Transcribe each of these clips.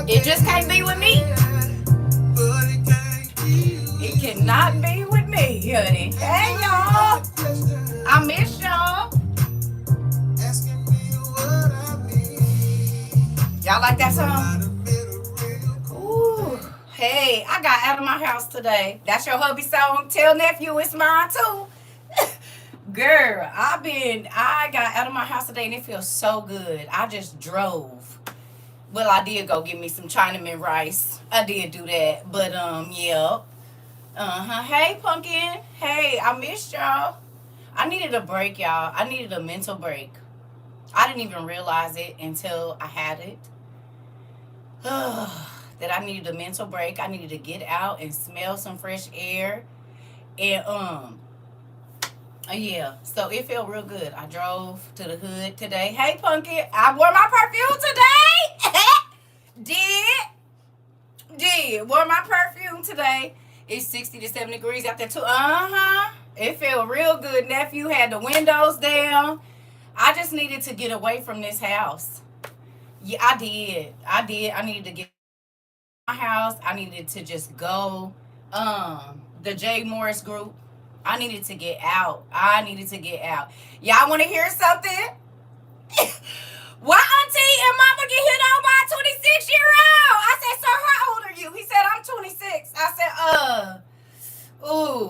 It just can't be with me. It cannot be with me, honey. Hey, y'all. I miss y'all. Y'all like that song? Ooh. Hey, I got out of my house today. That's your hubby song. Tell nephew it's mine too. Girl, I got out of my house today and it feels so good. I just drove. Well, I did go get me some Chinaman rice. I did do that. But yeah. Uh-huh. Hey, Pumpkin. Hey, I missed y'all. I needed a break, y'all. I needed a mental break. I didn't even realize it until I had it. That I needed a mental break. I needed to get out and smell some fresh air. And yeah, so it felt real good. I drove to the hood today. Hey, Pumpkin, I wore my perfume today. Wore my perfume today. It's 60 to 70 degrees out there too. It felt real good. Nephew had the windows down. I just needed to get away from this house. Yeah, I did. I needed to get my house. I needed to just go. The J Morris group. I needed to get out. I needed to get out. Y'all want to hear something? Why auntie and mama get hit on by a 26-year-old? I said, sir, how old are you? He said, I'm 26. I said,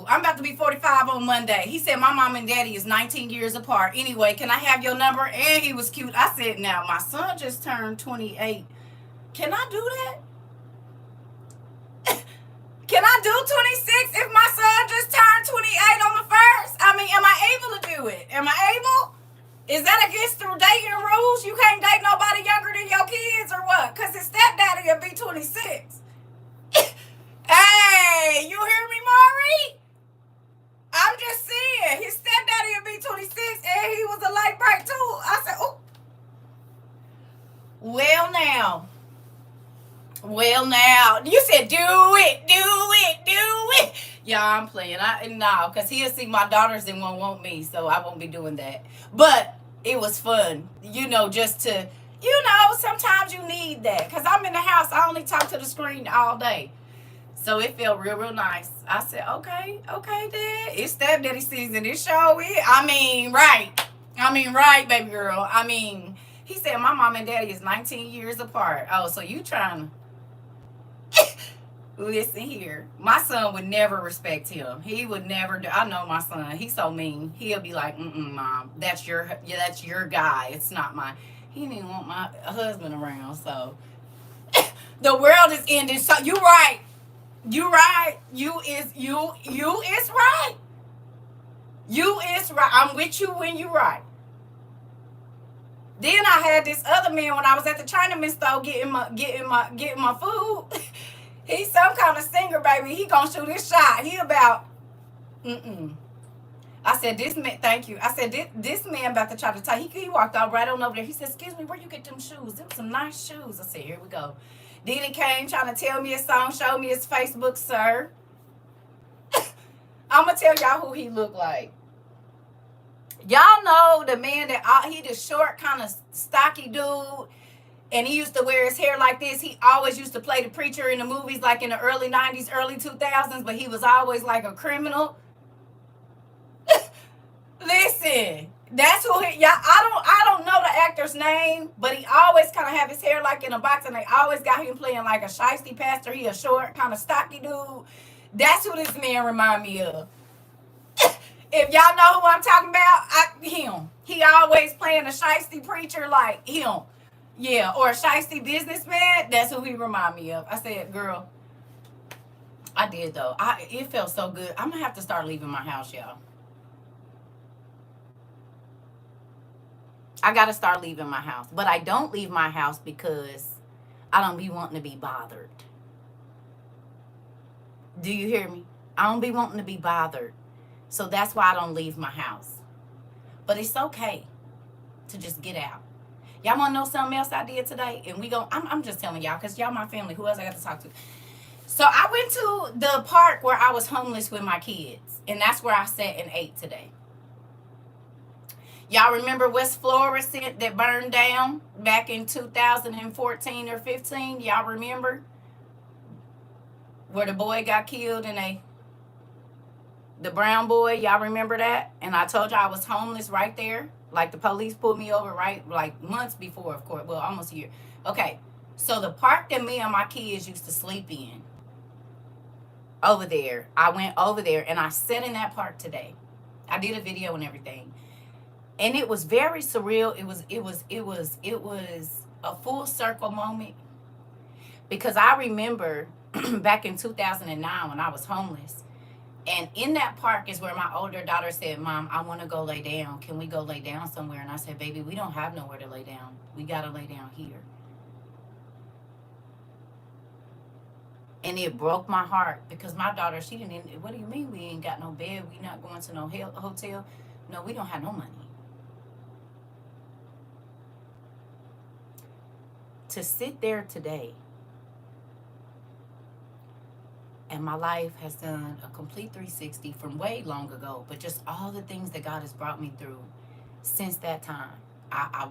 I'm about to be 45 on Monday. He said, my mom and daddy is 19 years apart. Anyway, can I have your number? And he was cute. I said, now, my son just turned 28. Can I do that? Can I do 26 if my son just turned 28 on the first? I mean, am I able to do it? Am I able? Is that against the dating rules? You can't date nobody younger than your kids or what? Because his stepdaddy will be 26. Hey, you hear me, Maury? I'm just saying, his stepdaddy will be 26 and he was a light break too. I said, oh. Well, now, you said do it. Yeah, I'm playing. No, because he'll see my daughters and won't want me, so I won't be doing that. But it was fun, just to, sometimes you need that. Because I'm in the house, I only talk to the screen all day. So it felt real, real nice. I said, okay, Dad. It's stepdaddy season. It sure is. I mean, right, baby girl. He said my mom and daddy is 19 years apart. Oh, so you trying to... Listen here. My son would never respect him. He would never do. I know my son. He's so mean. He'll be like, Mom, that's your guy. It's not mine. He didn't even want my husband around. So the world is ending. So you right. You right. You is right. You is right. I'm with you when you right. Then I had this other man when I was at the Chinaman store getting my food. He's some kind of singer, baby. He gonna shoot his shot. He about, I said, this man, thank you. I said, this man about to try to talk. He walked out right on over there. He said, excuse me, where you get them shoes? Them some nice shoes. I said, here we go. Then he came trying to tell me his song, show me his Facebook, sir. I'm going to tell y'all who he looked like. Y'all know the man that, he the short, kind of stocky dude. And he used to wear his hair like this. He always used to play the preacher in the movies like in the early 90s, early 2000s. But he was always like a criminal. Listen, that's who he... Yeah, I don't know the actor's name. But he always kind of have his hair like in a box. And they always got him playing like a shiesty pastor. He a short, kind of stocky dude. That's who this man remind me of. If y'all know who I'm talking about, him. He always playing a shiesty preacher like him. Yeah, or a shiesty businessman. That's who he remind me of. I said, girl, I did though. It felt so good. I'm gonna have to start leaving my house, y'all. I gotta start leaving my house. But I don't leave my house because I don't be wanting to be bothered. Do you hear me? I don't be wanting to be bothered. So that's why I don't leave my house. But it's okay to just get out. Y'all want to know something else I did today? And I'm just telling y'all because y'all my family. Who else I got to talk to? So I went to the park where I was homeless with my kids. And that's where I sat and ate today. Y'all remember West Florissant that burned down back in 2014 or 15? Y'all remember where the boy got killed and the brown boy? Y'all remember that? And I told y'all I was homeless right there. Like the police pulled me over right like months before, of course. Well, almost a year. Okay. So the park that me and my kids used to sleep in over there, I went over there and I sat in that park today. I did a video and everything. And it was very surreal. It was a full circle moment, because I remember back in 2009 when I was homeless, and in that park is where my older daughter said, "Mom, I want to go lay down. Can we go lay down somewhere?" And I said, "Baby, we don't have nowhere to lay down. We got to lay down here." And it broke my heart, because my daughter, she didn't even, what do you mean we ain't got no bed? We not going to no hotel? No, we don't have no money. To sit there today, and my life has done a complete 360 from way long ago, but just all the things that God has brought me through since that time. I'm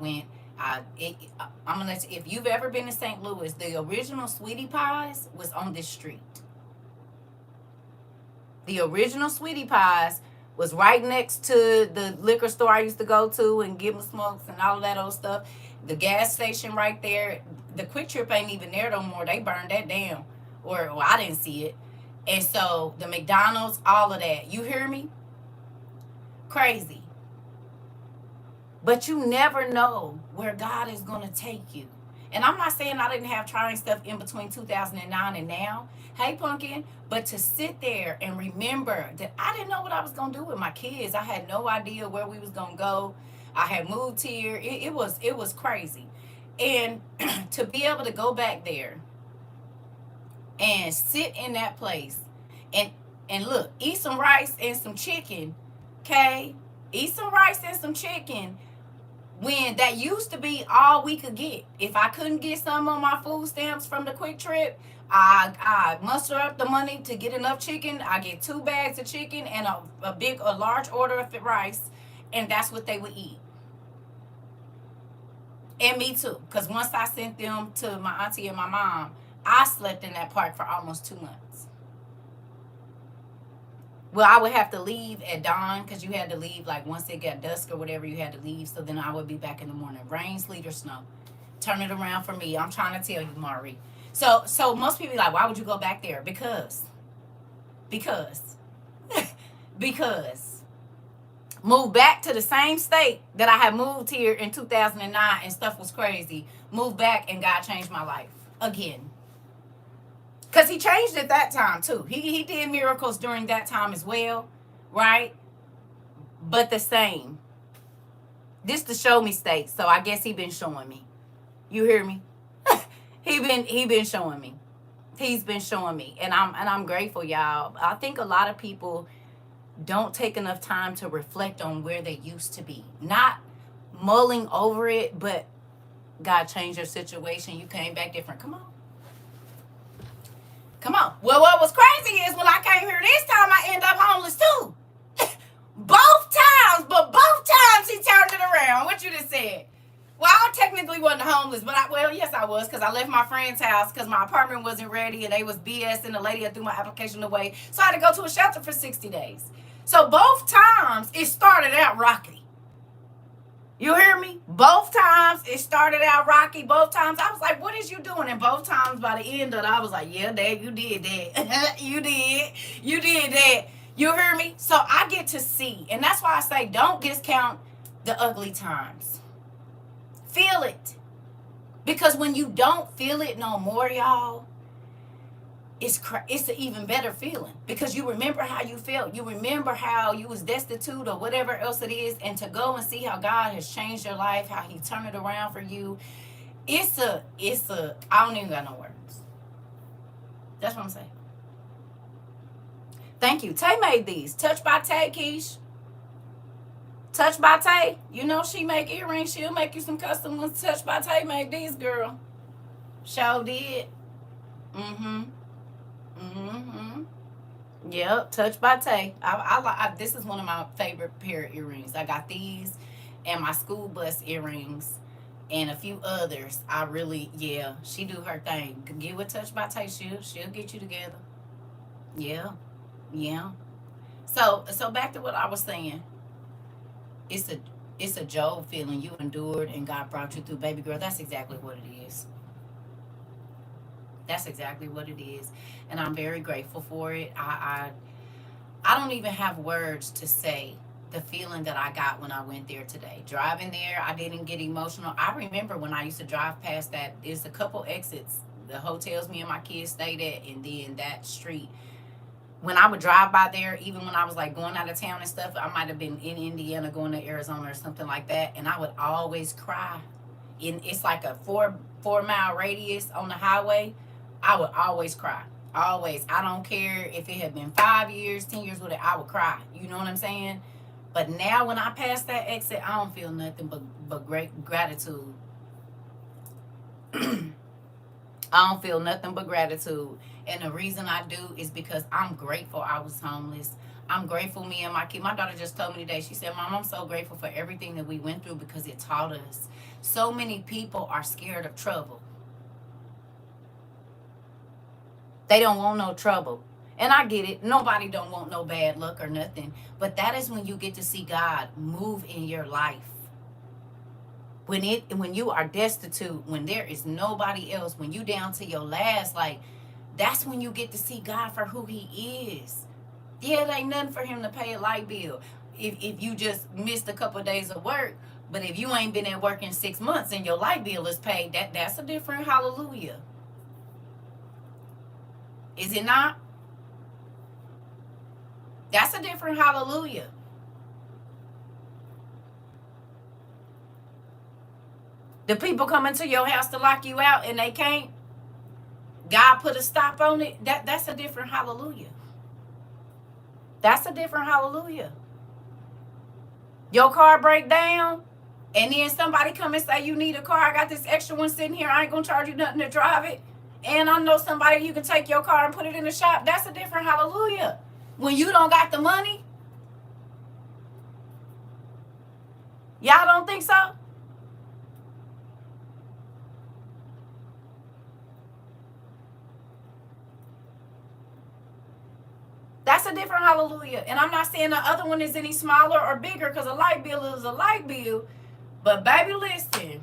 gonna let you, if you've ever been to St. Louis, the original Sweetie Pies was on this street. The original Sweetie Pies was right next to the liquor store I used to go to and give them smokes and all of that old stuff. The gas station right there. The Quick Trip ain't even there no more. They burned that down. Or I didn't see it. And so the McDonald's, all of that. You hear me? Crazy. But you never know where God is going to take you. And I'm not saying I didn't have trying stuff in between 2009 and now. Hey, Pumpkin. But to sit there and remember that I didn't know what I was going to do with my kids. I had no idea where we was going to go. I had moved here. It was crazy. And to be able to go back there and sit in that place and look, eat some rice and some chicken, okay? Eat some rice and some chicken, when that used to be all we could get. If I couldn't get some on my food stamps from the Quick Trip, I muster up the money to get enough chicken. I get 2 bags of chicken and a large order of rice, and that's what they would eat. And me too, because once I sent them to my auntie and my mom, I slept in that park for almost 2 months. Well, I would have to leave at dawn, because you had to leave like once it got dusk or whatever, you had to leave. So then I would be back in the morning, rain, sleet, or snow. Turn it around for me. I'm trying to tell you, Mari. So most people be like, why would you go back there? Because moved back to the same state that I had moved here in 2009, and stuff was crazy. Moved back, and God changed my life again. Because he changed it that time too. He did miracles during that time as well, right? But the same. This the show me state, so I guess he been showing me. You hear me? he been showing me. He's been showing me, and I'm grateful, y'all. I think a lot of people don't take enough time to reflect on where they used to be. Not mulling over it, but God changed your situation. You came back different. Come on. Well, what was crazy is when I came here this time, I ended up homeless too. Both times he turned it around. What you just said? Well, I technically wasn't homeless, but yes, I was, because I left my friend's house because my apartment wasn't ready and they was BS, and the lady had threw my application away. So I had to go to a shelter for 60 days. So both times it started out rocky. You hear me? Both times it started out rocky. Both times I was like, what is you doing? And both times by the end of it, I was like, yeah, Dad, you did that. You did that. You hear me? So I get to see. And that's why I say, don't discount the ugly times. Feel it. Because when you don't feel it no more, y'all, it's an even better feeling, because you remember how you felt. You remember how you was destitute or whatever else it is, and to go and see how God has changed your life, how he turned it around for you. It's a I don't even got no words. That's what I'm saying. Thank you. Tay made these. Touch by Tay, Keish. Touch by Tay. You know she make earrings. She'll make you some custom ones. Touch by Tay made these, girl. Show did. Yep, Touch by Tay. This is one of my favorite pair of earrings. I got these, and my school bus earrings and a few others. I really, yeah, she do her thing. Give a touch by touch, she'll get you together. Yeah, yeah. So back to what I was saying. It's a it's a Job feeling. You endured and God brought you through, baby girl. That's exactly what it is. That's exactly what it is, and I'm very grateful for it. I don't even have words to say the feeling that I got when I went there today. Driving there, I didn't get emotional. I remember when I used to drive past that. There's a couple exits, the hotels me and my kids stayed at, and then that street. When I would drive by there, even when I was like going out of town and stuff, I might have been in Indiana going to Arizona or something like that, and I would always cry. And it's like a four mile radius on the highway. I would always cry. Always. I don't care if it had been 5 years, 10 years with it, I would cry. You know what I'm saying? But now when I pass that exit, I don't feel nothing but great gratitude. I don't feel nothing but gratitude. And the reason I do is because I'm grateful I was homeless. I'm grateful me and my kid. My daughter just told me today, she said, Mom, I'm so grateful for everything that we went through because it taught us. So many people are scared of trouble. They don't want no trouble. And I get it. Nobody don't want no bad luck or nothing. But that is when you get to see God move in your life. When you are destitute, when there is nobody else, when you down to your last, like, that's when you get to see God for who he is. Yeah, it ain't nothing for him to pay a light bill if you just missed a couple of days of work. But if you ain't been at work in 6 months and your light bill is paid, that's a different hallelujah. Is it not? That's a different hallelujah. The people coming to your house to lock you out and they can't. God put a stop on it. That's a different hallelujah. That's a different hallelujah. Your car break down, and then somebody come and say you need a car. I got this extra one sitting here. I ain't gonna charge you nothing to drive it. And I know somebody you can take your car and put it in the shop. That's a different hallelujah. When you don't got the money, y'all don't think so? That's a different hallelujah. And I'm not saying the other one is any smaller or bigger because a light bill is a light bill. But baby, listen.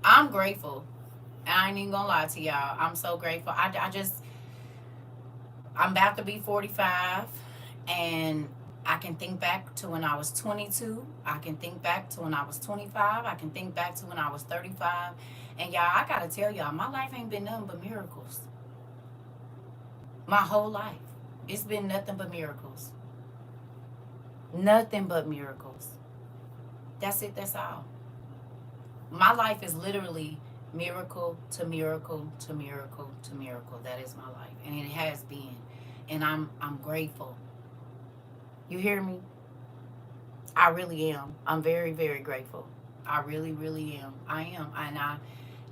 I'm grateful. I ain't even gonna lie to y'all. I'm so grateful. I'm about to be 45, and I can think back to when I was 22. I can think back to when I was 25. I can think back to when I was 35. And y'all, I gotta tell y'all, my life ain't been nothing but miracles. My whole life. It's been nothing but miracles. Nothing but miracles. That's it, that's all. My life is literally miracle to miracle to miracle to miracle. That is my life. And it has been. And I'm grateful. You hear me? I really am. I'm very, very grateful. I really, really am. I am. And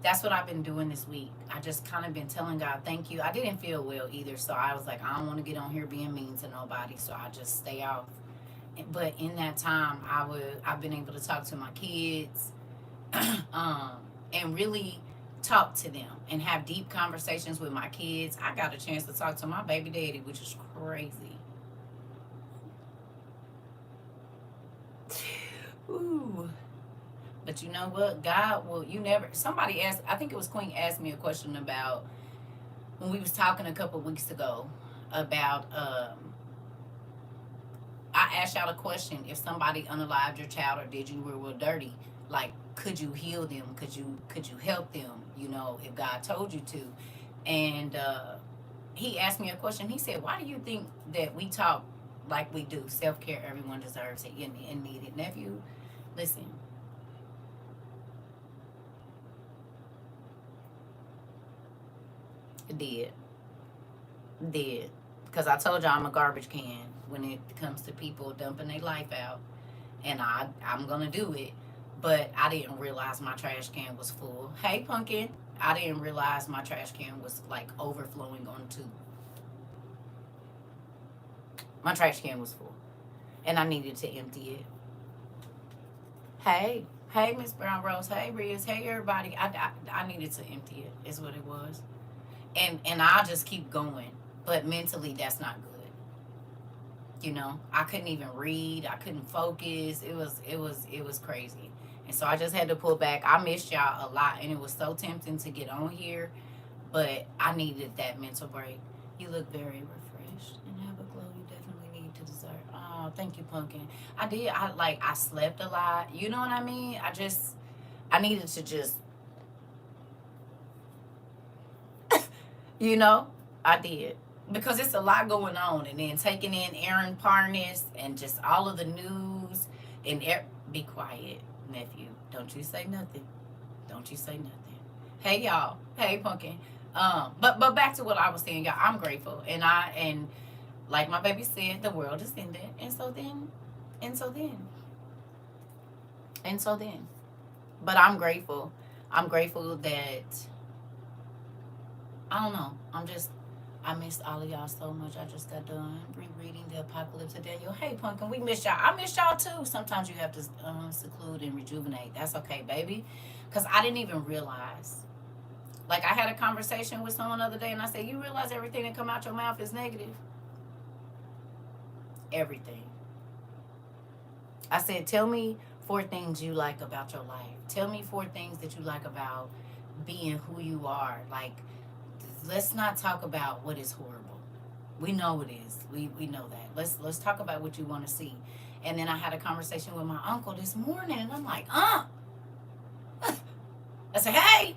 that's what I've been doing this week. I just kind of been telling God, thank you. I didn't feel well either. So I was like, I don't want to get on here being mean to nobody. So I just stay off. But in that time, I've been able to talk to my kids, and really talk to them and have deep conversations with my kids. I got a chance to talk to my baby daddy, which is crazy. Ooh. But you know what? God will, you never, somebody asked, I think it was Queen asked me a question about, when we was talking a couple weeks ago about, I asked y'all a question. If somebody unalived your child or did you real dirty, like, could you heal them? Could you help them? You know, if God told you to. And he asked me a question. He said, why do you think that we talk like we do? Self-care, everyone deserves it and need it. Nephew, listen. It did. Because I told y'all I'm a garbage can when it comes to people dumping their life out. And I'm going to do it. But I didn't realize my trash can was full. Hey, Pumpkin. I didn't realize my trash can was like overflowing onto. My trash can was full. and I needed to empty it. Hey, Miss Brown Rose. Hey, Riz. Hey, everybody. I needed to empty it. Is what it was, and I'll just keep going. But mentally, that's not good. I couldn't even read. I couldn't focus. It was crazy. And so I just had to pull back. I missed y'all a lot, and it was so tempting to get on here, but I needed that mental break. You look very refreshed and have a glow you definitely need to deserve. Oh, thank you, Pumpkin. I did. I slept a lot. You know what I mean? I needed to just, you know, I did. Because it's a lot going on, and then taking in Aaron Parnas and just all of the news and be quiet, nephew. Don't you say nothing. Don't you say nothing. Hey y'all. Hey Pumpkin. But back to what I was saying, y'all. I'm grateful, and like my baby said, the world is ending, and so then, and so then, and so then. But I'm grateful. I'm grateful that I don't know. I missed all of y'all so much. I just got done rereading the Apocalypse of Daniel. Hey, Pumpkin, we missed y'all. I missed y'all too. Sometimes you have to seclude and rejuvenate. That's okay, baby. Because I didn't even realize. Like, I had a conversation with someone the other day, and I said, you realize everything that come out your mouth is negative? Everything. I said, tell me 4 things you like about your life. Tell me 4 things that you like about being who you are. Like, let's not talk about what is horrible. We know it is. We know that. Let's talk about what you want to see. And then I had a conversation with my uncle this morning, and I'm like, I said, hey,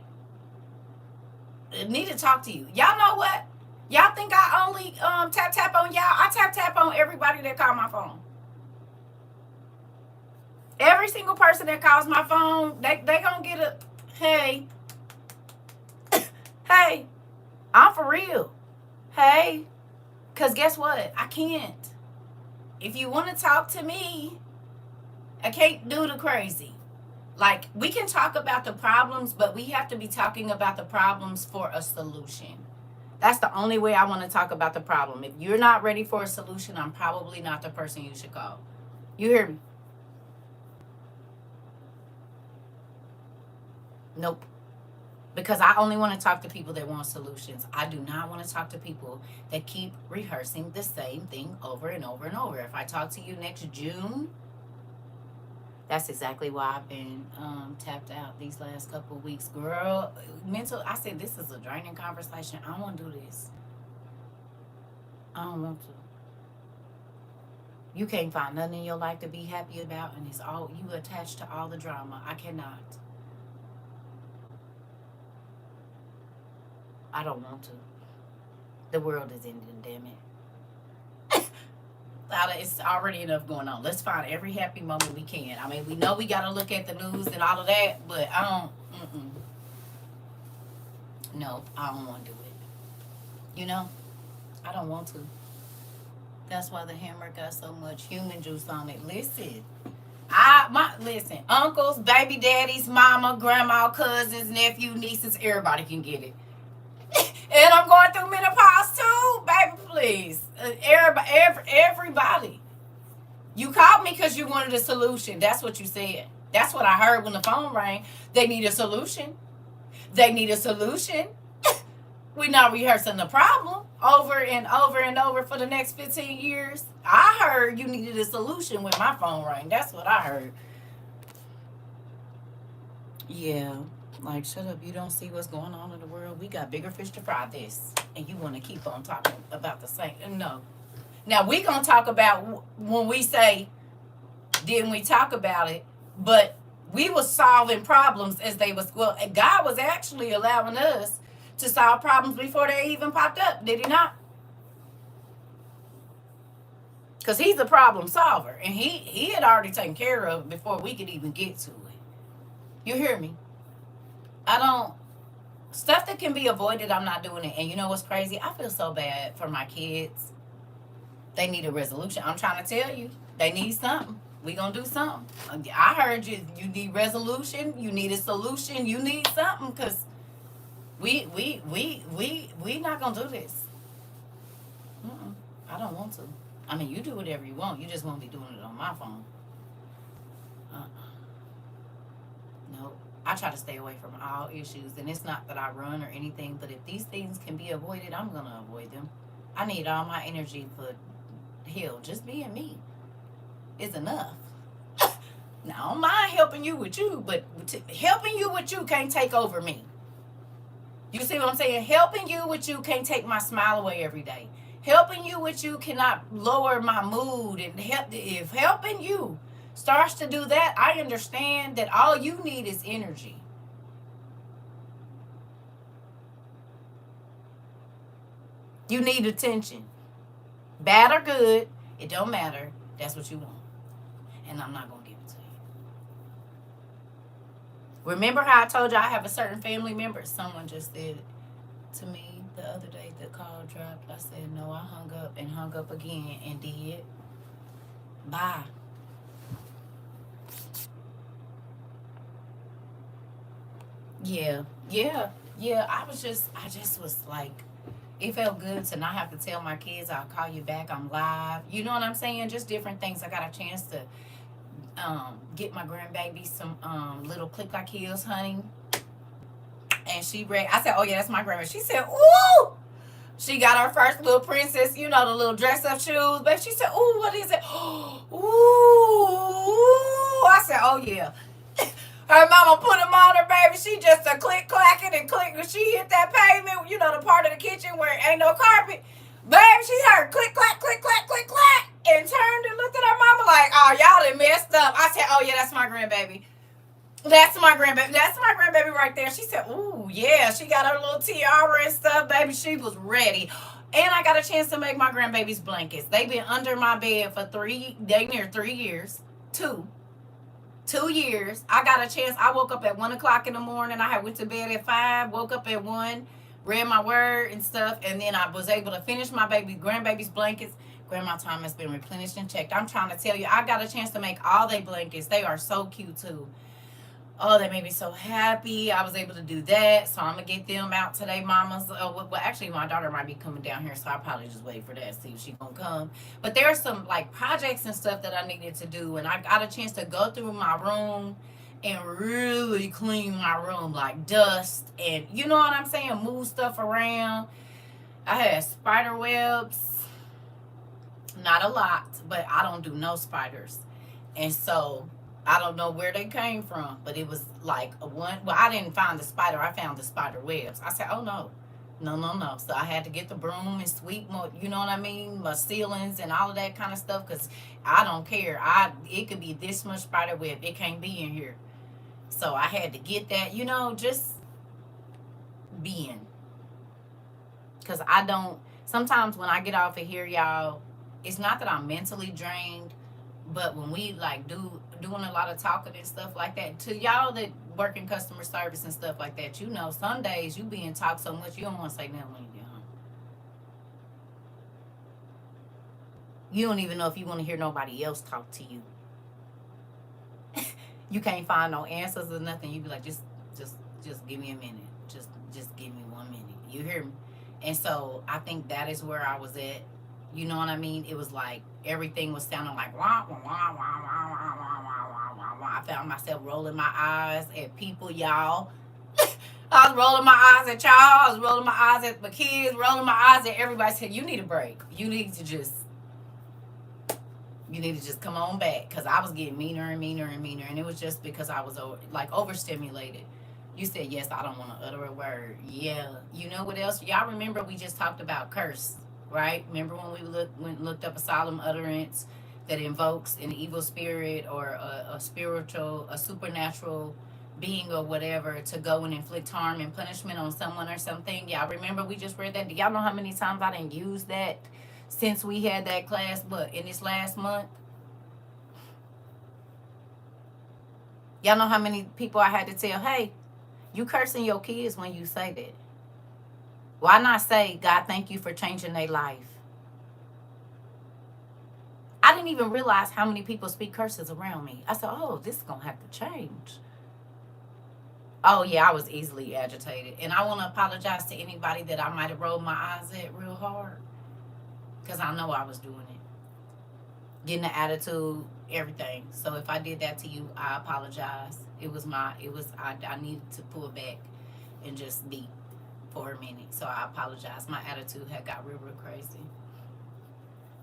I need to talk to you. Y'all know what? Y'all think I only tap on y'all? I tap on everybody that call my phone. Every single person that calls my phone, they gonna get a hey. Hey, I'm for real. Hey, because guess what? I can't. If you want to talk to me, I can't do the crazy. Like, we can talk about the problems, but we have to be talking about the problems for a solution. That's the only way I want to talk about the problem. If you're not ready for a solution, I'm probably not the person you should call. You hear me? Nope. Because I only want to talk to people that want solutions. I do not want to talk to people that keep rehearsing the same thing over and over and over. If I talk to you next June, that's exactly why I've been tapped out these last couple of weeks. Girl, I said, this is a draining conversation. I don't want to do this. I don't want to. You can't find nothing in your life to be happy about, and it's all you attached to all the drama. I cannot. I don't want to. The world is ending, damn it. It's already enough going on. Let's find every happy moment we can. I mean, we know we got to look at the news and all of that, but I don't, no, I don't want to do it. I don't want to. That's why the hammer got so much human juice on it. Listen, listen, uncles, baby daddies, mama, grandma, cousins, nephew, nieces, everybody can get it. And I'm going through menopause too, baby, please. Everybody. You called me because you wanted a solution. That's what you said. That's what I heard when the phone rang. They need a solution. They need a solution. We're not rehearsing the problem over and over and over for the next 15 years. I heard you needed a solution when my phone rang. That's what I heard. Yeah. Like, shut up. You don't see what's going on in the world. We got bigger fish to fry this. And you want to keep on talking about the same. No. Now, we going to talk about when we say, didn't we talk about it? But we were solving problems as they was. Well, God was actually allowing us to solve problems before they even popped up. Did he not? Because he's a problem solver. And he had already taken care of it before we could even get to it. You hear me? Stuff that can be avoided, I'm not doing it. And you know what's crazy? I feel so bad for my kids. They need a resolution. I'm trying to tell you, they need something. We gonna do something. I heard you need resolution, you need a solution, you need something, because we not gonna do this. I don't want to. I mean, you do whatever you want. You just won't be doing it on my phone. Uh, no. I try to stay away from all issues. And it's not that I run or anything, but if these things can be avoided, I'm going to avoid them. I need all my energy for, hell, just being me is enough. Now, I don't mind helping you with you, but helping you with you can't take over me. You see what I'm saying? Helping you with you can't take my smile away every day. Helping you with you cannot lower my mood. And if helping you starts to do that, I understand that all you need is energy. You need attention. Bad or good, it don't matter. That's what you want. And I'm not going to give it to you. Remember how I told you I have a certain family member? Someone just said to me the other day, the call dropped. I said, no, I hung up and hung up again and did. Bye. Yeah. I just was like, it felt good to not have to tell my kids I'll call you back, I'm live. You know what I'm saying? Just different things. I got a chance to get my grandbaby some little click like heels, honey. And she read, I said, oh yeah, that's my grandma. She said, ooh. She got her first little princess, the little dress up shoes. But she said, ooh, what is it? Ooh. I said, oh yeah. Her mama put them on her, baby. She just a click clacking and click. When she hit that pavement, the part of the kitchen where ain't no carpet. Baby, she heard click clack, click clack, click clack, and turned and looked at her mama like, oh, y'all done messed up. I said, oh yeah, that's my grandbaby. That's my grandbaby. That's my grandbaby right there. She said, ooh, yeah. She got her little tiara and stuff, baby. She was ready. And I got a chance to make my grandbaby's blankets. They've been under my bed for near 3 years. 2 years. I got a chance. I woke up at 1 o'clock in the morning. I had went to bed at 5, woke up at 1, read my word and stuff, and then I was able to finish my grandbaby's blankets. Grandma time has been replenished and checked. I'm trying to tell you, I got a chance to make all their blankets. They are so cute too. Oh, they made me so happy. I was able to do that. So I'm going to get them out today, mamas. Well, actually, my daughter might be coming down here, so I'll probably just wait for that, see if she's going to come. But there are some, projects and stuff that I needed to do. And I got a chance to go through my room and really clean my room, like dust. And you know what I'm saying? Move stuff around. I had spider webs. Not a lot, but I don't do no spiders. And so I don't know where they came from, but it was like well, I didn't find the spider. I found the spider webs. I said, oh no. So I had to get the broom and sweep my, you know what I mean? My ceilings and all of that kind of stuff. Cause I don't care. It could be this much spider web. It can't be in here. So I had to get that, just being. Cause sometimes when I get off of here, y'all, it's not that I'm mentally drained, but when we doing a lot of talking and stuff like that, to y'all that work in customer service and stuff like that, some days you being talked so much you don't want to say nothing when you get home. You don't even know if you want to hear nobody else talk to you. You can't find no answers or nothing. You be like, just give me a minute. Just give me 1 minute. You hear me? And so I think that is where I was at. You know what I mean? It was like everything was sounding like wah, wah, wah, wah, wah, wah, wah, wah, wah, wah. I found myself rolling my eyes at people, y'all. I was rolling my eyes at y'all. I was rolling my eyes at my kids, rolling my eyes at everybody. Said, you need a break. You need to just come on back. Because I was getting meaner and meaner and meaner. And it was just because I was overstimulated. You said, yes, I don't want to utter a word. Yeah. You know what else? Y'all remember we just talked about curse. Right? Remember when we looked up a solemn utterance that invokes an evil spirit or a supernatural being or whatever to go and inflict harm and punishment on someone or something? Y'all remember we just read that? Do y'all know how many times I didn't use that since we had that class, in this last month? Y'all know how many people I had to tell, hey, you cursing your kids when you say that. Why not say, God, thank you for changing their life? I didn't even realize how many people speak curses around me. I said, oh, this is going to have to change. Oh, yeah, I was easily agitated. And I want to apologize to anybody that I might have rolled my eyes at real hard. Because I know I was doing it. getting an attitude, everything. So if I did that to you, I apologize. I needed to pull back and just be for a minute. So I apologize. My attitude had got real crazy.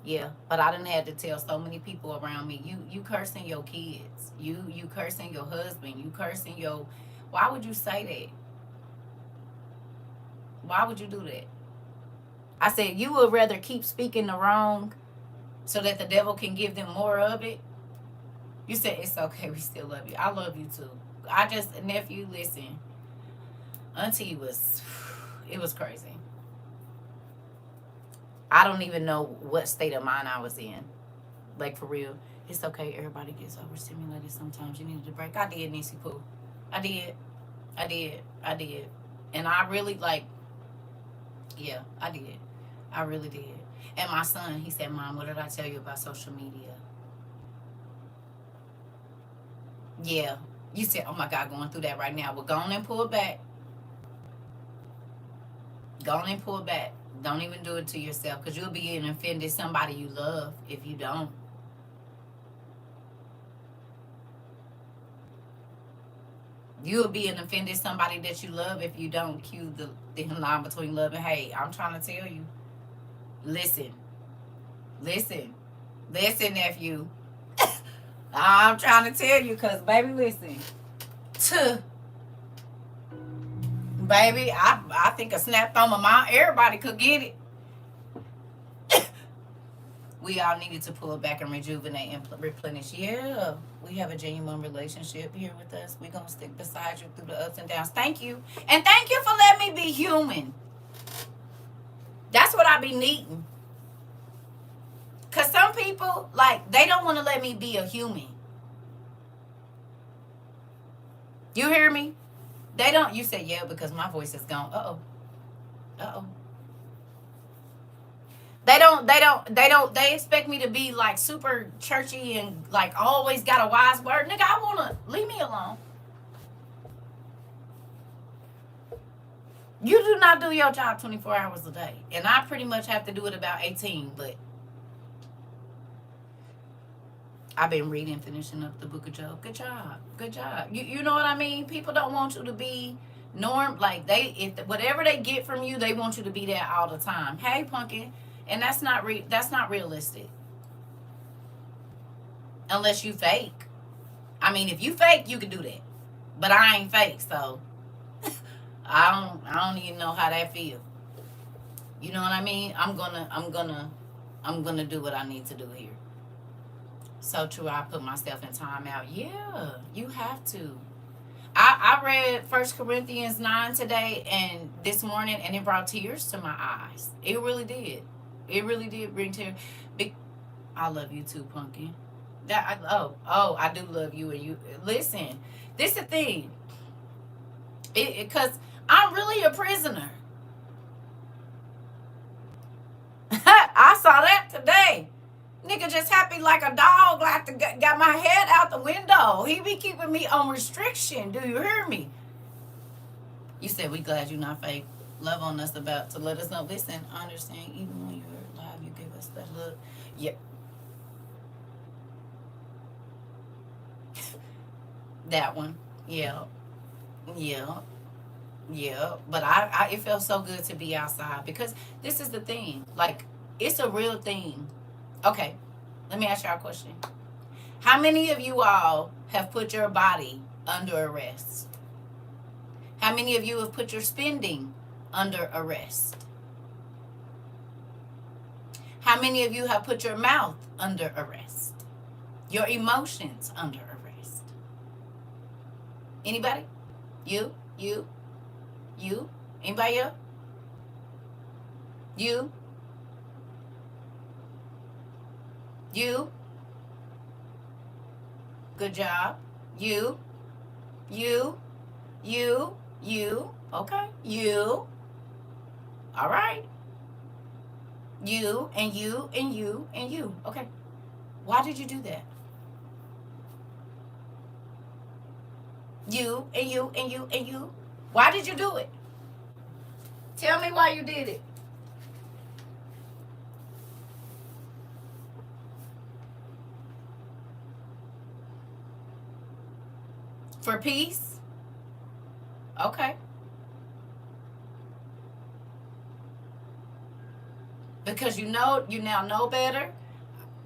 Yeah, but I didn't have to tell so many people around me, you cursing your kids, you cursing your husband, you cursing your. Why would you say that? Why would you do that? I said you would rather keep speaking the wrong so that the devil can give them more of it. You said it's okay, we still love you. I love you too. I just nephew, listen. Auntie was, it was crazy. I don't even know what state of mind I was in. Like, for real. It's okay. Everybody gets overstimulated sometimes. You needed a break. I did, Nisi Poo. I did. I did. I did. And I really, like, yeah, I did. I really did. And my son, he said, Mom, what did I tell you about social media? Yeah. You said, oh my God, going through that right now. Well, go on and pull back. Go on and pull back. Don't even do it to yourself, because you'll be offending somebody you love if you don't. You'll be offending somebody that you love if you don't cue the line between love and hate. I'm trying to tell you. Listen. Listen. Listen, nephew. I'm trying to tell you, because, baby, listen. Baby, I think a snap thumb of mine, everybody could get it. We all needed to pull back and rejuvenate and replenish. Yeah, we have a genuine relationship here with us. We're going to stick beside you through the ups and downs. Thank you. And thank you for letting me be human. That's what I be needing. Because some people, like, they don't want to let me be a human. You hear me? They don't. You say, yeah, because my voice is gone. Uh-oh. Uh-oh. They expect me to be like super churchy and like always got a wise word. Nigga, I wanna leave me alone. You do not do your job 24 hours a day. And I pretty much have to do it about 18, but I've been reading, finishing up the book of Job. Good job. Good job. You know what I mean? People don't want you to be norm, like if whatever they get from you, they want you to be there all the time. Hey, pumpkin. And that's not realistic. Unless you fake. I mean, if you fake, you can do that. But I ain't fake, so I don't even know how that feel. You know what I mean? I'm gonna do what I need to do here. So true, I put myself in time out. Yeah, you have to. I read 1 Corinthians 9 today and this morning, and it brought tears to my eyes. It really did. It really did bring tears. I love you too, pumpkin. I do love you. And you listen. This is the thing. Because I'm really a prisoner. I saw that today. Nigga just happy like a dog, like got my head out the window. He be keeping me on restriction. Do you hear me? You said we glad you're not fake. Love on us about to let us know. Listen, I understand. Even when you're live, you give us that look. Yeah. That one. Yeah. Yeah. Yeah. But it felt so good to be outside, because this is the thing. Like, it's a real thing. Okay. Let me ask y'all a question. How many of you all have put your body under arrest? How many of you have put your spending under arrest? How many of you have put your mouth under arrest? Your emotions under arrest? Anybody? You? Anybody else? You? Good job. You. Okay. You. All right. You and you and you and you. Okay. Why did you do that? You and you and you and you. Why did you do it? Tell me why you did it. For peace? Okay. Because you now know better.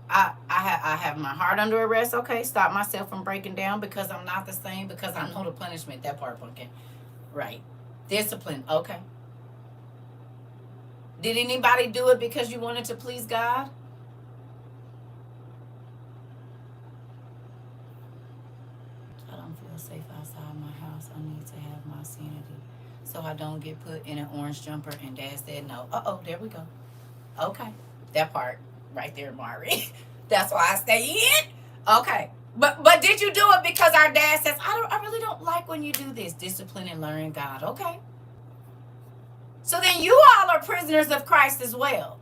I have my heart under arrest. Okay, stop myself from breaking down because I'm not the same, because I know the punishment. That part, pumpkin. Right. Discipline. Okay. Did anybody do it because you wanted to please God? I don't feel safe outside my house. I need to have my sanity so I don't get put in an orange jumper. And Dad said no. Uh-oh, there we go. Okay. That part right there, Mari. That's why I stay in. Okay. But did you do it because our dad says, I really don't like when you do this. Discipline and learning God. Okay. So then you all are prisoners of Christ as well.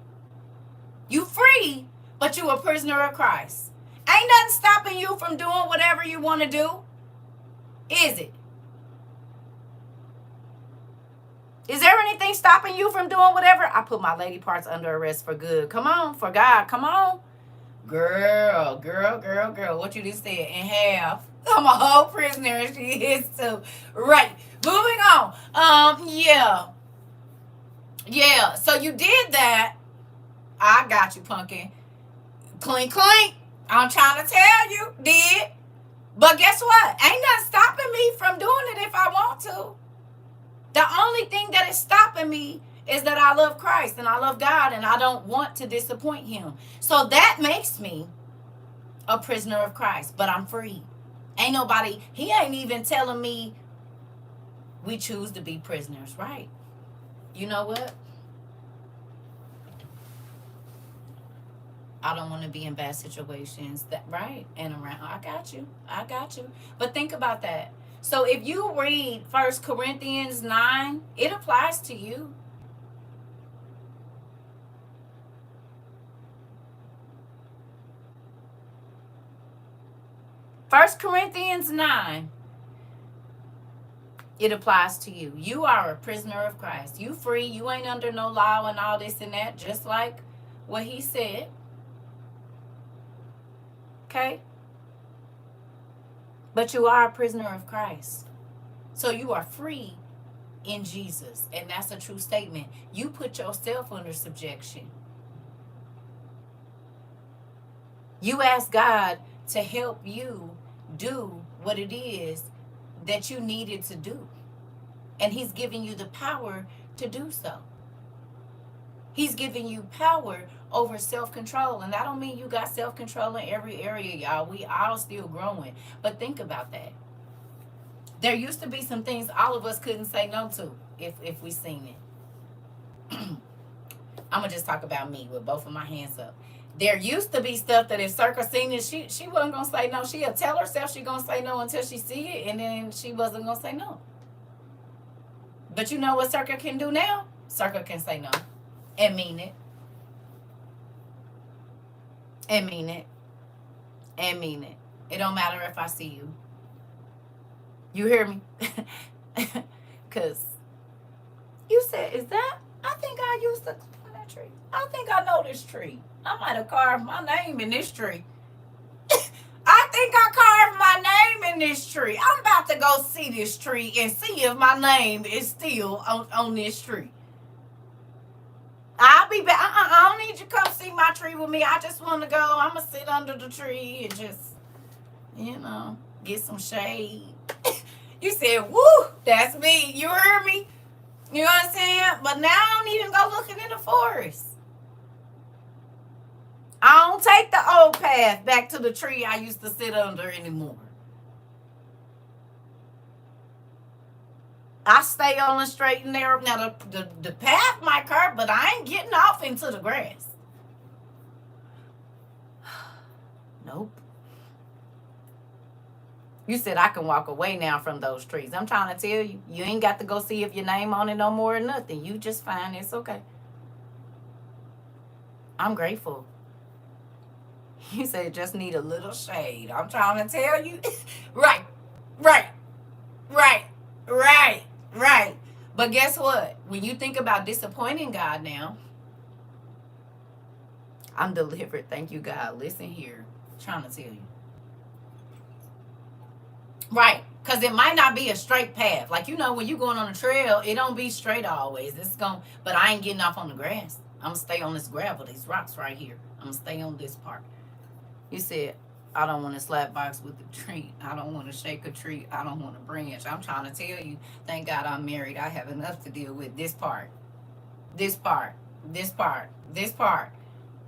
You free, but you a prisoner of Christ. Ain't nothing stopping you from doing whatever you want to do. Is it? Is there anything stopping you from doing whatever? I put my lady parts under arrest for good. Come on, for God. Come on. Girl. What you just said in half. I'm a whole prisoner and she is too. Right. Moving on. Yeah. Yeah. So you did that. I got you, pumpkin. Clink, clink. I'm trying to tell you. Did. But guess what? Ain't nothing stopping me from doing it if I want to. The only thing that is stopping me is that I love Christ and I love God and I don't want to disappoint him. So that makes me a prisoner of Christ, but I'm free. Ain't nobody, he ain't even telling me we choose to be prisoners, right? You know what? I don't want to be in bad situations. That right and around. I got you. But think about that. So if you read 1 Corinthians 9, it applies to you. First Corinthians 9, it applies to you. You are a prisoner of Christ. You free. You ain't under no law and all this and that, just like what he said. Okay? But you are a prisoner of Christ. So you are free in Jesus. And that's a true statement. You put yourself under subjection. You ask God to help you do what it is that you needed to do. And he's giving you the power to do so. He's giving you power over self-control. And that don't mean you got self-control in every area, y'all. We all still growing. But think about that. There used to be some things all of us couldn't say no to if we seen it. I'm going to just talk about me with both of my hands up. There used to be stuff that if CERCA seen it, she wasn't going to say no. She'll tell herself she's going to say no until she see it, and then she wasn't going to say no. But you know what CERCA can do now? CERCA can say no and mean it. And mean it. And mean it. It don't matter if I see you. You hear me? Because you said, is that? I think I used to climb that tree. I think I know this tree. I might have carved my name in this tree. I think I carved my name in this tree. I'm about to go see this tree and see if my name is still on this tree. I'll be back. I don't need you to come see my tree with me. I just want to go. I'm going to sit under the tree and just, get some shade. You said, woo, that's me. You heard me? You know what I'm saying? But now I don't even go looking in the forest. I don't take the old path back to the tree I used to sit under anymore. I stay on the straight and narrow. Now, the path might curve, but I ain't getting off into the grass. Nope. You said I can walk away now from those trees. I'm trying to tell you, you ain't got to go see if your name on it no more or nothing. You just fine. It's okay. I'm grateful. You said just need a little shade. I'm trying to tell you. Right. But guess what? When you think about disappointing God now, I'm delivered. Thank you, God. Listen here. I'm trying to tell you. Right. Because it might not be a straight path. Like, you know, when you going on a trail, it don't be straight always. But I ain't getting off on the grass. I'm going to stay on this gravel, these rocks right here. I'm going to stay on this part. You said, I don't want to slap box with the tree. I don't want to shake a tree. I don't want to branch. I'm trying to tell you, thank God I'm married. I have enough to deal with. This part. This part. This part. This part.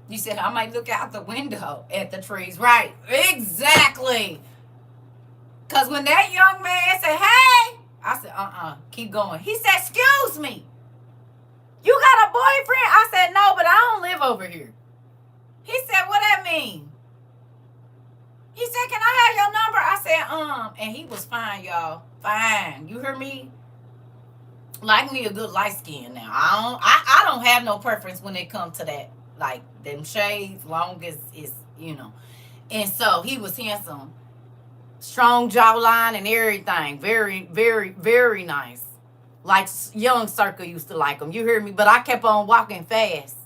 You said, I might look out the window at the trees. Right. Exactly. Because when that young man said, hey, I said, keep going. He said, excuse me. You got a boyfriend? I said, no, but I don't live over here. He said, what that mean? He said, can I have your number? I said, and he was fine, y'all. Fine. You hear me? Like me a good light skin now. I don't have no preference when it comes to that. Like them shades, long as it's, you know. And so he was handsome. Strong jawline and everything. Very, very, very nice. Like young CERCA used to like him. You hear me? But I kept on walking fast.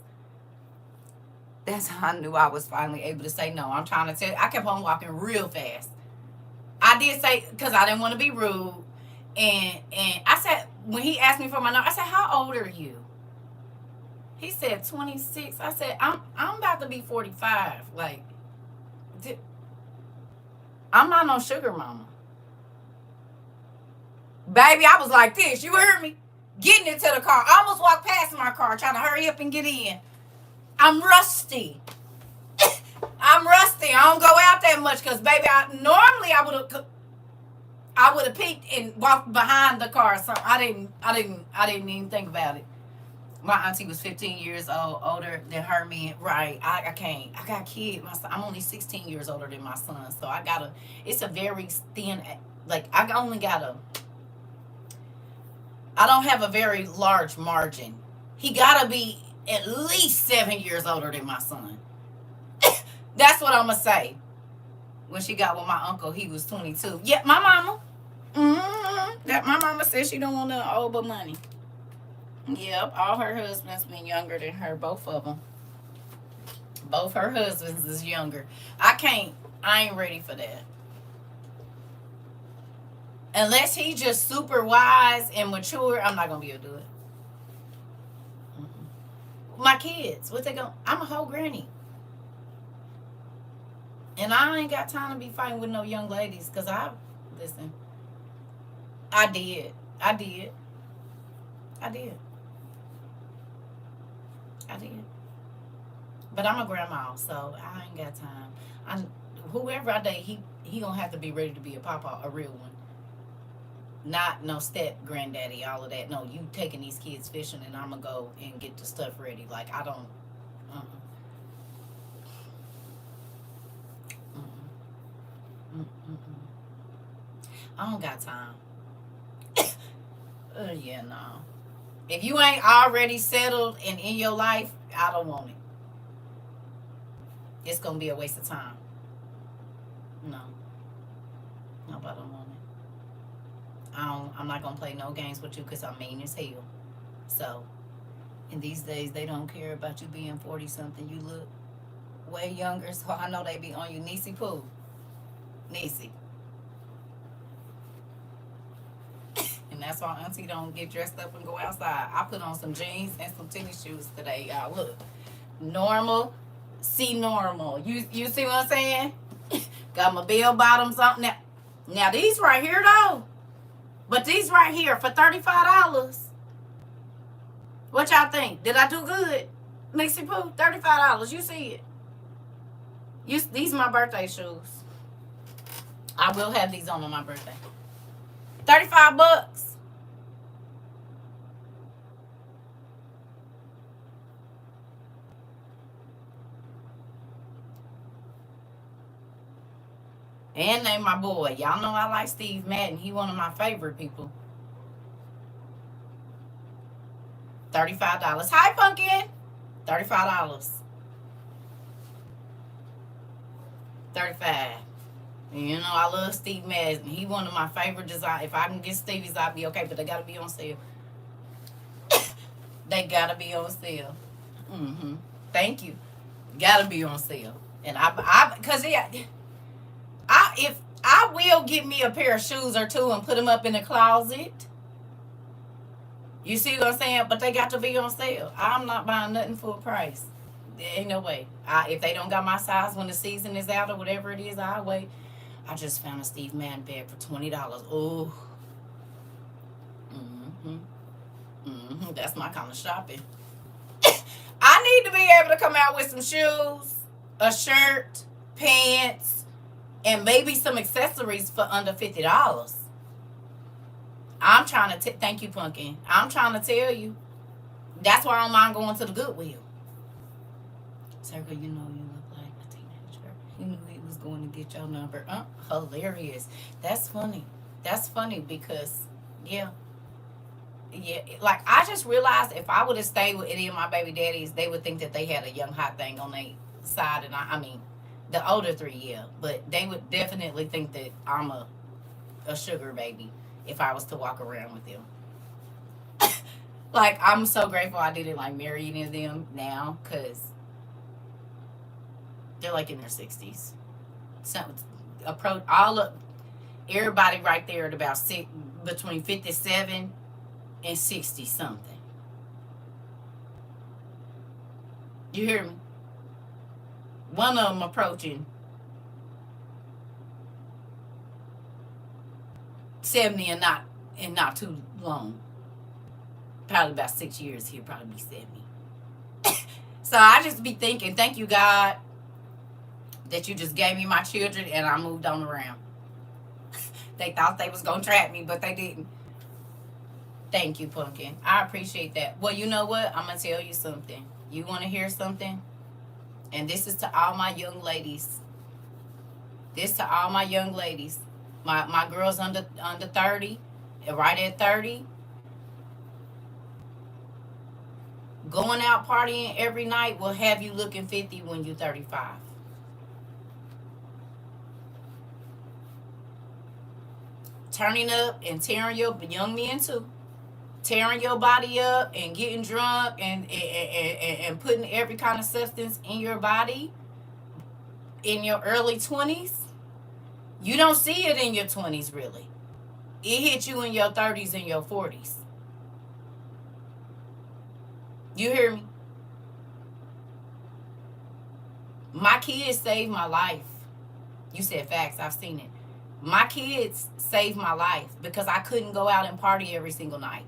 That's how I knew I was finally able to say no. I'm trying to tell you. I kept on walking real fast. I did say, because I didn't want to be rude. And I said, when he asked me for my number, I said, how old are you? He said 26. I said, I'm about to be 45. Like, I'm not no sugar mama. Baby, I was like this. You heard me? Getting into the car. I almost walked past my car trying to hurry up and get in. I'm rusty. I'm rusty. I don't go out that much because, baby, normally I would have peeked and walked behind the car. So I didn't even think about it. My auntie was 15 years older than her man. Right. I can't. I got kids. I'm only 16 years older than my son. So it's a very thin, like I don't have a very large margin. He gotta be at least 7 years older than my son. That's what I'm gonna say. When she got with my uncle, he was 22. Yeah, my mama. That my mama said she don't want nothing old but money. Yep, all her husbands been younger than her, both of them. Both her husbands is younger. I ain't ready for that. Unless he just super wise and mature, I'm not gonna be able to do it. My kids, what they going? I'm a whole granny. And I ain't got time to be fighting with no young ladies, because listen, I did. But I'm a grandma, so I ain't got time. Whoever I date, he gonna have to be ready to be a papa, a real one. Not no step granddaddy, all of that. No, you taking these kids fishing and I'm gonna go and get the stuff ready. Like, I don't. I don't got time. Yeah, no. If you ain't already settled and in your life, I don't want it. It's gonna be a waste of time. No, but I don't want it. I'm not gonna play no games with you because I'm mean as hell. So, in these days, they don't care about you being 40 something. You look way younger, so I know they be on you. Niecy Pooh. Niecy. And that's why Auntie don't get dressed up and go outside. I put on some jeans and some tennis shoes today, y'all. Look. Normal. See normal. You see what I'm saying? Got my bell bottoms on. Now these right here, though. But these right here for $35. What y'all think? Did I do good? Nixie Pooh, $35. You see it. These are my birthday shoes. I will have these on my birthday. $35. And they my boy. Y'all know I like Steve Madden. He one of my favorite people. $35. Hi, Pumpkin. $35. 35. You know, I love Steve Madden. He one of my favorite design. If I can get Stevie's, I'll be okay. But they gotta be on sale. They gotta be on sale. Thank you. Gotta be on sale. And because if I will get me a pair of shoes or two and put them up in the closet. You see what I'm saying? But they got to be on sale. I'm not buying nothing full price. There ain't no way. If they don't got my size when the season is out or whatever it is, I'll wait. I just found a Steve Madden bag for $20. Oh, that's my kind of shopping. I need to be able to come out with some shoes, a shirt, pants, and maybe some accessories for under $50. I'm trying to thank you, Pumpkin. I'm trying to tell you. That's why I don't mind going to the Goodwill. CERCA, you know you look like a teenager. He knew he was going to get your number. Hilarious. That's funny. That's funny because, yeah. Like, I just realized if I would have stayed with any of my baby daddies, they would think that they had a young hot thing on their side. And I mean, the older three, yeah. But they would definitely think that I'm a sugar baby if I was to walk around with them. Like, I'm so grateful I didn't, like, marry any of them now because they're, like, in their 60s. So, everybody right there at about between 57 and 60 something. You hear me? One of them approaching 70 and not too long. Probably about 6 years, he'll probably be 70. So I just be thinking, thank you, God, that you just gave me my children and I moved on around. They thought they was going to trap me, but they didn't. Thank you, Pumpkin. I appreciate that. Well, you know what? I'm going to tell you something. You want to hear something? And this is to all my young ladies. This to all my young ladies. My girls under 30, right at 30. Going out partying every night will have you looking 50 when you're 35. Turning up and tearing your young men too. Tearing your body up and getting drunk and putting every kind of substance in your body in your early 20s. You don't see it in your 20s really. It hit you in your 30s and your 40s. You hear me? My kids saved my life. You said facts. I've seen it. My kids saved my life because I couldn't go out and party every single night.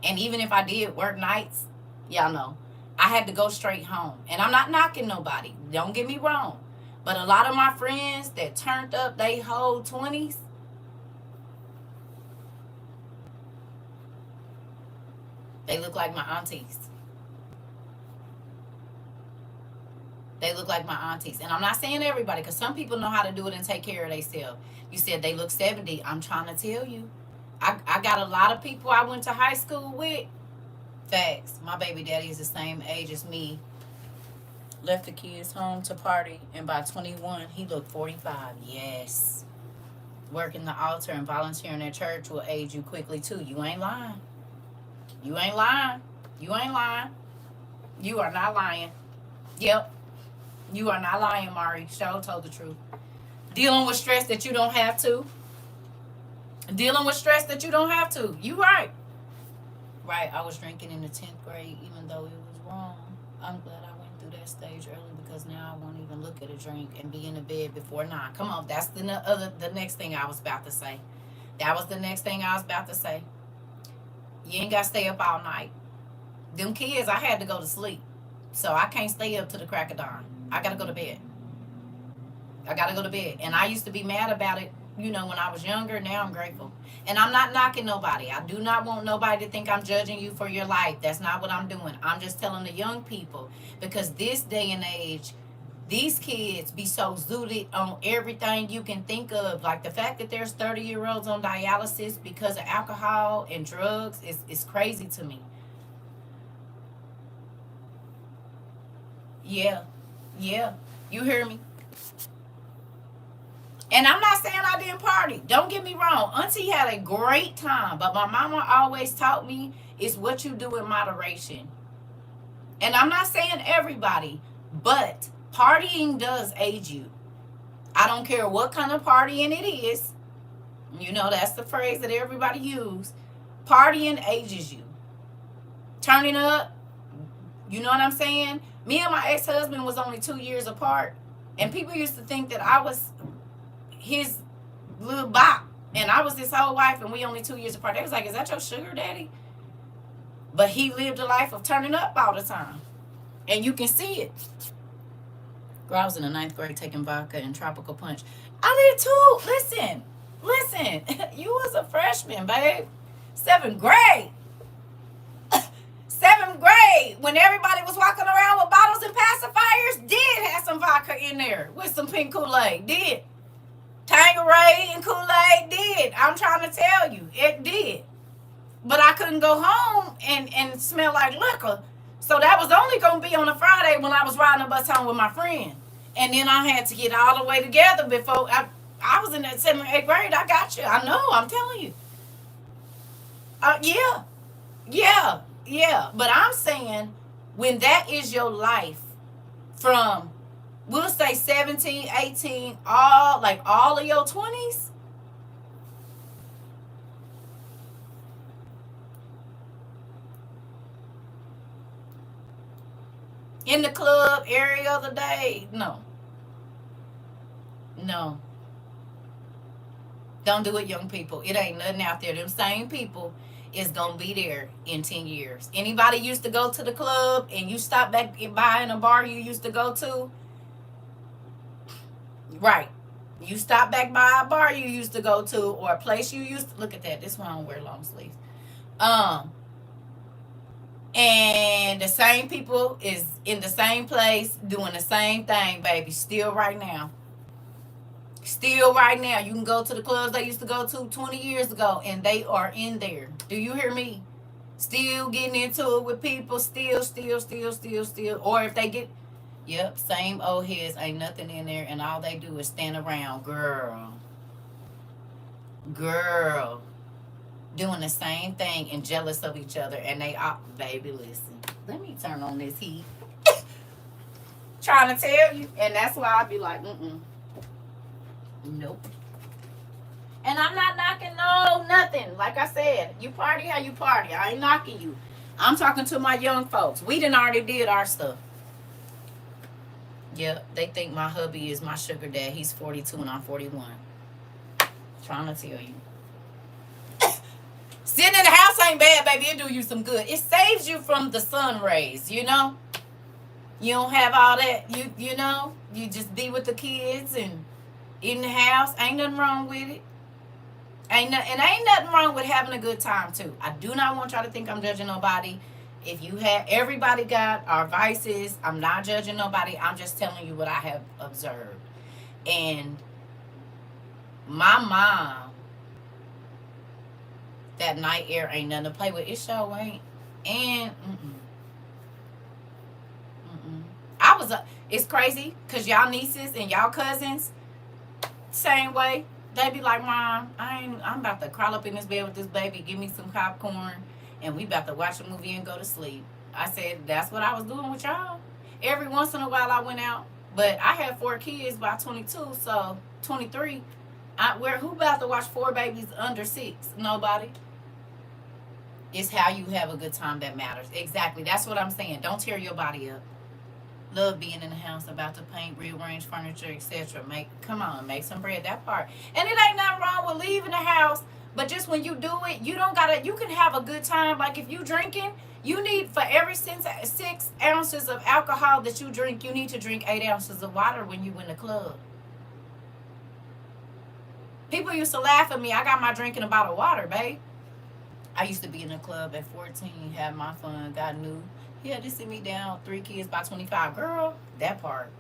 And even if I did work nights, y'all know, I had to go straight home. And I'm not knocking nobody. Don't get me wrong. But a lot of my friends that turned up they whole 20s, they look like my aunties. They look like my aunties. And I'm not saying everybody, because some people know how to do it and take care of themselves. You said they look 70. I'm trying to tell you. I got a lot of people I went to high school with. Facts. My baby daddy is the same age as me. Left the kids home to party. And by 21, he looked 45. Yes. Working the altar and volunteering at church will age you quickly, too. You ain't lying. You ain't lying. You ain't lying. You are not lying. Yep. You are not lying, Mari. Show told the truth. Dealing with stress that you don't have to. Dealing with stress that you don't have to. You right. Right. I was drinking in the 10th grade, even though it was wrong. I'm glad I went through that stage early because now I won't even look at a drink and be in the bed before 9. Come on. That's the next thing I was about to say. That was the next thing I was about to say. You ain't got to stay up all night. Them kids, I had to go to sleep. So I can't stay up to the crack of dawn. I got to go to bed. I got to go to bed. And I used to be mad about it, you know, when I was younger. Now I'm grateful. And I'm not knocking nobody. I do not want nobody to think I'm judging you for your life. That's not what I'm doing. I'm just telling the young people, because this day and age, these kids be so zooted on everything you can think of. Like the fact that there's 30-year-olds on dialysis because of alcohol and drugs is crazy to me. Yeah. Yeah. You hear me? And I'm not saying I didn't party. Don't get me wrong. Auntie had a great time. But my mama always taught me it's what you do in moderation. And I'm not saying everybody, but partying does age you. I don't care what kind of partying it is. You know, that's the phrase that everybody use. Partying ages you. Turning up, you know what I'm saying? Me and my ex-husband was only 2 years apart. And people used to think that I was his little bop. And I was his whole wife, and we only 2 years apart. They was like, is that your sugar daddy? But he lived a life of turning up all the time. And you can see it. Girl, I was in the 9th grade taking vodka and tropical punch. I did too. Listen. You was a freshman, babe. 7th grade. 7th grade, when everybody was walking around with bottles and pacifiers, did have some vodka in there with some pink Kool-Aid. Did. Tangeray and Kool-Aid did. I'm trying to tell you, it did. But I couldn't go home and smell like liquor. So that was only going to be on a Friday when I was riding the bus home with my friend. And then I had to get all the way together before I was in that 7th, 8th grade. I got you. I know. I'm telling you. Yeah. But I'm saying, when that is your life from, we'll say 17, 18, all of your 20s. In the club every other day. No. Don't do it, young people. It ain't nothing out there. Them same people is gonna be there in 10 years. Anybody used to go to the club and you stop back by in a bar you used to go to? Right. You stop back by a bar you used to go to, or a place you used to, look at that. This is why I don't wear long sleeves. And the same people is in the same place doing the same thing, baby. Still right now. You can go to the clubs they used to go to 20 years ago, and they are in there. Do you hear me? Still getting into it with people. Still. Or if they get, yep, same old heads. Ain't nothing in there, and all they do is stand around. Girl. Doing the same thing and jealous of each other. And they, baby, listen. Let me turn on this heat. Trying to tell you. And that's why I be like, nope. And I'm not knocking nothing. Like I said, you party how you party. I ain't knocking you. I'm talking to my young folks. We done already did our stuff. Yep, they think my hubby is my sugar dad. He's 42 and I'm 41. Trying to tell you. Sitting in the house ain't bad, baby. It do you some good. It saves you from the sun rays, you know? You don't have all that, you know? You just be with the kids and in the house. Ain't nothing wrong with it. Ain't nothing wrong with having a good time, too. I do not want y'all to think I'm judging nobody. If you have, everybody got our vices. I'm not judging nobody. I'm just telling you what I have observed. And my mom, that night air ain't nothing to play with. It sure ain't. And it's crazy because y'all nieces and y'all cousins, same way. They be like, Mom, I'm about to crawl up in this bed with this baby, give me some popcorn, and we about to watch a movie and go to sleep. I said, that's what I was doing with y'all. Every once in a while I went out, but I had 4 kids by 22, so 23. Who about to watch 4 babies under 6? Nobody. It's how you have a good time that matters. Exactly. That's what I'm saying. Don't tear your body up. Love being in the house, about to paint, rearrange furniture, etc. Come on, make some bread. That part. And it ain't nothing wrong with leaving the house, but just when you do it, you can have a good time. Like if you drinking, you need, for every 6 ounces of alcohol that you drink, you need to drink 8 ounces of water when you in the club. People used to laugh at me. I got my drink in a bottle of water, babe. I used to be in the club at 14, had my fun, got new. Yeah, they sit me down, 3 kids by 25. Girl, that part.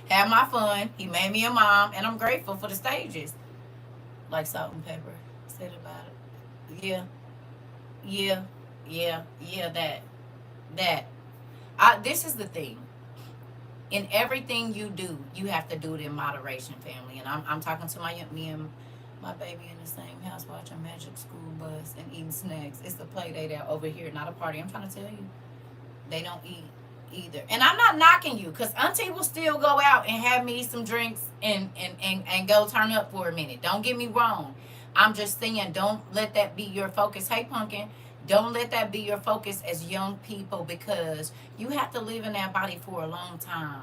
Had my fun. He made me a mom, and I'm grateful for the stages. Like salt and pepper. Said about it. Yeah, that. This is the thing. In everything you do, you have to do it in moderation, family. And I'm talking to me and my baby in the same house watching Magic School Bus and eating snacks. It's a play date out over here, not a party. I'm trying to tell you. They don't eat either. And I'm not knocking you, because auntie will still go out and have me some drinks and go turn up for a minute. Don't get me wrong. I'm just saying, don't let that be your focus. Hey, pumpkin. Don't let that be your focus as young people, because you have to live in that body for a long time.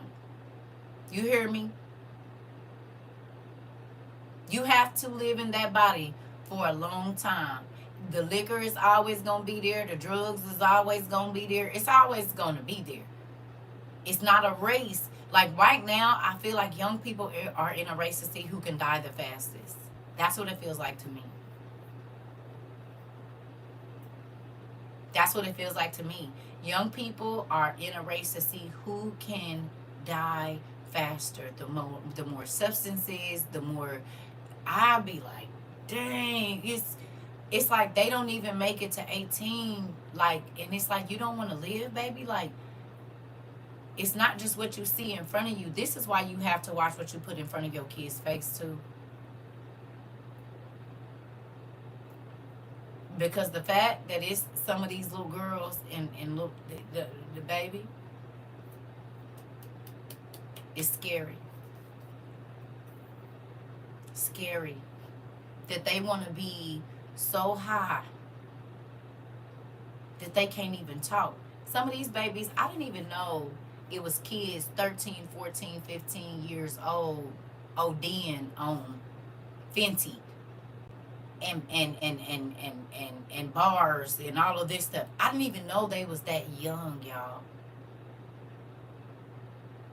You hear me? You have to live in that body for a long time. The liquor is always going to be there. The drugs is always going to be there. It's always going to be there. It's not a race. Like right now, I feel like young people are in a race to see who can die the fastest. That's what it feels like to me. That's what it feels like to me. Young people are in a race to see who can die faster. The more substances, the more. I'll be like, dang, it's like they don't even make it to 18. Like, and it's like, you don't want to live, baby. Like, it's not just what you see in front of you. This is why you have to watch what you put in front of your kids' face too. Because the fact that it's some of these little girls and look, the baby, is scary. Scary. That they want to be so high that they can't even talk. Some of these babies, I didn't even know it was kids 13, 14, 15 years old ODing on Fenty and bars and all of this stuff. I didn't even know they was that young, y'all.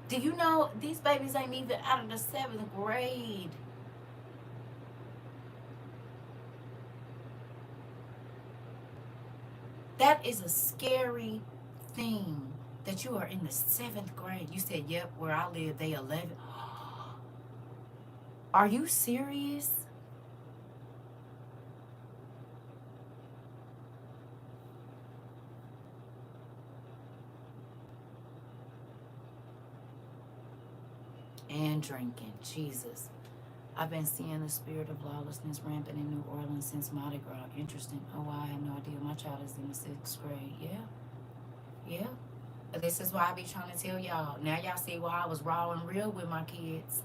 Do you know these babies ain't even out of the 7th grade? That is a scary thing, that you are in the 7th grade. You said, yep, where I live, they 11. Are you serious? And drinking. Jesus. I've been seeing the spirit of lawlessness rampant in New Orleans since Mardi Gras. Interesting. Oh, I had no idea. My child is in the 6th grade. Yeah. But this is why I be trying to tell y'all. Now y'all see why I was raw and real with my kids.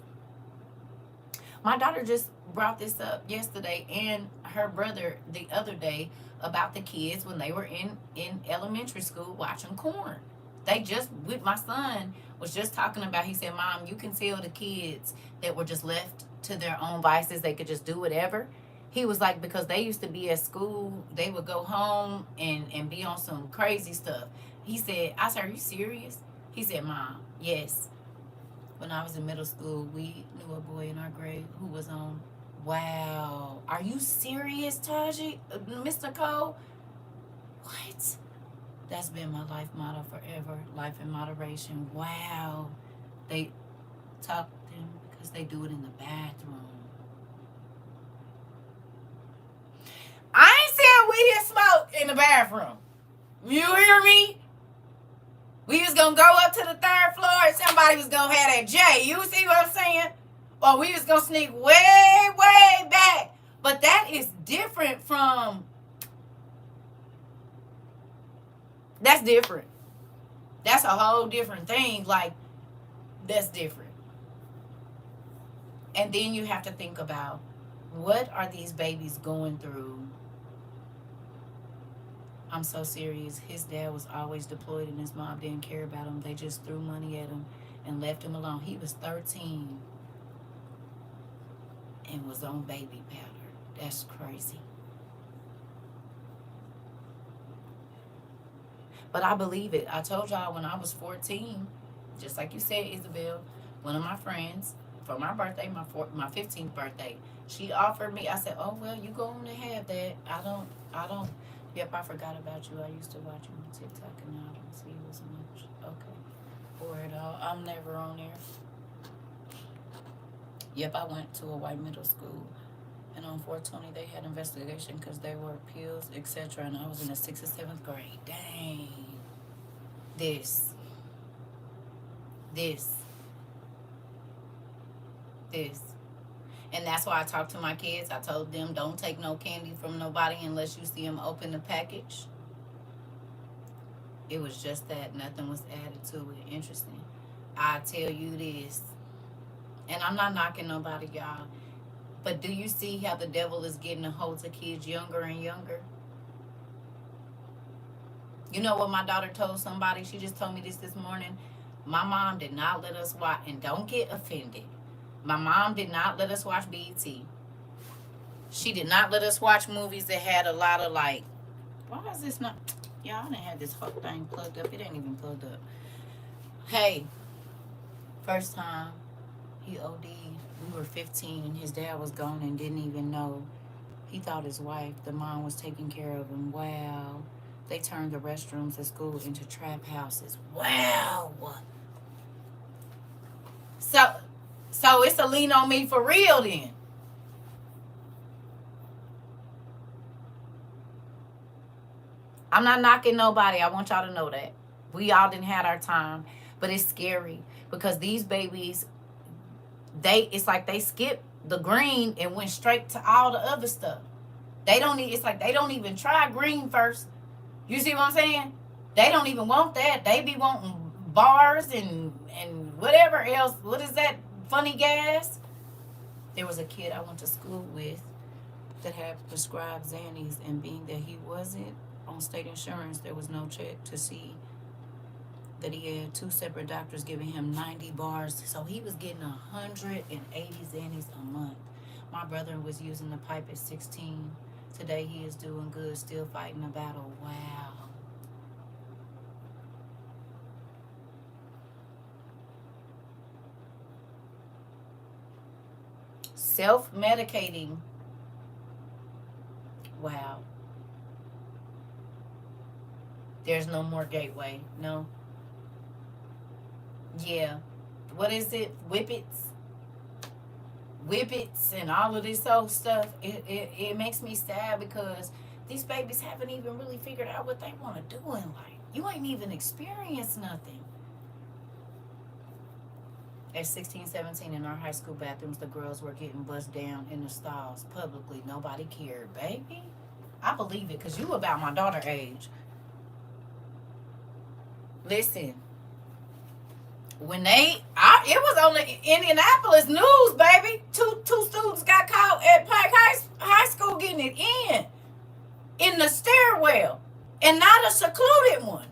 My daughter just brought this up yesterday and her brother the other day about the kids when they were in elementary school watching corn. They just, with my son, was just talking about, he said, Mom, you can tell the kids that were just left to their own vices, they could just do whatever. He was like, because they used to be at school, they would go home and be on some crazy stuff. He said, I said, are you serious? He said, Mom, yes. When I was in middle school, we knew a boy in our grade who was on. Wow. Are you serious, Taji? Mr. Cole? What? That's been my life motto forever. Life in moderation. Wow. They talk to them because they do it in the bathroom. I ain't saying we didn't smoke in the bathroom. You hear me? We was going to go up to the 3rd floor and somebody was going to have that J. You see what I'm saying? Or we was going to sneak way, way back. But that is different from... That's different. That's a whole different thing. Like, that's different. And then you have to think about, what are these babies going through? I'm so serious. His dad was always deployed and his mom didn't care about him. They just threw money at him and left him alone. He was 13 and was on baby powder. That's crazy. But I believe it. I told y'all when I was 14, just like you said, Isabel, one of my friends, for my birthday, my 15th birthday, she offered me. I said, oh, well, you go on and have that. I don't. Yep, I forgot about you. I used to watch you on TikTok and now I don't see you as much. Okay. For it all. I'm never on there. Yep, I went to a white middle school. And on 420, they had investigation because there were appeals, etc. And I was in the 6th or 7th grade. Dang. This. And that's why I talked to my kids. I told them, don't take no candy from nobody unless you see them open the package. It was just that. Nothing was added to it. Interesting. I tell you this, and I'm not knocking nobody, y'all. But do you see how the devil is getting a hold of kids younger and younger? You know what my daughter told somebody? She just told me this morning. My mom did not let us watch, and don't get offended. My mom did not let us watch BET. She did not let us watch movies that had a lot of like, why is this not? Y'all, I didn't have this whole thing plugged up. It ain't even plugged up. Hey, first time he OD'd, we were 15. His dad was gone and didn't even know. He thought his wife, the mom, was taking care of him. Wow. They turned the restrooms at school into trap houses. Wow. So, so it's a lean on me for real then. I'm not knocking nobody. I want y'all to know that. We all didn't have our time. But it's scary because these babies, it's like they skipped the green and went straight to all the other stuff. They don't need, it's like they don't even try green first. You see what I'm saying? They don't even want that. They be wanting bars and whatever else. What is that funny gas? There was a kid I went to school with that had prescribed Xannies, and being that he wasn't on state insurance, there was no check to see that he had two separate doctors giving him 90 bars. So he was getting 180 Xannies a month. My brother was using the pipe at 16. Today he is doing good, still fighting the battle. Wow. Self-medicating. Wow. There's no more gateway. No. Yeah. What is it? Whippets and all of this old stuff. It makes me sad because these babies haven't even really figured out what they want to do in life. You ain't even experienced nothing. At 16, 17, in our high school bathrooms, the girls were getting bussed down in the stalls publicly. Nobody cared, baby. I believe it because you about my daughter age. Listen, when it was on the Indianapolis news, baby. Two students got caught at Pike High School getting it in the stairwell, and not a secluded one.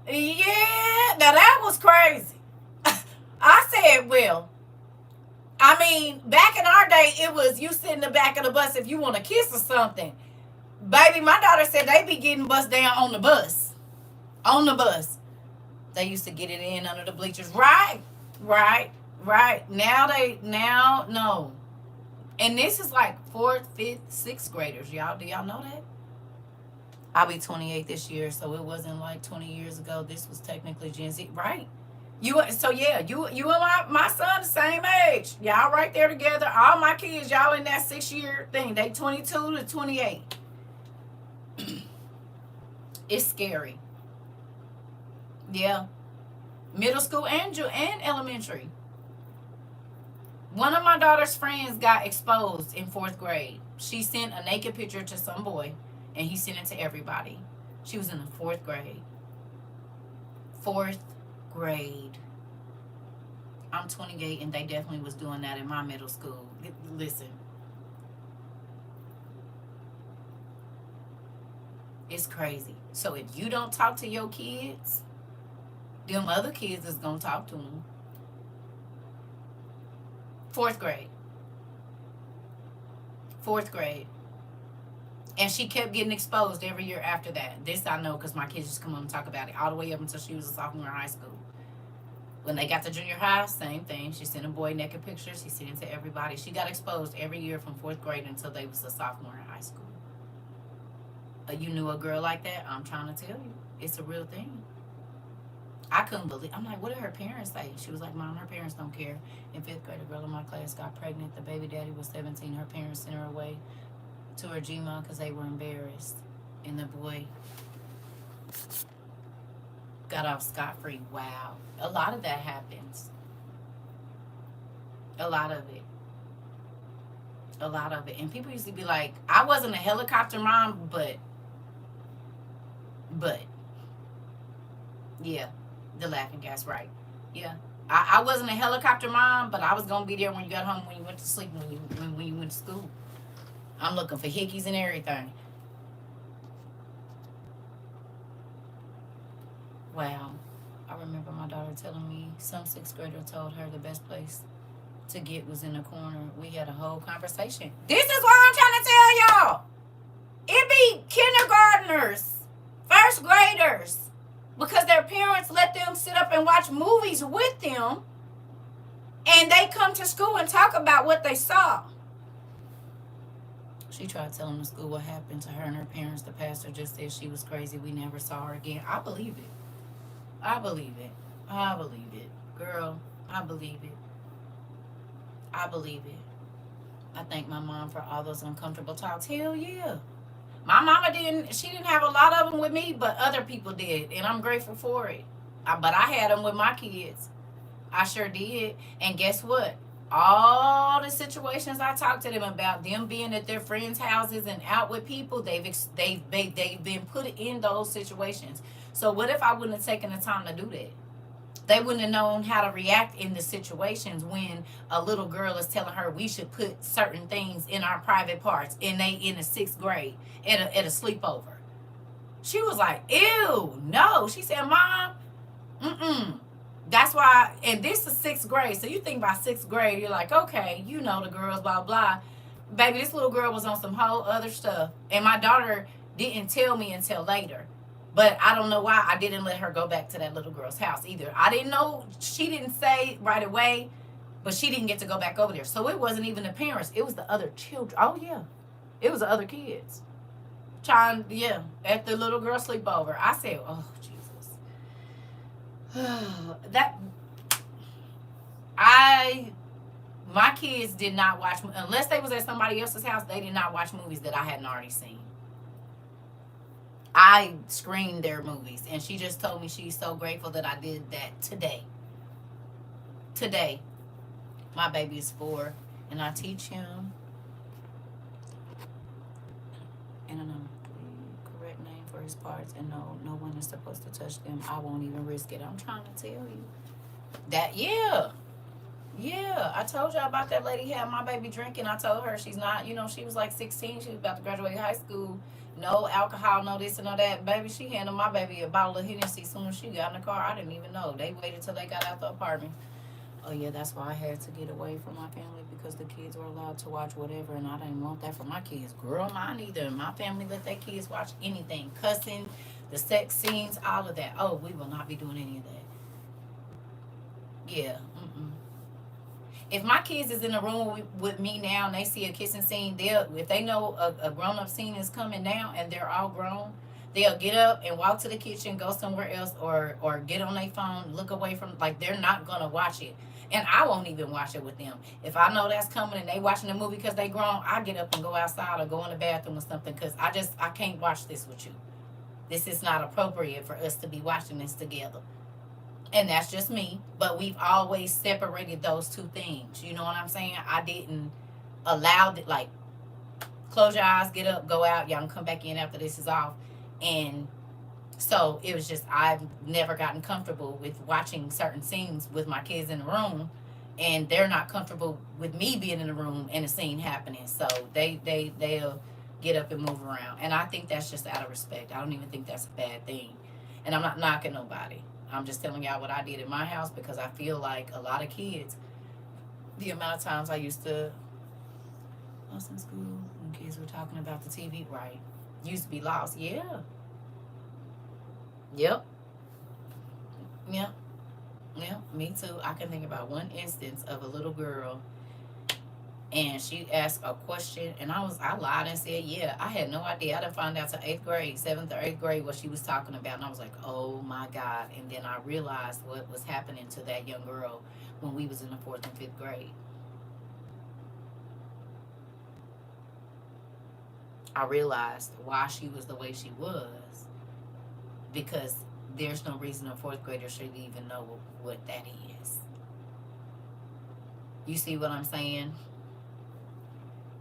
Yeah, now that was crazy. I said, well, I mean, back in our day, it was you sit in the back of the bus if you want to kiss or something. Baby, my daughter said they be getting bussed down on the bus. On the bus. They used to get it in under the bleachers. Right. Now, no. And this is like 4th, 5th, 6th graders. Y'all, do y'all know that? I'll be 28 this year, so it wasn't like 20 years ago. This was technically Gen Z. Right. You and my son the same age. Y'all right there together. All my kids, y'all in that 6-year thing. They 22 to 28. It's scary. Yeah. Middle school and elementary. One of my daughter's friends got exposed in 4th grade. She sent a naked picture to some boy, and he sent it to everybody. She was in the 4th grade. 4th grade. I'm 28, and they definitely was doing that in my middle school. Listen. It's crazy. So if you don't talk to your kids, them other kids is going to talk to them. 4th grade. 4th grade. And she kept getting exposed every year after that. This I know because my kids just come on and talk about it all the way up until she was a sophomore in high school. When they got to junior high, same thing. She sent a boy naked pictures. She sent it to everybody. She got exposed every year from 4th grade until they was a sophomore in high school. You knew a girl like that? I'm trying to tell you. It's a real thing. I couldn't believe. I'm like, what did her parents say? She was like, Mom, her parents don't care. In 5th grade, a girl in my class got pregnant. The baby daddy was 17. Her parents sent her away to her Gmail because they were embarrassed. And the boy got off scot-free. Wow. A lot of that happens. A lot of it. A lot of it. And people used to be like, I wasn't a helicopter mom, but But yeah, the laughing gas, right? Yeah. I wasn't a helicopter mom, but I was gonna be there when you got home, when you went to sleep, when you went to school. I'm looking for hickeys and everything. Wow. I remember my daughter telling me some sixth grader told her the best place to get was in the corner. We had a whole conversation. This is what I'm trying to tell y'all. It be kindergartners, first graders, because their parents let them sit up and watch movies with them, and they come to school and talk about what they saw. She tried telling the school what happened to her and her parents. The pastor just said she was crazy. We never saw her again. I believe it. I believe it. I believe it. Girl, I believe it. I believe it. I thank my mom for all those uncomfortable talks. Hell yeah. My mama she didn't have a lot of them with me, but other people did. And I'm grateful for it. But I had them with my kids. I sure did. And guess what? All the situations I talked to them about, them being at their friends' houses and out with people, they've been put in those situations. So what if I wouldn't have taken the time to do that? They wouldn't have known how to react in the situations when a little girl is telling her we should put certain things in our private parts, and they in the sixth grade at a sleepover. She was like, ew, no. She said, Mom, mm-mm. That's why, and this is sixth grade. So you think by sixth grade, you're like, okay, you know the girls, blah, blah. Baby, this little girl was on some whole other stuff. And my daughter didn't tell me until later. But I don't know why I didn't let her go back to that little girl's house either. I didn't know, she didn't say right away, but she didn't get to go back over there. So it wasn't even the parents. It was the other children. Oh, yeah. It was the other kids. At the little girl sleepover. I said, oh, that my kids did not watch, unless they was at somebody else's house. They did not watch movies that I hadn't already seen. I screened their movies, and she just told me she's so grateful that I did that today. My baby is 4, and I teach him, and I know the correct name for his parts, and no one is supposed to touch them. I won't even risk it. I'm trying to tell you that. Yeah, I told y'all about that lady had my baby drinking. I told her she's not, she was like 16. She was about to graduate high school. No alcohol, no this and no that. Baby, she handed my baby a bottle of Hennessy as soon as she got in the car. I didn't even know. They waited till they got out the apartment. Oh, yeah, that's why I had to get away from my family, because the kids were allowed to watch whatever, and I didn't want that for my kids. Girl, mine either. My family let their kids watch anything. Cussing, the sex scenes, all of that. Oh, we will not be doing any of that. Yeah, if my kids is in the room with me now and they see a kissing scene, if they know a grown-up scene is coming now and they're all grown, they'll get up and walk to the kitchen, go somewhere else, or get on their phone, look away from, like, they're not gonna watch it. And I won't even watch it with them. If I know that's coming and they watching the movie because they grown, I get up and go outside or go in the bathroom or something, because I can't watch this with you. This is not appropriate for us to be watching this together. And that's just me. But we've always separated those two things. You know what I'm saying? I didn't allow it, like, close your eyes, get up, go out. Y'all can come back in after this is off. And so it was just, I've never gotten comfortable with watching certain scenes with my kids in the room. And they're not comfortable with me being in the room and a scene happening. So they'll get up and move around. And I think that's just out of respect. I don't even think that's a bad thing. And I'm not knocking nobody. I'm just telling y'all what I did in my house, because I feel like a lot of kids, the amount of times I used to, I was in school when kids were talking about the TV, right? Used to be lost. Yeah. Yep. Yeah. Yeah, me too. I can think about one instance of a little girl, and she asked a question, and I lied and said, yeah, I had no idea. I didn't find out till 8th grade, 7th or 8th grade, what she was talking about. And I was like, oh my God. And then I realized what was happening to that young girl when we was in the 4th and 5th grade. I realized why she was the way she was, because there's no reason a 4th grader should even know what that is. You see what I'm saying?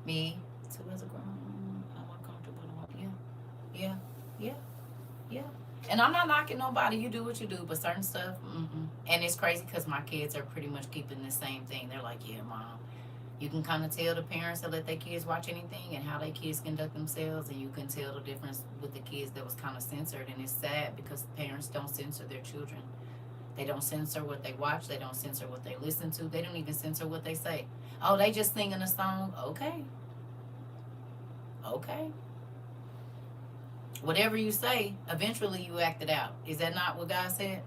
Me, too, as a grown, I'm uncomfortable. Yeah, yeah, yeah, yeah. And I'm not knocking nobody. You do what you do, but certain stuff, and it's crazy because my kids are pretty much keeping the same thing. They're like, yeah, mom. You can kind of tell the parents that let their kids watch anything and how their kids conduct themselves, and you can tell the difference with the kids that was kind of censored. And it's sad because parents don't censor their children. They don't censor what they watch. They don't censor what they listen to. They don't even censor what they say. Oh, they just singing a song. Okay. Okay. Whatever you say, eventually you act it out. Is that not what God said?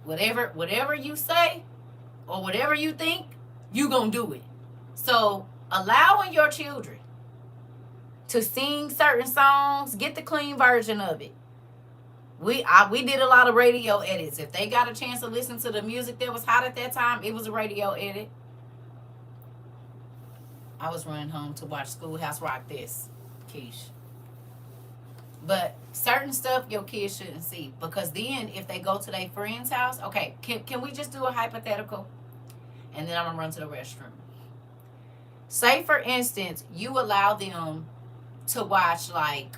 Whatever you say or whatever you think, you gonna do it. So allowing your children to sing certain songs, get the clean version of it. We did a lot of radio edits. If they got a chance to listen to the music that was hot at that time, it was a radio edit. I was running home to watch Schoolhouse Rock this, Keish. But certain stuff your kids shouldn't see. Because then if they go to their friend's house, okay, can we just do a hypothetical? And then I'm going to run to the restroom. Say, for instance, you allow them to watch, like,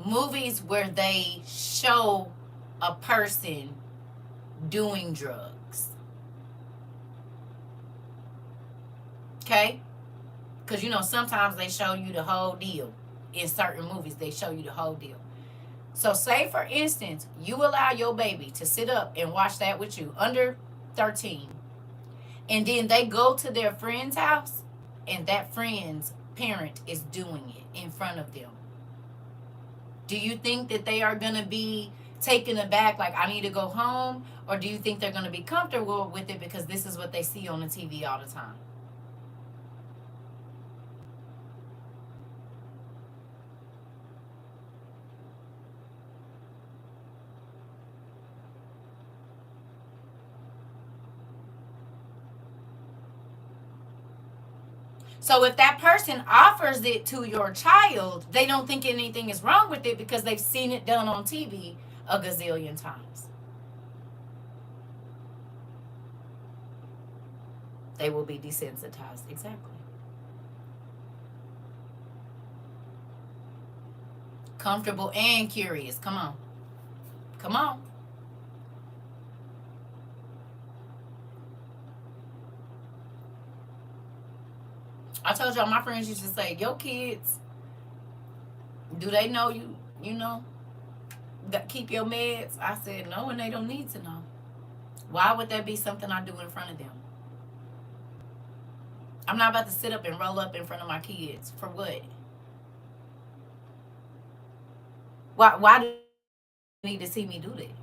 movies where they show a person doing drugs. Okay? Because, you know, sometimes they show you the whole deal. In certain movies, they show you the whole deal. So, say, for instance, you allow your baby to sit up and watch that with you, under 13. And then they go to their friend's house, and that friend's parent is doing it in front of them. Do you think that they are going to be taken aback, like, I need to go home? Or do you think they're going to be comfortable with it because this is what they see on the TV all the time? So if that person offers it to your child, they don't think anything is wrong with it because they've seen it done on TV a gazillion times. They will be desensitized. Exactly. Comfortable and curious. Come on. Come on. I told y'all my friends used to say, your kids, do they know you know, keep your meds? I said, no, and they don't need to know. Why would that be something I do in front of them? I'm not about to sit up and roll up in front of my kids. For what? Why do they need to see me do that?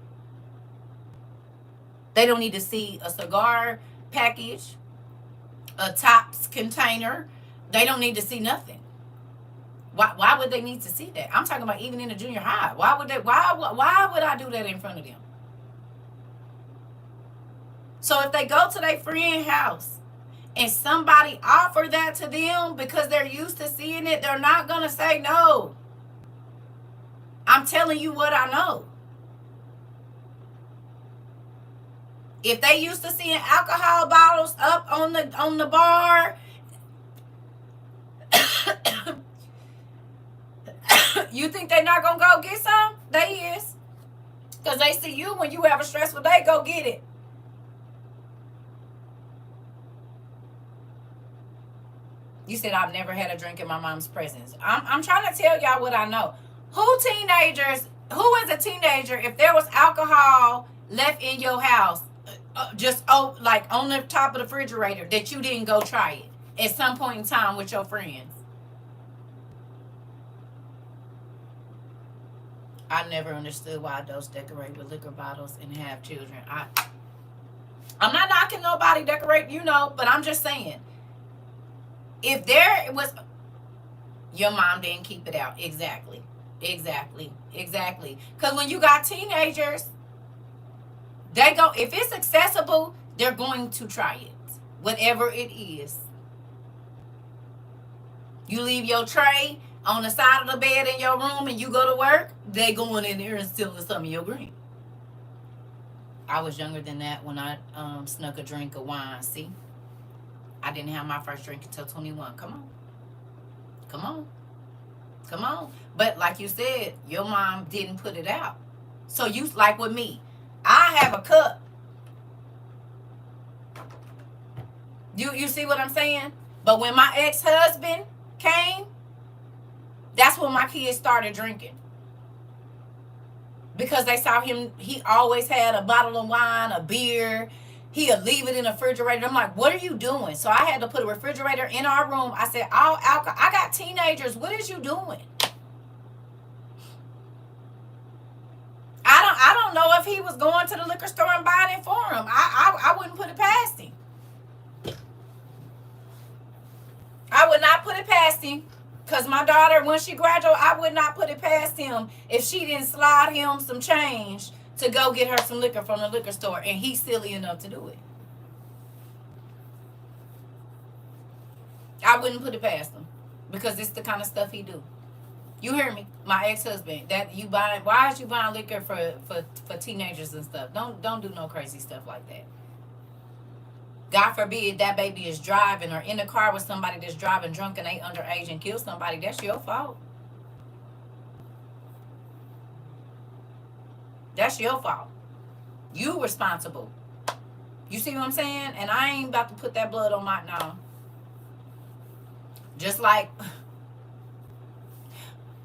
They don't need to see a cigar package, a Tops container. They don't need to see nothing. Why would they need to see that? I'm talking about even in the junior high. Why would I do that in front of them? So if they go to their friend's house and somebody offer that to them because they're used to seeing it, they're not going to say no. I'm telling you what I know. If they used to seeing alcohol bottles up on the bar, you think they're not going to go get some? They is. Because they see you when you have a stressful day, go get it. You said, I've never had a drink in my mom's presence. I'm trying to tell y'all what I know. Who is a teenager, if there was alcohol left in your house, like on the top of the refrigerator, that you didn't go try it at some point in time with your friends? I never understood why adults decorate with liquor bottles and have children. I'm not knocking nobody decorate, but I'm just saying, if there was, your mom didn't keep it out. Exactly. Because when you got teenagers, they go, if it's accessible, they're going to try it, whatever it is. You leave your tray on the side of the bed in your room and you go to work, they going in there and stealing some of your green. I was younger than that when I snuck a drink of wine. See, I didn't have my first drink until 21. Come Come on. Come on. But like you said, your mom didn't put it out. So you, like with me, I have a cup. You see what I'm saying? But when my ex-husband came, that's when my kids started drinking. Because they saw him, he always had a bottle of wine, a beer. He'll leave it in the refrigerator. I'm like, what are you doing? So I had to put a refrigerator in our room. I said, all alcohol. I got teenagers. What is you doing? I don't know if he was going to the liquor store and buying it for him. I wouldn't put it past him. I would not put it past him. Because my daughter, when she graduated, I would not put it past him if she didn't slide him some change to go get her some liquor from the liquor store. And he's silly enough to do it. I wouldn't put it past him. Because it's the kind of stuff he do. You hear me? My ex-husband. That you buying, why is you buying liquor for teenagers and stuff? Don't do no crazy stuff like that. God forbid that baby is driving or in the car with somebody that's driving drunk and they underage and kill somebody. That's your fault. That's your fault. You responsible. You see what I'm saying? And I ain't about to put that blood on my, no. Just like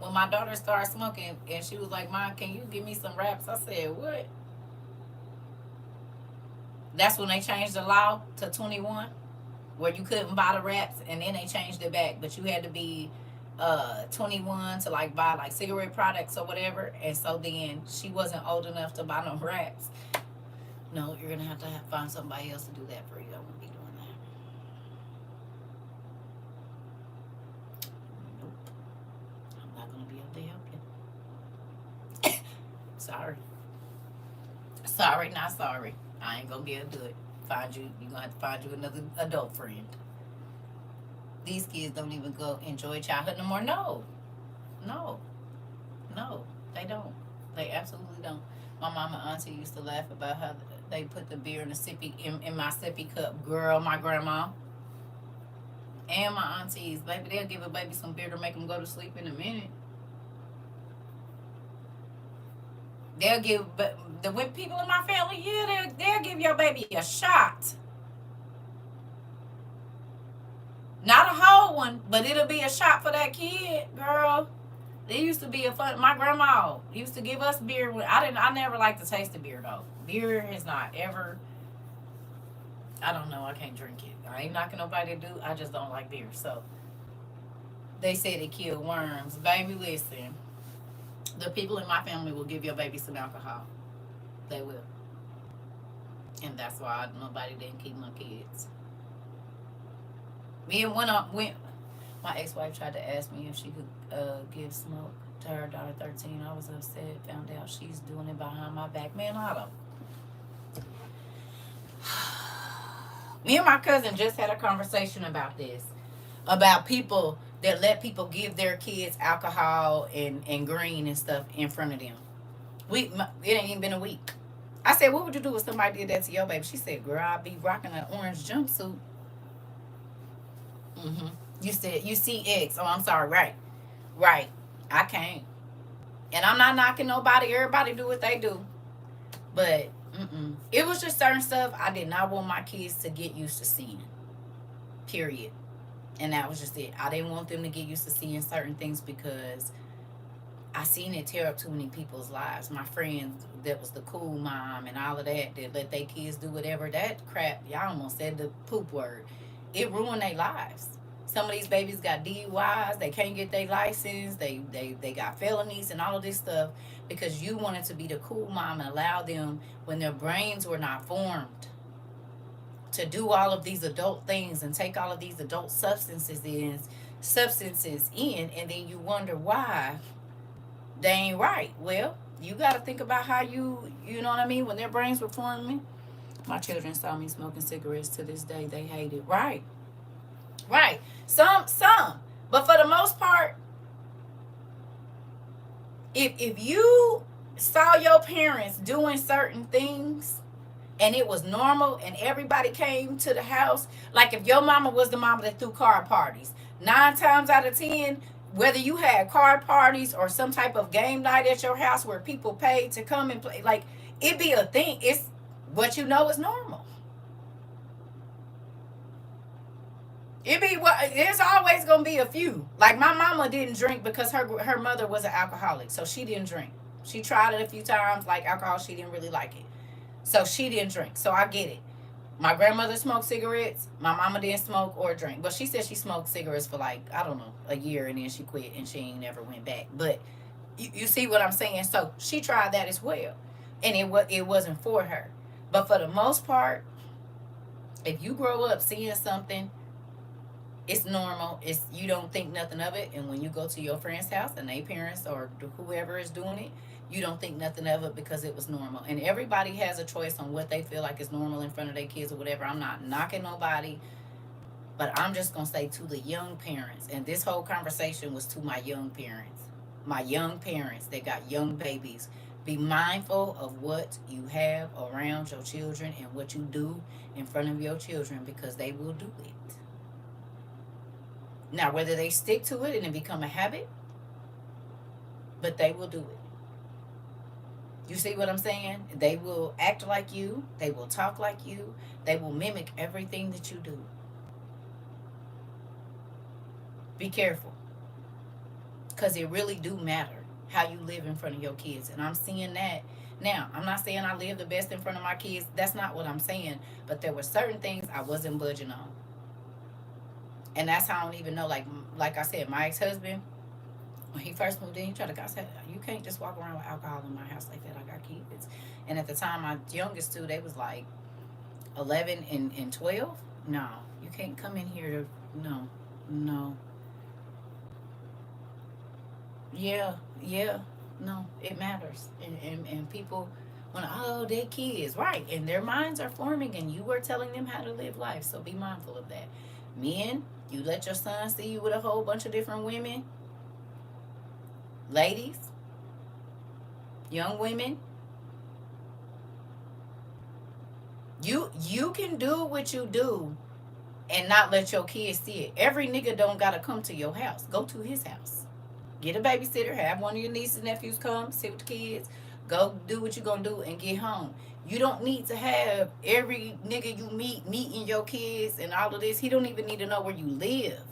when my daughter started smoking and she was like, Mom, can you give me some wraps? I said, what? That's when they changed the law to 21, where you couldn't buy the wraps, and then they changed it back. But you had to be 21 to like buy like cigarette products or whatever. And so then she wasn't old enough to buy no wraps. No, you're gonna have to find somebody else to do that for you. I won't be doing that. Nope. I'm not gonna be able to help you. Sorry. Sorry, not sorry. I ain't gonna be able to do it. You're gonna have to find you another adult friend. These kids don't even go enjoy childhood no more. No, they don't. They absolutely don't. My mama and auntie used to laugh about how they put the beer in the sippy in my sippy cup. Girl, my grandma and my aunties, baby, they'll give a baby some beer to make them go to sleep in a minute. They'll give, but the people in my family, yeah, they'll give your baby a shot. Not a whole one, but it'll be a shot for that kid, girl. There used to be a fun. My grandma used to give us beer. I never liked the taste of beer though. Beer is not ever. I don't know. I can't drink it. I ain't knocking nobody to do. I just don't like beer. So they say they kill worms, baby. Listen. The people in my family will give your baby some alcohol. They will. And that's why nobody didn't keep my kids. Me and when my ex-wife tried to ask me if she could give smoke to her daughter 13. I was upset. Found out she's doing it behind my back. Man, I don't. Me and my cousin just had a conversation about this. About people that let people give their kids alcohol and green and stuff in front of them. It ain't even been a week. I said, what would you do if somebody did that to your baby? She said, girl, I'd be rocking an orange jumpsuit. Mm-hmm. You said, you see X. Oh, I'm sorry. Right. I can't. And I'm not knocking nobody. Everybody do what they do. But it was just certain stuff I did not want my kids to get used to seeing. Period. And that was just it. I didn't want them to get used to seeing certain things because I seen it tear up too many people's lives. My friends that was the cool mom and all of that let their kids do whatever. That crap, y'all almost said the poop word. It ruined their lives. Some of these babies got DUIs. They can't get their license. They got felonies and all of this stuff because you wanted to be the cool mom and allow them when their brains were not formed to do all of these adult things and take all of these adult substances in, and then you wonder why they ain't right. Well, you got to think about how you know what I mean, when their brains were forming. My children saw me smoking cigarettes to this day. They hate it. Right. Some. But for the most part, if you saw your parents doing certain things and it was normal and everybody came to the house, like if your mama was the mama that threw card parties, 9 times out of 10, whether you had card parties or some type of game night at your house where people paid to come and play, like, it be a thing. It's what you know is normal. It be what there's always gonna be a few. Like my mama didn't drink because her mother was an alcoholic, so she didn't drink. She tried it a few times, like alcohol, she didn't really like it, so she didn't drink. So I get it. My grandmother smoked cigarettes. My mama didn't smoke or drink, but she said she smoked cigarettes for like I don't know a year, and then she quit and she ain't never went back. But you see what I'm saying? So she tried that as well, and it wasn't for her. But for the most part, if you grow up seeing something, it's normal. It's you don't think nothing of it, and when you go to your friend's house and they parents or whoever is doing it, you don't think nothing of it because it was normal. And everybody has a choice on what they feel like is normal in front of their kids or whatever. I'm not knocking nobody, but I'm just gonna say to the young parents, and this whole conversation was to my young parents that got young babies. Be mindful of what you have around your children and what you do in front of your children because they will do it. Now, whether they stick to it and it become a habit, but they will do it. You see what I'm saying? They will act like you. They will talk like you. They will mimic everything that you do. Be careful. Because it really do matter how you live in front of your kids. And I'm seeing that. Now, I'm not saying I live the best in front of my kids. That's not what I'm saying. But there were certain things I wasn't budging on. And that's how I don't even know. Like I said, my ex-husband, when he first moved in, he tried to, I said, you can't just walk around with alcohol in my house like that. I got kids. And at the time, my youngest two, they was like 11 and 12. No, you can't come in here to, no, no. Yeah, yeah, no, it matters. And people, when, oh, they kids, right. And their minds are forming and you are telling them how to live life. So be mindful of that. Men, you let your son see you with a whole bunch of different women. Ladies, young women, you can do what you do and not let your kids see it. Every nigga don't gotta come to your house. Go to his house. Get a babysitter, have one of your nieces and nephews come, sit with the kids, go do what you're gonna do and get home. You don't need to have every nigga you meeting your kids and all of this. He don't even need to know where you live.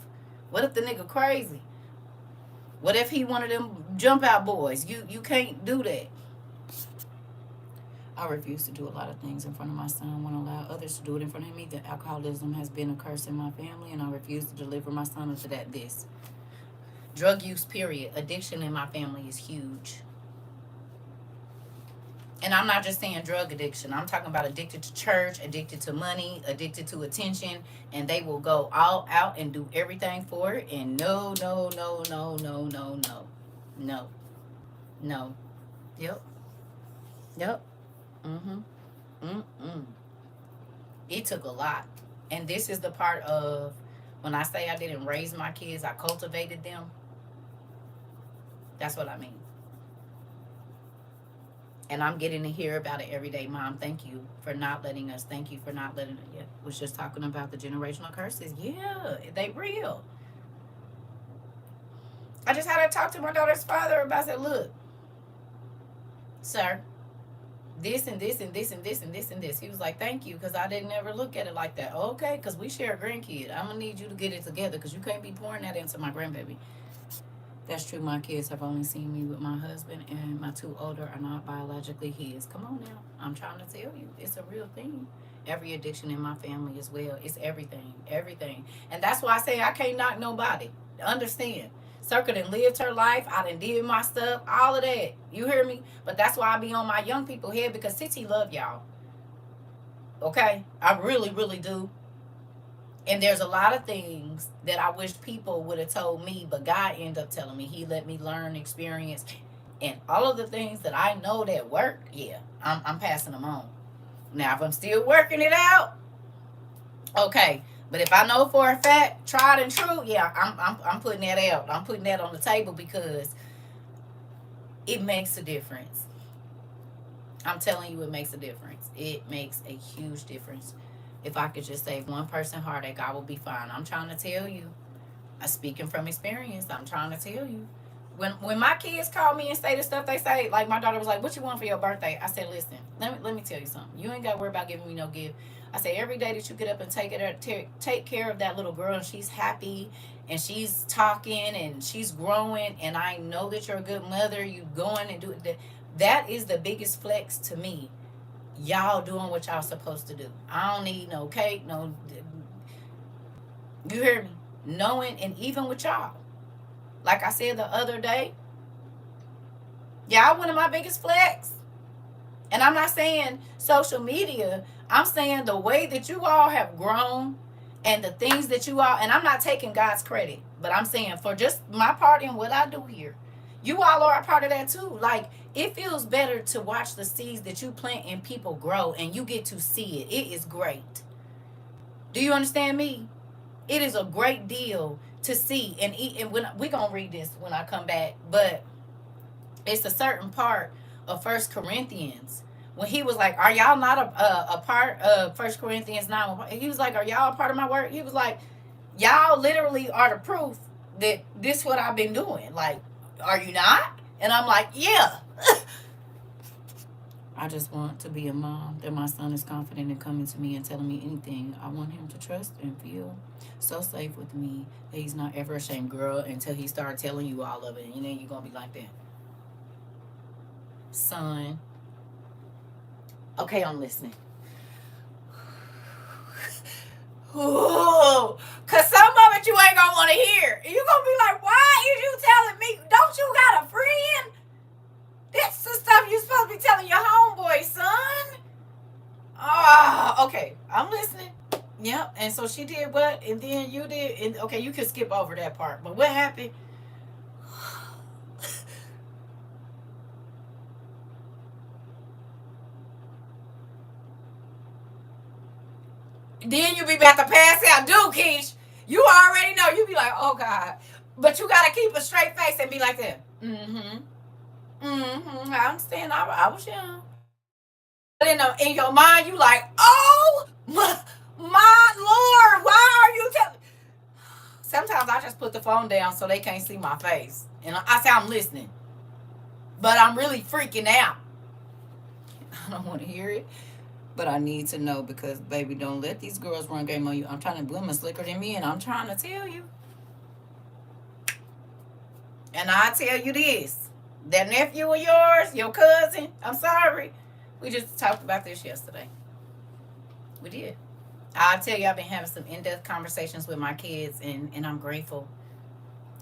What if the nigga crazy? What if he one of them jump out boys? You can't do that. I refuse to do a lot of things in front of my son. I want to allow others to do it in front of me. That alcoholism has been a curse in my family, and I refuse to deliver my son into that. This drug use, period. Addiction in my family is huge. And I'm not just saying drug addiction. I'm talking about addicted to church, addicted to money, addicted to attention, and they will go all out and do everything for it. And no, no, no, no, no, no, no, no, no. Yep, yep. Mm-hmm. Mm-mm. It took a lot. And this is the part of when I say I didn't raise my kids, I cultivated them. That's what I mean. And I'm getting to hear about it every day. Mom, thank you for not letting us. Thank you for not letting us. Yeah, was just talking about the generational curses. Yeah, they real. I just had to talk to my daughter's father about. I said, look, sir, this and this and this and this and this and this. He was like, thank you, because I didn't ever look at it like that. Okay, because we share a grandkid. I'm gonna need you to get it together because you can't be pouring that into my grandbaby. That's true. My kids have only seen me with my husband, and my two older are not biologically his. Come on now. I'm trying to tell you. It's a real thing. Every addiction in my family as well. It's everything. Everything. And that's why I say I can't knock nobody. Understand. CERCA done lived her life. I done did my stuff. All of that. You hear me? But that's why I be on my young people head because Titi love y'all. Okay? I really, really do. And there's a lot of things that I wish people would have told me, but God ended up telling me. He let me learn, experience, and all of the things that I know that work. Yeah, I'm passing them on. Now, if I'm still working it out, okay. But if I know for a fact, tried and true, yeah, I'm putting that out. I'm putting that on the table because it makes a difference. I'm telling you, it makes a difference. It makes a huge difference. If I could just save one person heartache, I will be fine. I'm trying to tell you. I'm speaking from experience. I'm trying to tell you. When my kids call me and say the stuff they say, like my daughter was like, "What you want for your birthday?" I said, "Listen, let me tell you something. You ain't got to worry about giving me no gift." I say, every day that you get up and take care of that little girl, and she's happy, and she's talking, and she's growing, and I know that you're a good mother. You going and do that. That is the biggest flex to me. Y'all doing what y'all supposed to do. I don't need no cake, no. You hear me? Knowing, and even with y'all, like I said the other day, y'all one of my biggest flex. And I'm not saying social media. I'm saying the way that you all have grown, and the things that you all, and I'm not taking God's credit, but I'm saying for just my part in what I do here, you all are a part of that too. Like, it feels better to watch the seeds that you plant and people grow, and you get to see it. It is great. Do you understand me? It is a great deal to see. And when we're going to read this when I come back, but it's a certain part of First Corinthians when he was like, "Are y'all not a part of First Corinthians 9?" He was like, "Are y'all a part of my work?" He was like, "Y'all literally are the proof that this what I've been doing. Like, are you not?" And I'm like, "Yeah." I just want to be a mom that my son is confident in coming to me and telling me anything. I want him to trust and feel so safe with me that he's not ever ashamed, girl, until he starts telling you all of it. And then you're going to be like that. Son. Okay, I'm listening. Ooh, cause some of it you ain't gonna want to hear. You gonna be like, "Why is you telling me? Don't you got a friend?" That's the stuff you supposed to be telling your homeboy, son. Oh, okay, I'm listening. Yep. And so she did what, and then you did. And okay, you can skip over that part. But what happened? Then you be about to pass out, dude, Keish. You already know. You be like, "Oh God," but you gotta keep a straight face and be like that. Mm-hmm. Mm-hmm. I understand. I was young. But in your mind, you like, "Oh my Lord, why are you telling?" Sometimes I just put the phone down so they can't see my face, and I say I'm listening, but I'm really freaking out. I don't want to hear it, but I need to know because, baby, don't let these girls run game on you. I'm trying to, women slicker than me, and I'm trying to tell you. And I tell you this, that nephew of yours, your cousin, I'm sorry. We just talked about this yesterday. We did. I'll tell you, I've been having some in-depth conversations with my kids, and I'm grateful.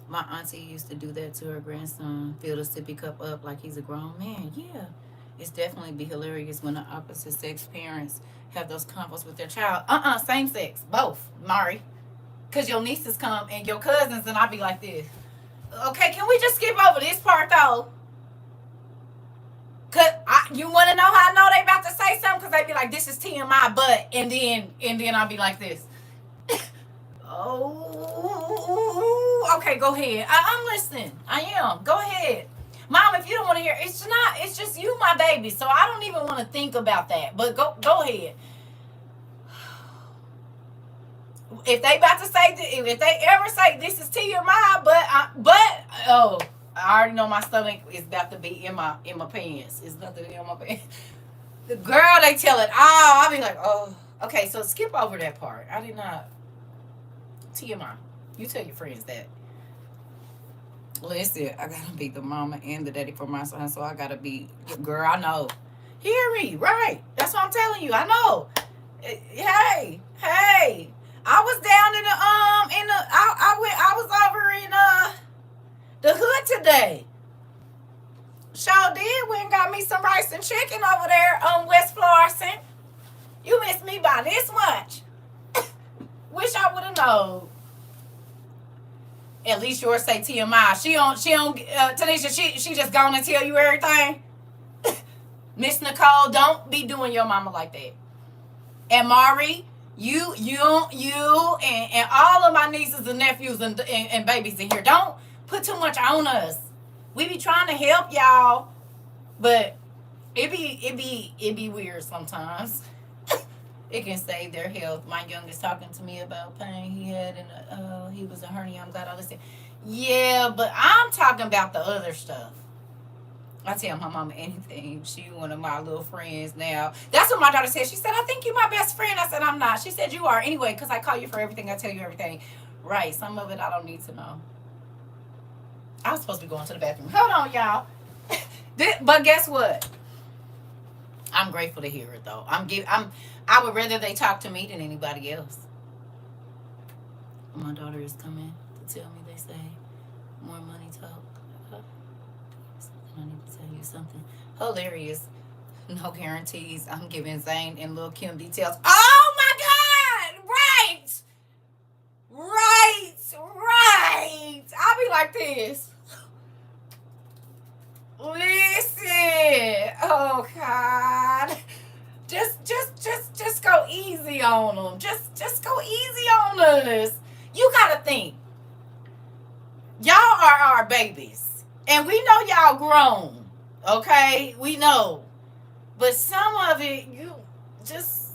My auntie used to do that to her grandson, fill the sippy cup up like he's a grown man. Yeah. It's definitely be hilarious when the opposite sex parents have those convos with their child. Same sex. Both, Mari. Because your nieces come and your cousins, and I be like this. Okay, can we just skip over this part, though? Cause you want to know how I know they about to say something? Because they be like, "This is TMI, but," and then I'll be like this. Oh, okay, go ahead. I'm listening. I am. Go ahead. Mom, if you don't want to hear, it's just you, my baby. So I don't even want to think about that. But go ahead. If they about to say, if they ever say this is TMI, oh, I already know my stomach is about to be in my pants. It's nothing in my pants. The girl, they tell it all. I'll be like, "Oh, okay." So skip over that part. I did not. TMI. You tell your friends that. Listen, I gotta be the mama and the daddy for my son, so I gotta be, girl. I know. Hear me, right? That's what I'm telling you. I know. Hey. I was down I was over in the hood today. Sure did. Went and got me some rice and chicken over there on West Florissant. You missed me by this much. Wish I would have known. At least yours say TMI. She don't Tanisha, she just gone and tell you everything. Miss Nicole, don't be doing your mama like that. And Mari, you and all of my nieces and nephews and babies in here, don't put too much on us. We be trying to help y'all, but it be weird sometimes. It can save their health. My youngest talking to me about pain he had, and he was a hernia. I'm glad I listened. Yeah, but I'm talking about the other stuff. I tell my mama anything. She one of my little friends now. That's what my daughter said. She said, I think you my best friend. I said, I'm not. She said, you are anyway, because I call you for everything. I tell you everything. Right. Some of it I don't need to know. I was supposed to be going to the bathroom. Hold on, y'all. But guess what? I'm grateful to hear it though. I would rather they talk to me than anybody else. My daughter is coming to tell me, they say more money talk. I need to tell you something hilarious. No guarantees. I'm giving Zane and Lil Kim details. Oh my God! Right! Right! Right! I'll be like this. Listen. Oh God. Just go easy on them. Just go easy on us. You gotta think. Y'all are our babies. And we know y'all grown. Okay? We know. But some of it, you just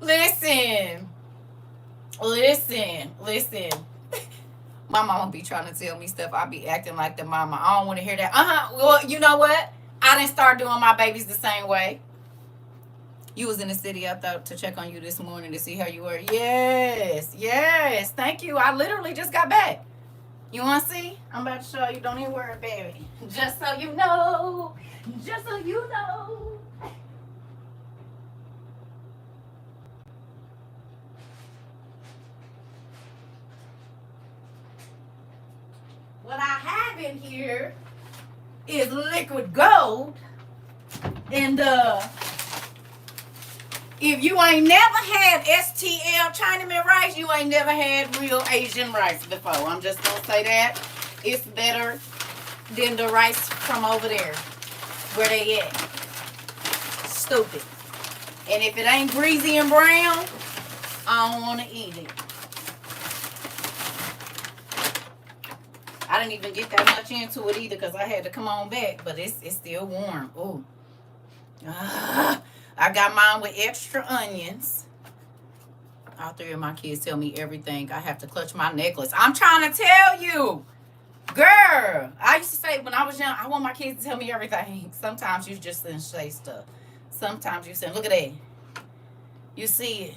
listen. Listen. My mama be trying to tell me stuff. I be acting like the mama. I don't want to hear that. Well, you know what? I didn't start doing my babies the same way. You was in the city. I thought to check on you this morning to see how you were. Yes. Thank you. I literally just got back. You want to see? I'm about to show you. Don't even worry, baby. Just so you know. Just so you know. What I have in here is liquid gold. And if you ain't never had STL Chinaman rice, you ain't never had real Asian rice before. I'm just going to say that. It's better than the rice from over there. Where they at? Stupid. And if it ain't greasy and brown, I don't want to eat it. I didn't even get that much into it either because I had to come on back, but it's still warm. Ooh. I got mine with extra onions. All three of my kids tell me everything. I have to clutch my necklace. I'm trying to tell you. Girl, I used to say when I was young, I want my kids to tell me everything. Sometimes you just didn't say stuff. Sometimes you say, look at that. You see it.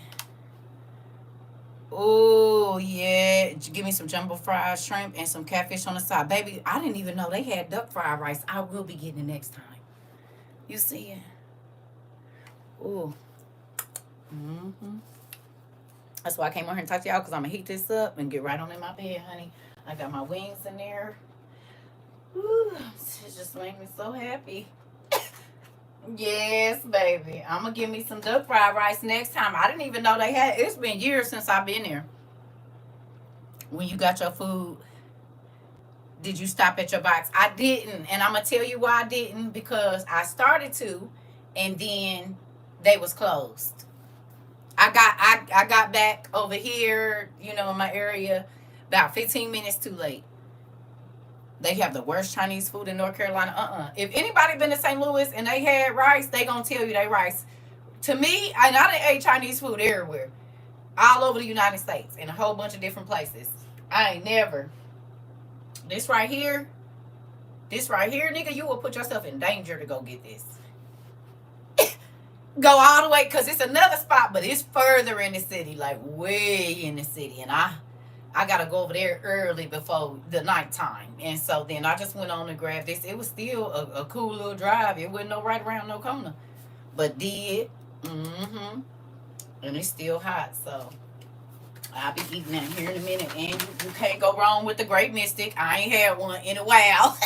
Oh, yeah. Give me some jumbo fried shrimp and some catfish on the side. Baby, I didn't even know they had duck fried rice. I will be getting it next time. You see it? Oh. That's why I came on here and talk to y'all, because I'm going to heat this up and get right on in my bed, honey. I got my wings in there. Ooh, it just made me so happy. Yes, baby. I'm going to give me some duck fried rice next time. I didn't even know they had. It's been years since I've been there. When you got your food, did you stop at your box? I didn't. And I'm going to tell you why I didn't. Because I started to, and then they was closed. I got back over here, in my area, about 15 minutes too late. They have the worst Chinese food in North Carolina. If anybody been to St. Louis and they had rice, they gonna tell you they rice. To me, I done ate Chinese food everywhere. All over the United States. In a whole bunch of different places. I ain't never. This right here, nigga, you will put yourself in danger to go get this. Go all the way, because it's another spot, but it's further in the city, like way in the city. And I got to go over there early before the nighttime. And so then I just went on to grab this. It was still a cool little drive. It wasn't no right around no corner. But did. And it's still hot, so I'll be eating that here in a minute. And you can't go wrong with the Great Mystic. I ain't had one in a while.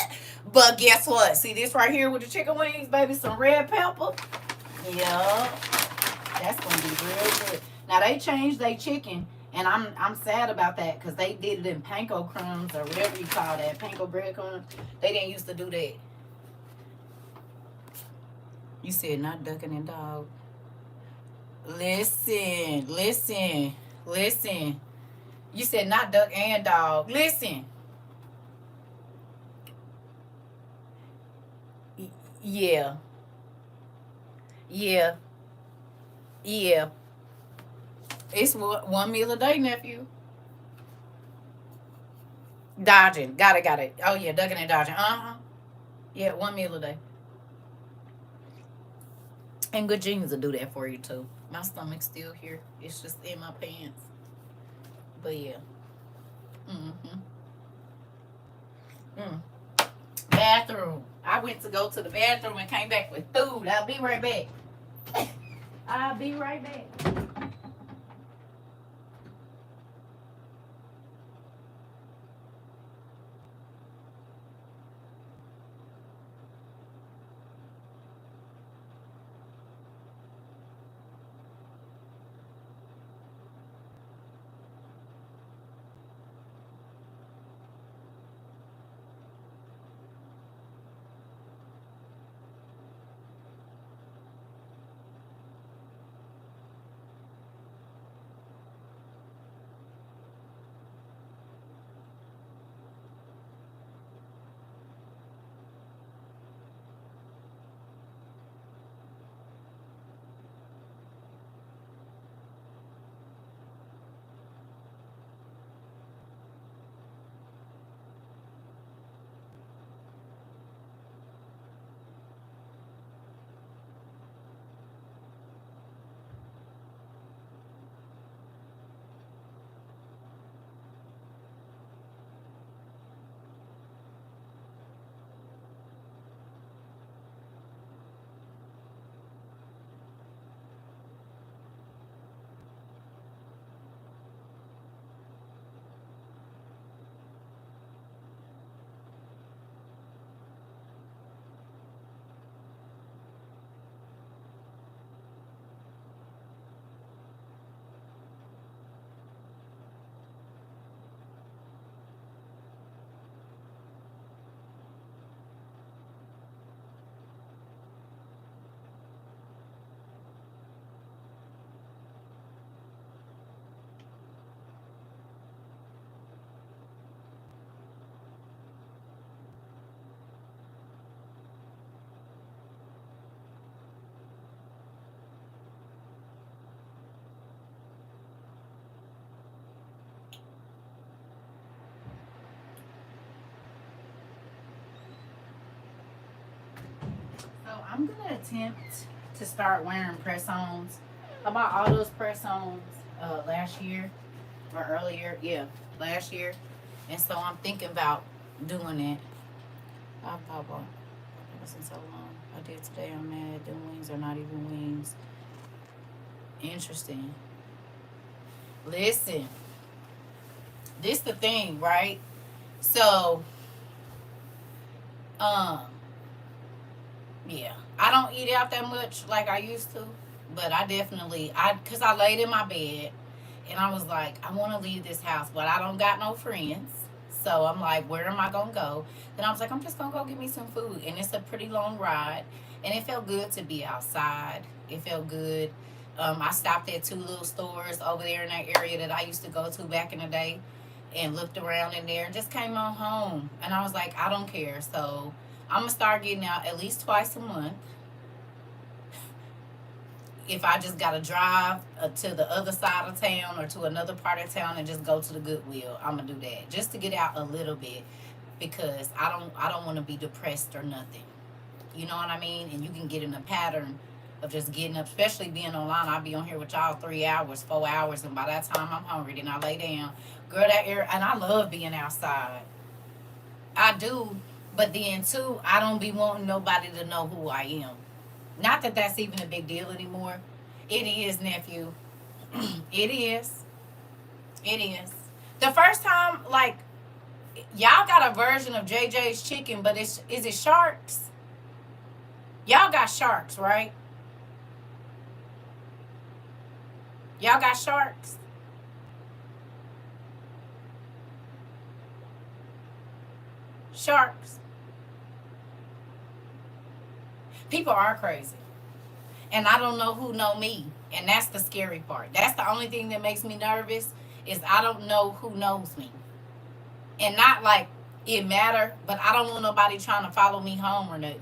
But guess what? See this right here with the chicken wings, baby? Some red pepper. Yeah, that's gonna be real good. Now they changed their chicken, and I'm sad about that because they did it in panko crumbs or whatever you call that, panko breadcrumbs. They didn't used to do that. You said not ducking and dog. Listen. You said not duck and dog. Listen. Yeah. Yeah. It's one meal a day, nephew. Dodging. Got it. Oh, yeah, ducking and dodging. Uh-huh. Yeah, one meal a day. And good genes will do that for you, too. My stomach's still here. It's just in my pants. But, yeah. Mm-hmm. Mm. Bathroom. I went to go to the bathroom and came back with food. I'll be right back. I'll be right back. So I'm gonna attempt to start wearing press-ons. I bought all those press-ons last year or earlier. Yeah, last year. And so I'm thinking about doing it. I've bought this in so long. I did today. I'm mad. Them wings are not even wings. Interesting. Listen, this the thing, right? So, um, yeah, I don't eat out that much like I used to, but cause I laid in my bed and I was like, I want to leave this house, but I don't got no friends. So I'm like, where am I gonna go? Then I was like, I'm just gonna go get me some food, and it's a pretty long ride, and it felt good to be outside. It felt good. I stopped at two little stores over there in that area that I used to go to back in the day, and looked around in there and just came on home. And I was like, I don't care. So I'm gonna start getting out at least twice a month. If I just gotta drive to the other side of town or to another part of town and just go to the Goodwill, I'm gonna do that just to get out a little bit because I don't want to be depressed or nothing. You know what I mean? And you can get in a pattern of just getting up, especially being online. I'll be on here with y'all 3 hours, 4 hours, and by that time I'm hungry. Then I lay down. Girl, that air, and I love being outside. I do, but then too, I don't be wanting nobody to know who I am. Not that that's even a big deal anymore. It is, nephew. It is. It is. The first time, like, y'all got a version of JJ's chicken, but is it sharks? Y'all got sharks, right? Y'all got sharks. Sharks. People are crazy. And I don't know who know me. And that's the scary part. That's the only thing that makes me nervous is I don't know who knows me. And not like it matter, but I don't want nobody trying to follow me home or nothing.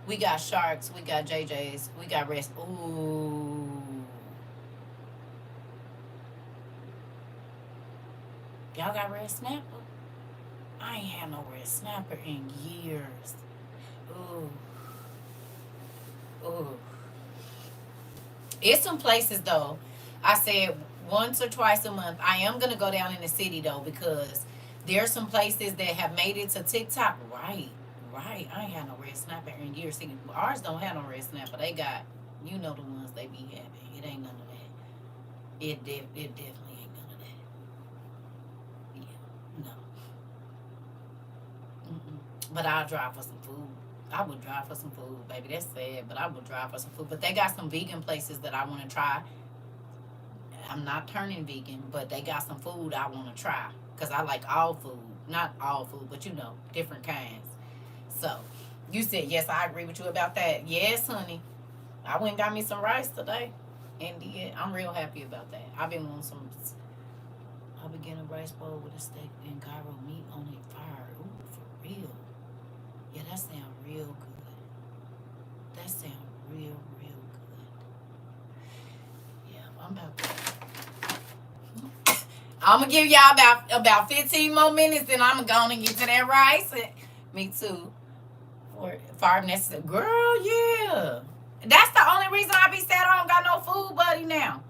We got sharks, we got JJ's, we got rest. Ooh. Y'all got red snapper? I ain't had no red snapper in years. Ooh, ooh. It's some places though. I said once or twice a month. I am gonna go down in the city though because there's some places that have made it to TikTok. Right, right. I ain't had no red snapper in years. See, ours don't have no red snapper. They got, you know, the ones they be having. It ain't none of that. It definitely ain't none of that. Yeah, no. Mm-mm. But I'll drive for some food. I would drive for some food, baby. That's sad, but I would drive for some food. But they got some vegan places that I want to try. I'm not turning vegan, but they got some food I want to try because I like all food. Not all food, but you know, different kinds. So, you said yes. I agree with you about that. Yes, honey. I went and got me some rice today, and did. I'm real happy about that. I've been wanting some. I'll be getting a rice bowl with a steak and gyro meat on a fire. Ooh, for real. Yeah, that sounds real good. That sounds real good. Yeah, I'm about to. I'm gonna give y'all about 15 more minutes, then I'm gonna get to that rice. Me too. For far necessary, girl. Yeah, that's the only reason I be sad I don't got no food buddy now.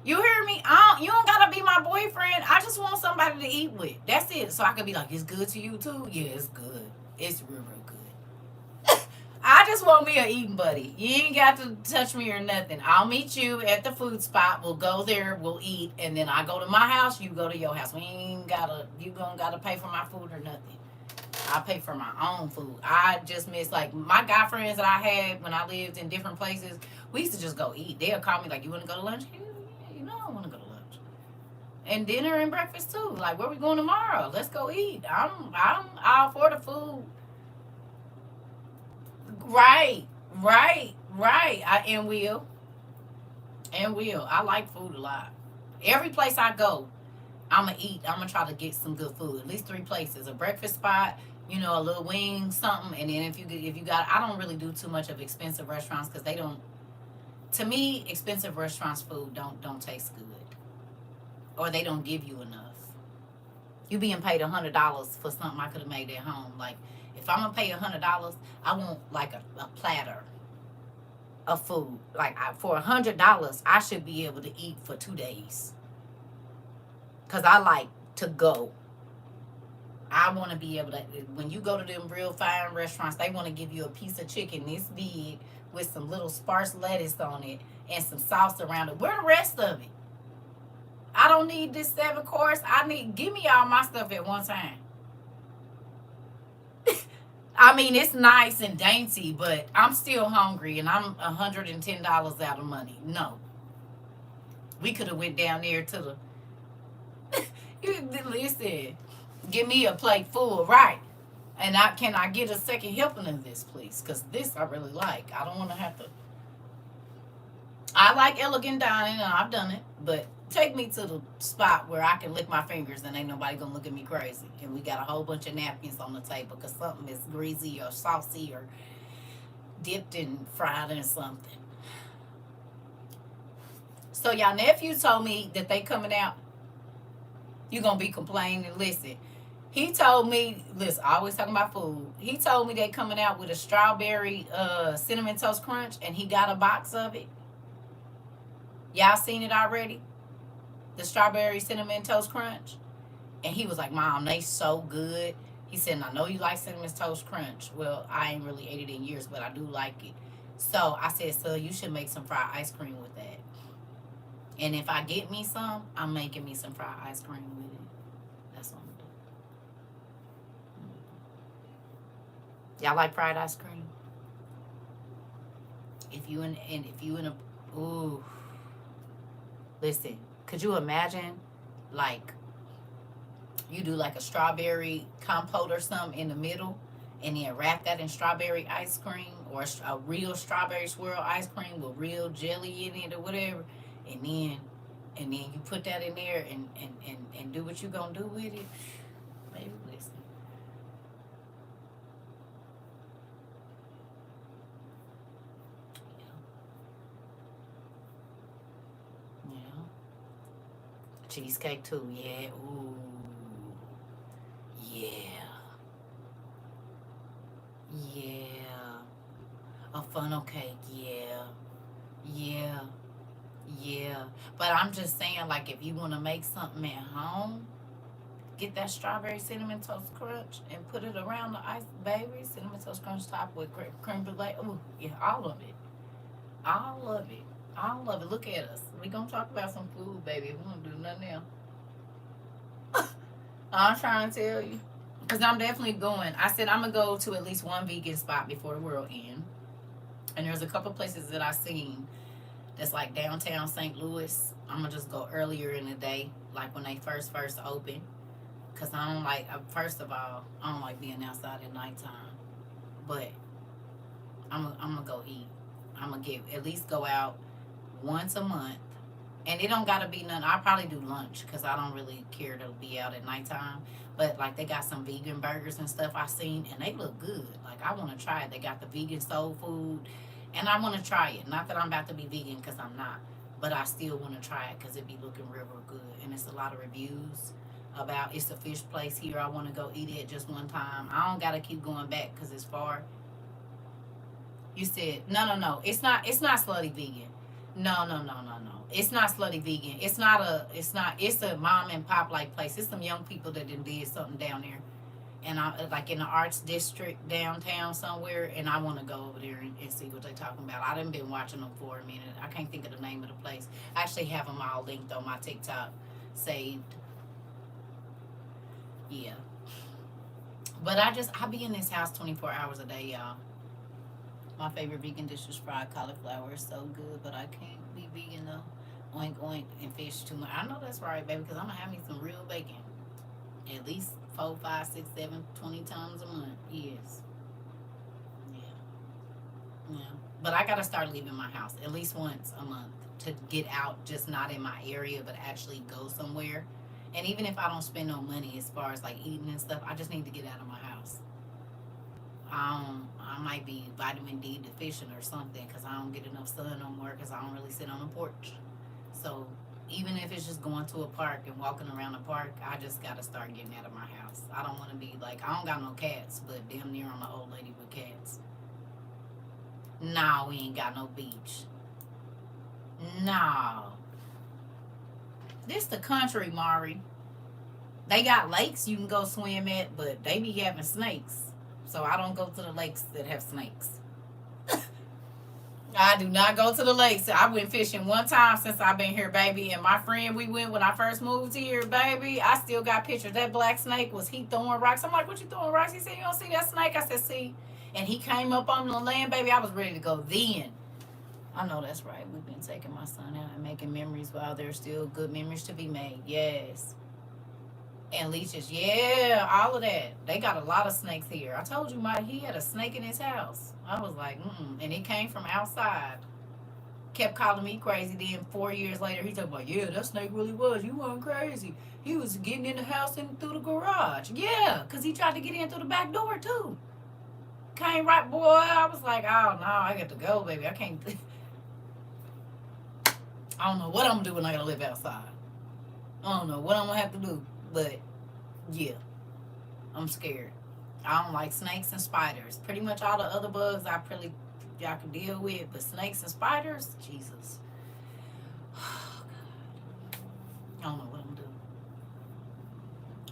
You hear me? You don't gotta be my boyfriend. I just want somebody to eat with. That's it. So I can be like, it's good to you too. Yeah, it's good. It's real good. I just want me a eating buddy. You ain't got to touch me or nothing. I'll meet you at the food spot. We'll go there. We'll eat, and then I go to my house. You go to your house. We ain't gotta. You gonna gotta pay for my food or nothing. I pay for my own food. I just miss like my guy friends that I had when I lived in different places. We used to just go eat. They'll call me like, "You want to go to lunch?" Yeah, you know I want to go to lunch. And dinner and breakfast too. Like, where we going tomorrow? Let's go eat. I'm all for the food. Right, right. I I like food a lot. Every place I go, I'ma eat. I'ma try to get some good food. At least three places: a breakfast spot, you know, a little wing, something. And then if you got, I don't really do too much of expensive restaurants because they don't. To me, expensive restaurants food don't taste good, or they don't give you enough. You being paid $100 for something I could have made at home. Like if I'm gonna pay $100, I want like a platter of food. Like for $100, I should be able to eat for 2 days. Cause I like to go. I want to be able to. When you go to them real fine restaurants, they want to give you a piece of chicken this big with some little sparse lettuce on it and some sauce around it. Where the rest of it? I don't need this 7 course. I need give me all my stuff at one time. I mean, it's nice and dainty, but I'm still hungry and I'm $110 out of money. No, we could have went down there to the. You listen, give me a plate full, right? And I get a second helping of this, please? Because this I really like. I don't want to have to. I like elegant dining, and I've done it, but take me to the spot where I can lick my fingers and ain't nobody gonna look at me crazy. And we got a whole bunch of napkins on the table because something is greasy or saucy or dipped and fried in something. So y'all nephew told me that they coming out. You gonna be complaining. Listen, he told me. Listen, I always talking about food. He told me they coming out with a strawberry cinnamon toast crunch, and he got a box of it. Y'all seen it already? The strawberry cinnamon toast crunch. And he was like, "Mom, they so good." He said, "I know you like cinnamon toast crunch." Well, I ain't really ate it in years, but I do like it. So I said, "So you should make some fried ice cream with that." And if I get me some, I'm making me some fried ice cream with it. That's what I'm gonna do. Y'all like fried ice cream? If you in a ooh, listen, could you imagine like you do like a strawberry compote or something in the middle and then wrap that in strawberry ice cream or a real strawberry swirl ice cream with real jelly in it or whatever, and then you put that in there and do what you gonna do with it. Maybe listen. Yeah. Cheesecake too, yeah. Ooh. Yeah. A funnel cake. Yeah. Yeah. Yeah. But I'm just saying, like, if you want to make something at home, get that strawberry cinnamon toast crunch and put it around the ice, baby. Cinnamon toast crunch top with creme brulee. Ooh, yeah, all of it. All of it. All of it. Look at us. We gonna talk about some food, baby. We don't do nothing else. I'm trying to tell you. Because I'm definitely going. I said I'm going to go to at least one vegan spot before the world ends. And there's a couple places that I've seen that's like downtown St. Louis. I'm going to just go earlier in the day, like when they first open. Because I don't like, first of all, I don't like being outside at nighttime. But I'm going to go eat. I'm going to at least go out once a month. And it don't gotta be none. I probably do lunch because I don't really care to be out at nighttime. But like they got some vegan burgers and stuff I've seen, and they look good. Like I want to try it. They got the vegan soul food, and I want to try it. Not that I'm about to be vegan because I'm not, but I still want to try it because it be looking real good. And it's a lot of reviews about it's a fish place here. I want to go eat it just one time. I don't gotta keep going back because it's far. You said no. It's not slutty vegan. No. It's not slutty vegan. It's a mom and pop like place. It's some young people that did something down there. And I like in the arts district downtown somewhere, and I want to go over there and see what they're talking about. I done been watching them for a minute. I can't think of the name of the place. I actually have them all linked on my TikTok saved. Yeah. But I be in this house 24 hours a day, y'all. My favorite vegan dish is fried cauliflower. It's so good, but I can't be vegan though. Oink oink and fish too much. I know that's right, baby, because I'm gonna have me some real bacon. At least 4, 5, 6, 7, 20 times a month. Yes. Yeah. Yeah. But I gotta start leaving my house at least once a month to get out, just not in my area, but actually go somewhere. And even if I don't spend no money as far as like eating and stuff, I just need to get out of my house. I might be vitamin D deficient or something because I don't get enough sun no more because I don't really sit on the porch. So even if it's just going to a park and walking around the park, I just got to start getting out of my house. I don't want to be like, I don't got no cats, but damn near I'm an old lady with cats. Nah, we ain't got no beach. Nah. This the country, Mari. They got lakes you can go swim at, but they be having snakes. So I don't go to the lakes that have snakes. I do not go to the lakes. I went fishing one time since I've been here, baby. And my friend, we went when I first moved here, baby. I still got pictures. That black snake was he throwing rocks. I'm like, what you throwing rocks? He said, you don't see that snake? I said, see. And he came up on the land, baby. I was ready to go then. I know that's right. We've been taking my son out and making memories while there's still good memories to be made. Yes. And leeches, yeah, all of that. They got a lot of snakes here. I told you, he had a snake in his house. I was like, and it came from outside. Kept calling me crazy. Then 4 years later, he talking about, yeah, that snake really was. You weren't crazy. He was getting in the house and through the garage. Yeah, because he tried to get in through the back door, too. Came right, boy. I was like, oh, no, I got to go, baby. I can't. I don't know what I'm going to do when I got to live outside. I don't know what I'm going to have to do. But, yeah, I'm scared. I don't like snakes and spiders. Pretty much all the other bugs I can deal with. But snakes and spiders, Jesus. Oh, God. I don't know what I'm going to do.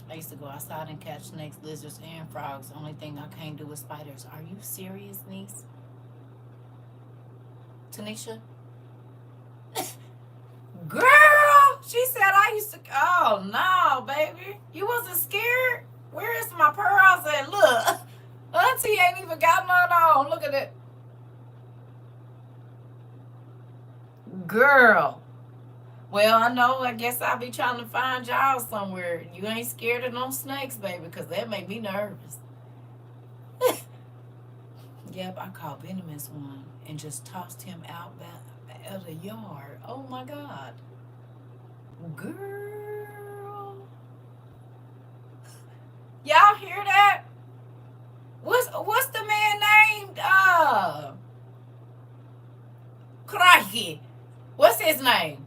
I used to go outside and catch snakes, lizards, and frogs. The only thing I can't do is spiders. Are you serious, niece? Tanisha? Girl! She said I used to. Oh no, baby, you wasn't scared. Where is my pearls at? Look, Auntie ain't even got none on. Look at it, girl. Well, I know. I guess I'll be trying to find y'all somewhere. You ain't scared of no snakes, baby, because that make me nervous. Yep, I caught venomous one and just tossed him out of the yard. Oh my God. Girl, y'all hear that? What's the man named? Crikey, what's his name?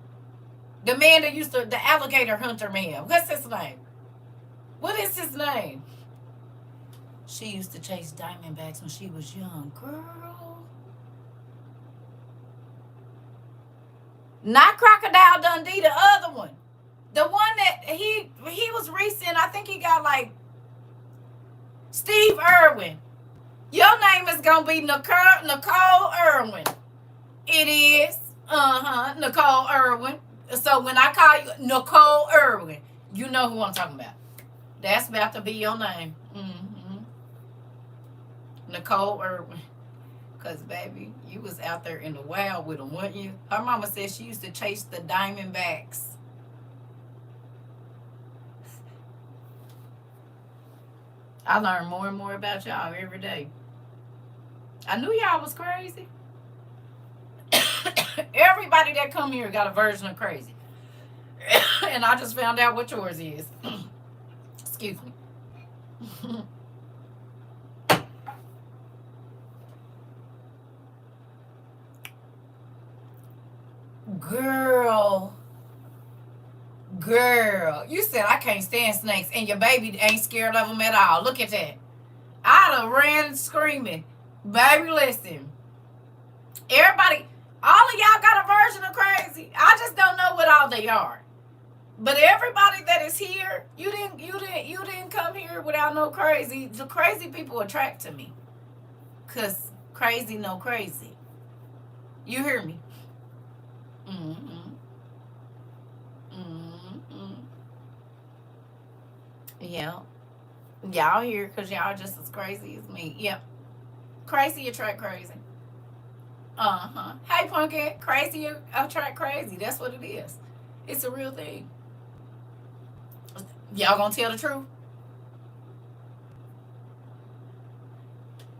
The man that used to the alligator hunter man. What's his name? What is his name? She used to chase Diamondbacks when she was young. Girl. Not Crocodile Dundee, the other one. The one that he was recent. I think he got like Steve Irwin. Your name is gonna be Nicole Irwin. It is. Nicole Irwin. So when I call you Nicole Irwin, you know who I'm talking about. That's about to be your name. Nicole Irwin. Because, baby, you was out there in the wild with them, weren't you? Her mama said she used to chase the Diamondbacks. I learn more and more about y'all every day. I knew y'all was crazy. Everybody that come here got a version of crazy. And I just found out what yours is. Excuse me. Girl, you said I can't stand snakes, and your baby ain't scared of them at all. Look at that. I'd have ran screaming. Baby, listen. Everybody, all of y'all got a version of crazy. I just don't know what all they are. But everybody that is here, you didn't come here without no crazy. The crazy people attract to me. 'Cause crazy no crazy. You hear me? Yeah. Y'all here because y'all just as crazy as me. Yep. Crazy attract crazy. Hey, Punky. Crazy attract crazy. That's what it is. It's a real thing. Y'all gonna tell the truth?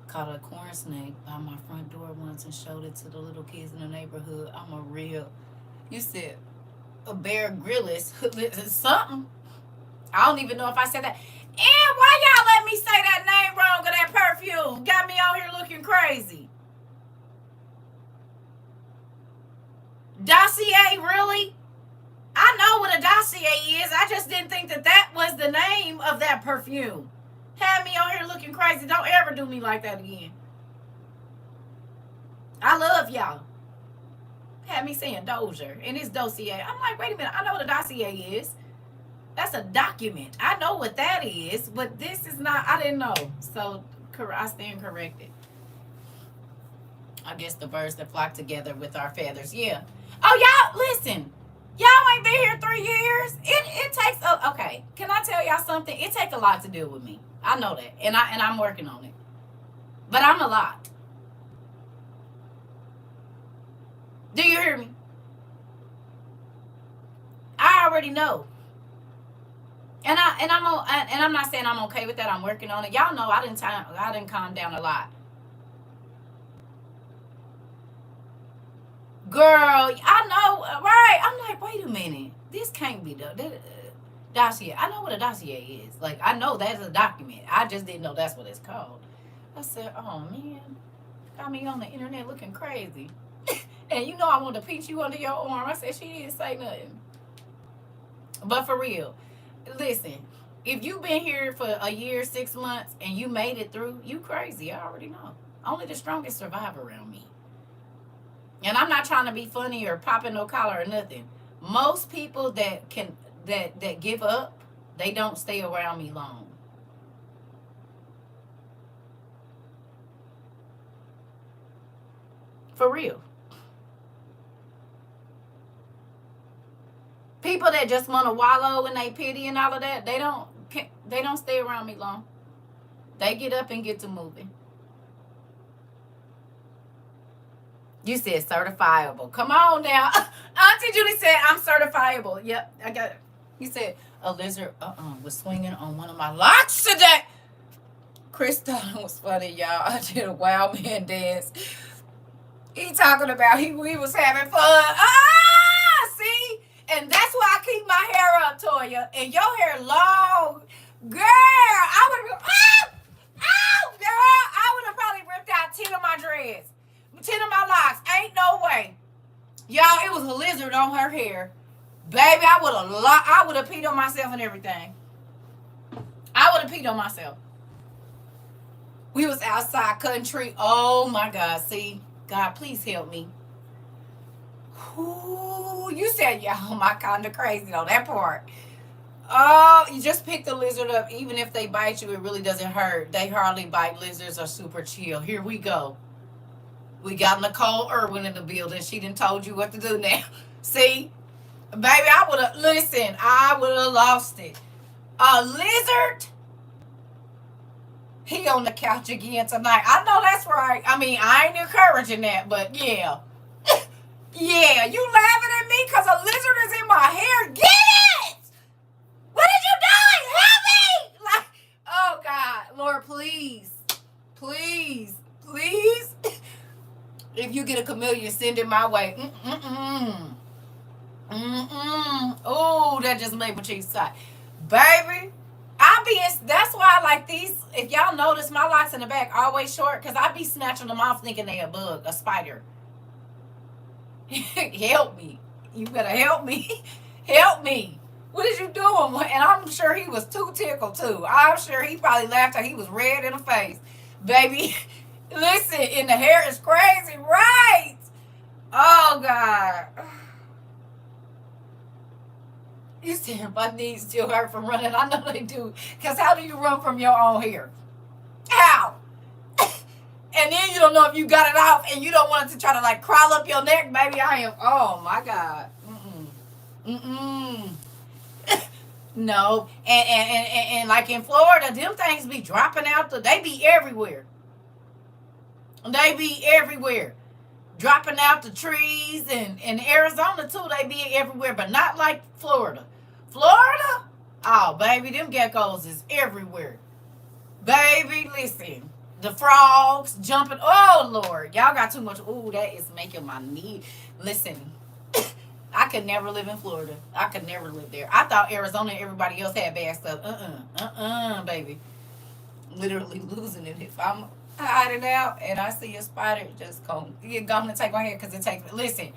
Caught a corn snake by my front door once and showed it to the little kids in the neighborhood. I'm a real. You said a Bear Grylls. Something. I don't even know if I said that. And why y'all let me say that name wrong of that perfume? Got me out here looking crazy. Dossier, really? I know what a dossier is. I just didn't think that was the name of that perfume. Had me out here looking crazy. Don't ever do me like that again. I love y'all. Had me saying Dozier, and it's dossier. I'm like, wait a minute. I know what a dossier is. That's a document. I know what that is, but this is not. I didn't know. So I stand corrected. I guess the birds that flock together with our feathers. Yeah. Oh, y'all, listen. Y'all ain't been here 3 years. It takes okay. Can I tell y'all something? It takes a lot to deal with me. I know that, and I'm working on it. But I'm a lot. Do you hear me? I already know. And I'm not saying I'm okay with that. I'm working on it. Y'all know I didn't calm down a lot. Girl, I know, right? I'm like, wait a minute. This can't be the dossier. I know what a dossier is. Like, I know that's a document. I just didn't know that's what it's called. I said, oh, man. Got me on the internet looking crazy. And you know I wanted to pinch you under your arm. I said, she didn't say nothing. But for real, listen, if you've been here for a year, 6 months, and you made it through, you crazy. I already know. Only the strongest survive around me. And I'm not trying to be funny or popping no collar or nothing. Most people that give up, they don't stay around me long. For real. People that just want to wallow in they pity and all of that, they don't stay around me long. They get up and get to moving. You said certifiable. Come on now. Auntie Judy said I'm certifiable. Yep, I got it. You said a lizard was swinging on one of my locks today. Chris thought it was funny, y'all. I did a wild man dance. He talking about he was having fun. See? And that's why I keep my hair up, Toya. And your hair long. Girl, I would have girl, I would have probably ripped out 10 of my dreads. 10 of my locks. Ain't no way. Y'all, it was a lizard on her hair. Baby, I would have peed on myself and everything. I would have peed on myself. We was outside cutting tree. Oh my God. See, God, please help me. Ooh, you said, yeah, oh my kind of crazy on that part. Oh, you just pick the lizard up. Even if they bite you, it really doesn't hurt. They hardly bite. Lizards are super chill. Here we go. We got Nicole Irwin in the building. She done told you what to do now. See? Baby, I would have, listen, I would have lost it. A lizard? He on the couch again tonight. I know that's right. I mean, I ain't encouraging that, but yeah. Yeah, you laughing at me because a lizard is in my hair? Get it! What did you do? Help me! Like, oh God, Lord, please, please, please. If you get a chameleon, send it my way. Oh, that just made my cheeks hot, baby. That's why I like these. If y'all notice, my locks in the back always short because I be snatching them off thinking they a bug, a spider. Help me. You better help me. Help me. What is you doing? And I'm sure he was too tickled too. I'm sure he probably laughed till he was red in the face. Baby, listen, and the hair is crazy, right? Oh God. You said my knees still hurt from running. I know they do. Because how do you run from your own hair? How? And then you don't know if you got it off and you don't want it to try to like crawl up your neck. Baby, I am, oh my God. No. And like in Florida, them things be dropping out. They be everywhere. They be everywhere. Dropping out the trees. And in Arizona too, they be everywhere. But not like Florida. Florida? Oh, baby, them geckos is everywhere. Baby, listen. The frogs jumping. Oh, Lord. Y'all got too much. Ooh, that is making my knee. Listen, I could never live in Florida. I could never live there. I thought Arizona and everybody else had bad stuff. Baby. Literally losing it. If I'm hiding out and I see a spider, just go and take my head because it takes. Listen,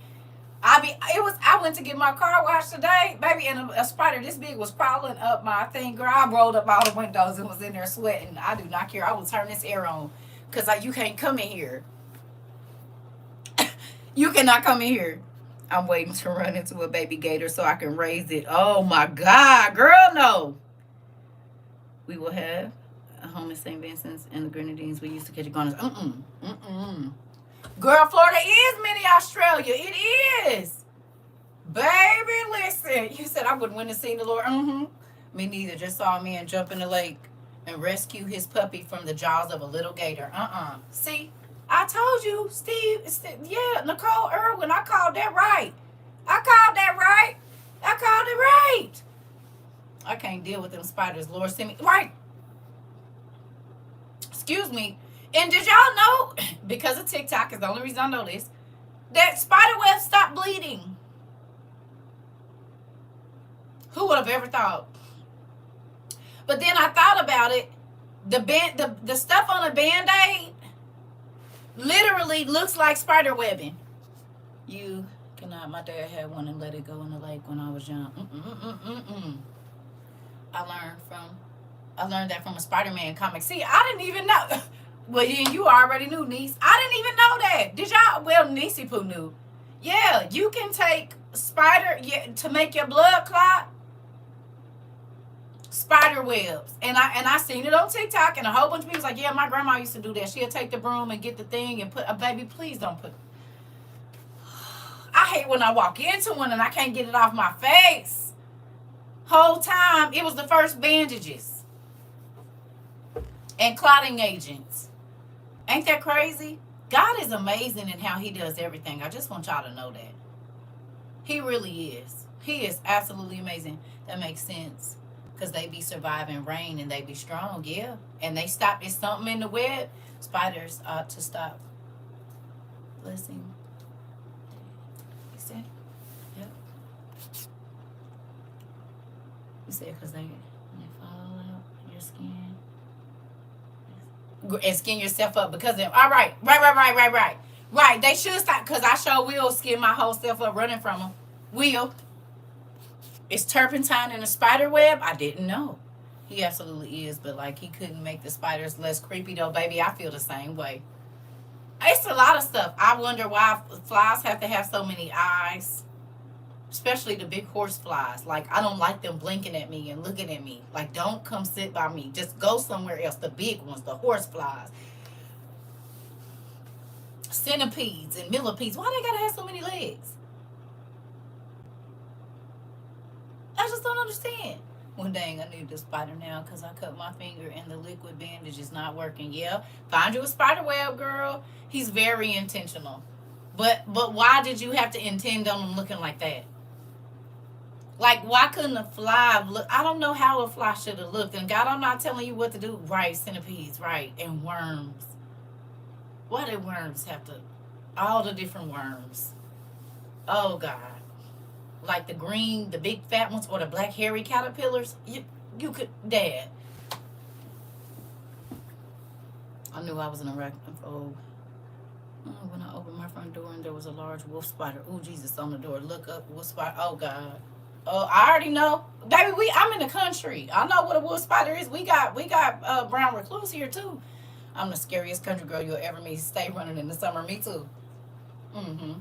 I went to get my car washed today, baby, and a spider this big was crawling up my thing. Girl, I rolled up all the windows and was in there sweating. I do not care. I will turn this air on because you can't come in here. You cannot come in here. I'm waiting to run into a baby gator so I can raise it. Oh my God, girl, no. We will have a home in St. Vincent's and the Grenadines. We used to catch iguanas. Girl, Florida is mini Australia. It is. Baby, listen. You said I wouldn't win to see the Lord. Me neither. Just saw a man jump in the lake and rescue his puppy from the jaws of a little gator. See, I told you, Steve. Yeah, Nicole Irwin. I called that right. I called it right. I can't deal with them spiders. Lord, send me. Right. Excuse me. And did y'all know, because of TikTok is the only reason I know this, that spider webs stopped bleeding? Who would have ever thought? But then I thought about it. The stuff on a Band-Aid literally looks like spider webbing. You cannot. My dad had one and let it go in the lake when I was young. I learned that from a Spider-Man comic. See, I didn't even know. Well, yeah, you already knew, niece. I didn't even know that. Did y'all? Well, Niecey Poo knew. Yeah, you can take to make your blood clot. Spider webs. And I seen it on TikTok, and a whole bunch of people was like, yeah, my grandma used to do that. She'll take the broom and get the thing and put a baby, please don't put. I hate when I walk into one and I can't get it off my face. Whole time, it was the first bandages and clotting agents. Ain't that crazy? God is amazing in how he does everything. I just want y'all to know that. He really is. He is absolutely amazing. That makes sense. Because they be surviving rain and they be strong, yeah. And they stop. It's something in the web. Spiders ought to stop. Blessing. You said? Yep. You said because they fall out your skin. And skin yourself up because of them. All right. Right. They should stop because I sure will skin my whole self up running from them. Will. It's turpentine in a spider web? I didn't know. He absolutely is, but like he couldn't make the spiders less creepy though, baby. I feel the same way. It's a lot of stuff. I wonder why flies have to have so many eyes, especially the big horse flies. Like I don't like them blinking at me and looking at me. Like don't come sit by me. Just go somewhere else. The big ones, the horse flies, centipedes and millipedes. Why they gotta have so many legs? I just don't understand. Well, dang, I need the spider now because I cut my finger and the liquid bandage is not working. Yeah, find you a spider web, girl. He's very intentional. But why did you have to intend on him looking like that? Like, why couldn't a fly look? I don't know how a fly should have looked. And God, I'm not telling you what to do. Right, centipedes, right, and worms. Why did worms have to? All the different worms. Oh God. Like the green, the big fat ones, or the black hairy caterpillars. You could, Dad. I knew I was in a arachnophobe. When I opened my front door and there was a large wolf spider. Oh Jesus, on the door. Look up, wolf spider. Oh God. Oh, I already know, baby. I'm in the country. I know what a wolf spider is. We got brown recluse here too. I'm the scariest country girl you'll ever meet. Stay running in the summer. Me too. Mm-hmm.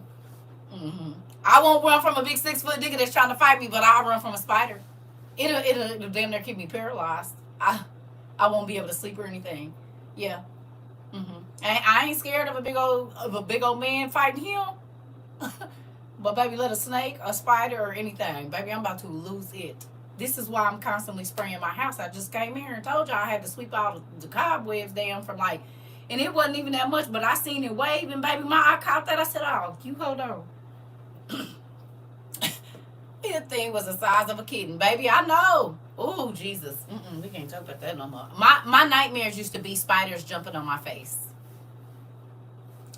Mm-hmm. I won't run from a big 6 foot nigga that's trying to fight me, but I'll run from a spider. It'll damn near keep me paralyzed. I won't be able to sleep or anything. Yeah. Mm-hmm. And I ain't scared of a big old man fighting him. But baby, let a snake, a spider, or anything, baby, I'm about to lose it. This is why I'm constantly spraying my house. I just came here and told y'all I had to sweep all the cobwebs down from like, and it wasn't even that much, but I seen it waving, baby. I caught that. I said, oh, you hold on. That thing was the size of a kitten, baby. I know. Oh, Jesus. We can't talk about that no more. My nightmares used to be spiders jumping on my face.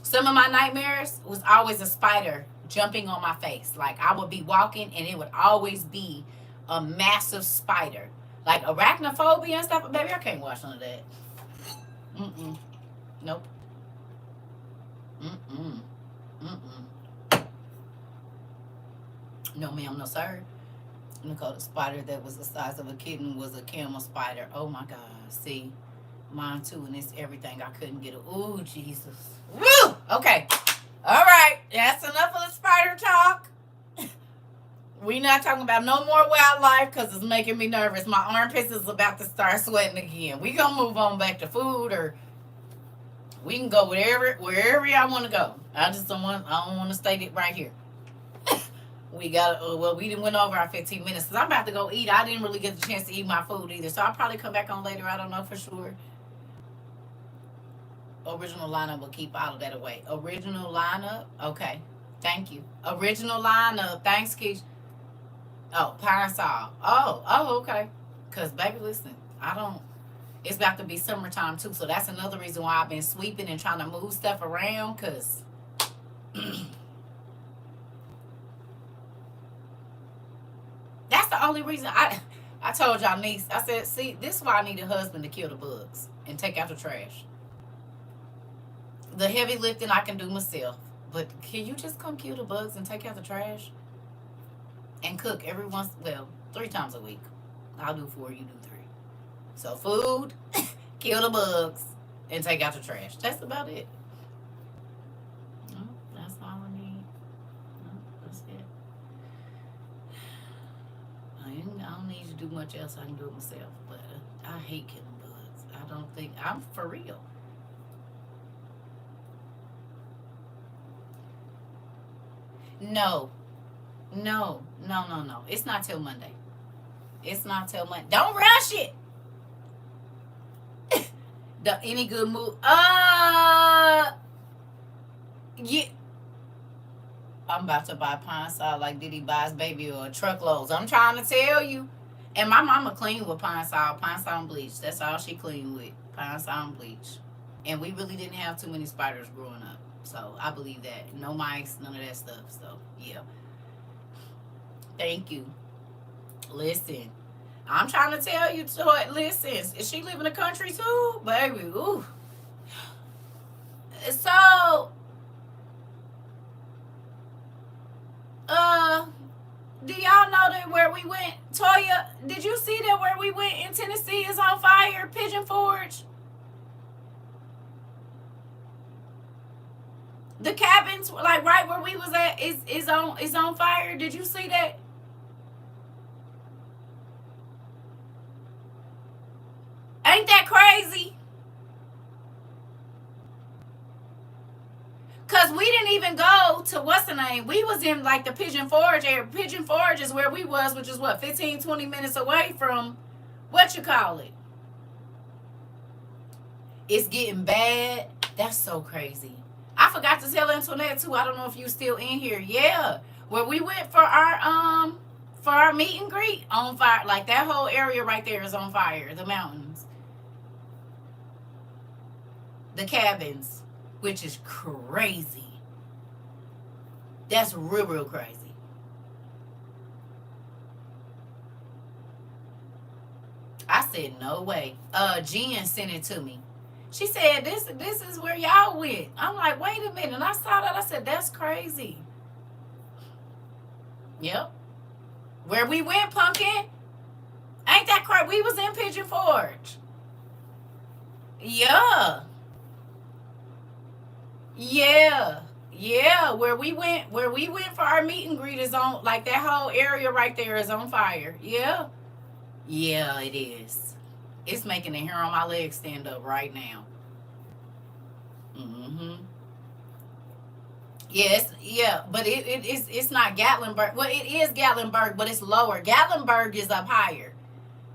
Some of my nightmares was always a spider jumping on my face. Like I would be walking and it would always be a massive spider. Like arachnophobia and stuff. Baby, I can't watch none of that. Nope. No, ma'am, no, sir. Nicole, the spider that was the size of a kitten was a camel spider. Oh my God. See, mine too, and it's everything. I couldn't get it. Oh, Jesus. Woo! Okay. All right. That's enough of the spider talk. We not talking about no more wildlife because it's making me nervous. My armpits is about to start sweating again. We gonna move on back to food, or we can go wherever y'all want to go. I don't want to stay right here. We got we didn't went over our 15 minutes because I'm about to go eat. I didn't really get the chance to eat my food either, so I'll probably come back on later. I don't know for sure. Original lineup will keep all of that away. Original lineup, okay. Thank you. Original lineup. Thanks, Keisha. Oh, Pine Sol. Oh, okay. Cause baby, listen, it's about to be summertime too, so that's another reason why I've been sweeping and trying to move stuff around, cause that's the only reason I told y'all niece, I said, see, this is why I need a husband to kill the bugs and take out the trash. The heavy lifting I can do myself. But can you just come kill the bugs and take out the trash? And cook 3 times a week. I'll do 4, you do 3. So food, kill the bugs, and take out the trash. That's about it. No, that's all I need. No, that's it. I don't need to do much else. I can do it myself. But I hate killing bugs. I don't think, I'm for real. No. It's not till Monday. Don't rush it. Any good move? Yeah. I'm about to buy Pine Sol like Diddy buys baby or truckloads. I'm trying to tell you. And my mama clean with Pine Sol and bleach. That's all she clean with. Pine Sol and bleach. And we really didn't have too many spiders growing up. So I believe that. No mice, none of that stuff. So yeah. Thank you. Listen, I'm trying to tell you, Toy. Listen, is she live in the country too, baby? Ooh. So, do y'all know that where we went, Toya? Did you see that where we went in Tennessee is on fire? Pigeon Forge. The cabins, like right where we was at, is on fire. Did you see that? Ain't that crazy? Cause we didn't even go to what's the name. We was in like the Pigeon Forge area. Pigeon Forge is where we was, which is what, 15, 20 minutes away from what you call it. It's getting bad. That's so crazy. I forgot to tell Antoinette too. I don't know if you still in here. Yeah. Where we went for our meet and greet, on fire. Like that whole area right there is on fire. The mountains. The cabins. Which is crazy. That's real crazy. I said, no way. Jen sent it to me. She said, this is where y'all went. I'm like, wait a minute. And I saw that. I said, that's crazy. Yep. Where we went, Pumpkin. Ain't that crazy? We was in Pigeon Forge. Yeah. Yeah. Yeah. Where we went for our meet and greet is on, like that whole area right there is on fire. Yeah. Yeah, it is. It's making the hair on my legs stand up right now. Mm-hmm. Yes, yeah, but it's not Gatlinburg. Well, it is Gatlinburg, but it's lower. Gatlinburg is up higher.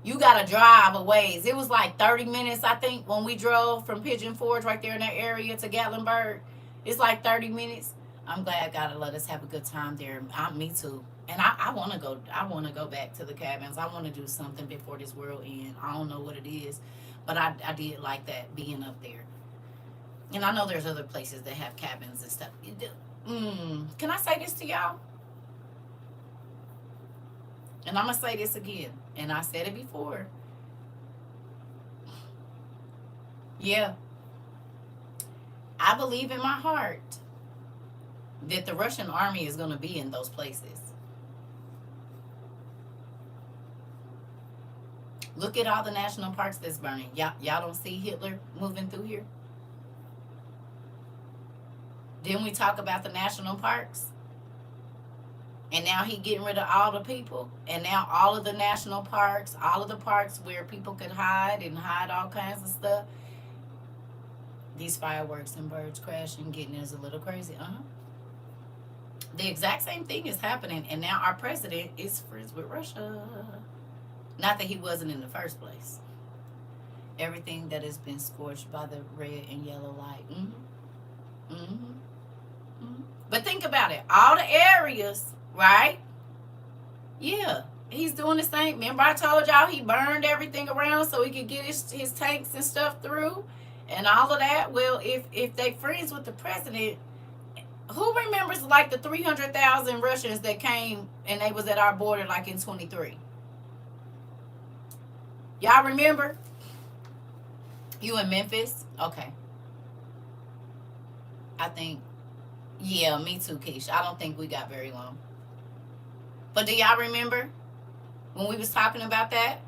You gotta drive a ways. It was like 30 minutes, I think, when we drove from Pigeon Forge right there in that area to Gatlinburg. It's like 30 minutes. I'm glad God let us have a good time there. Me too. And I want to go. I want to go back to the cabins. I want to do something before this world ends. I don't know what it is, but I did like that being up there. And I know there's other places that have cabins and stuff. Can I say this to y'all? And I'm gonna say this again. And I said it before. Yeah, I believe in my heart that the Russian army is gonna be in those places. Look at all the national parks that's burning. Y'all don't see Hitler moving through here? Didn't we talk about the national parks? And now he getting rid of all the people. And now all of the national parks, all of the parks where people could hide and hide all kinds of stuff. These fireworks and birds crashing, getting is a little crazy. The exact same thing is happening. And now our president is friends with Russia. Not that he wasn't in the first place. Everything that has been scorched by the red and yellow light. But think about it. All the areas, right? Yeah. He's doing the same. Remember I told y'all he burned everything around so he could get his tanks and stuff through and all of that. Well, if they friends with the president, who remembers like the 300,000 Russians that came and they was at our border like in 23? Y'all remember? You in Memphis? Okay. I think, yeah, me too, Keish. I don't think we got very long. But do y'all remember when we was talking about that?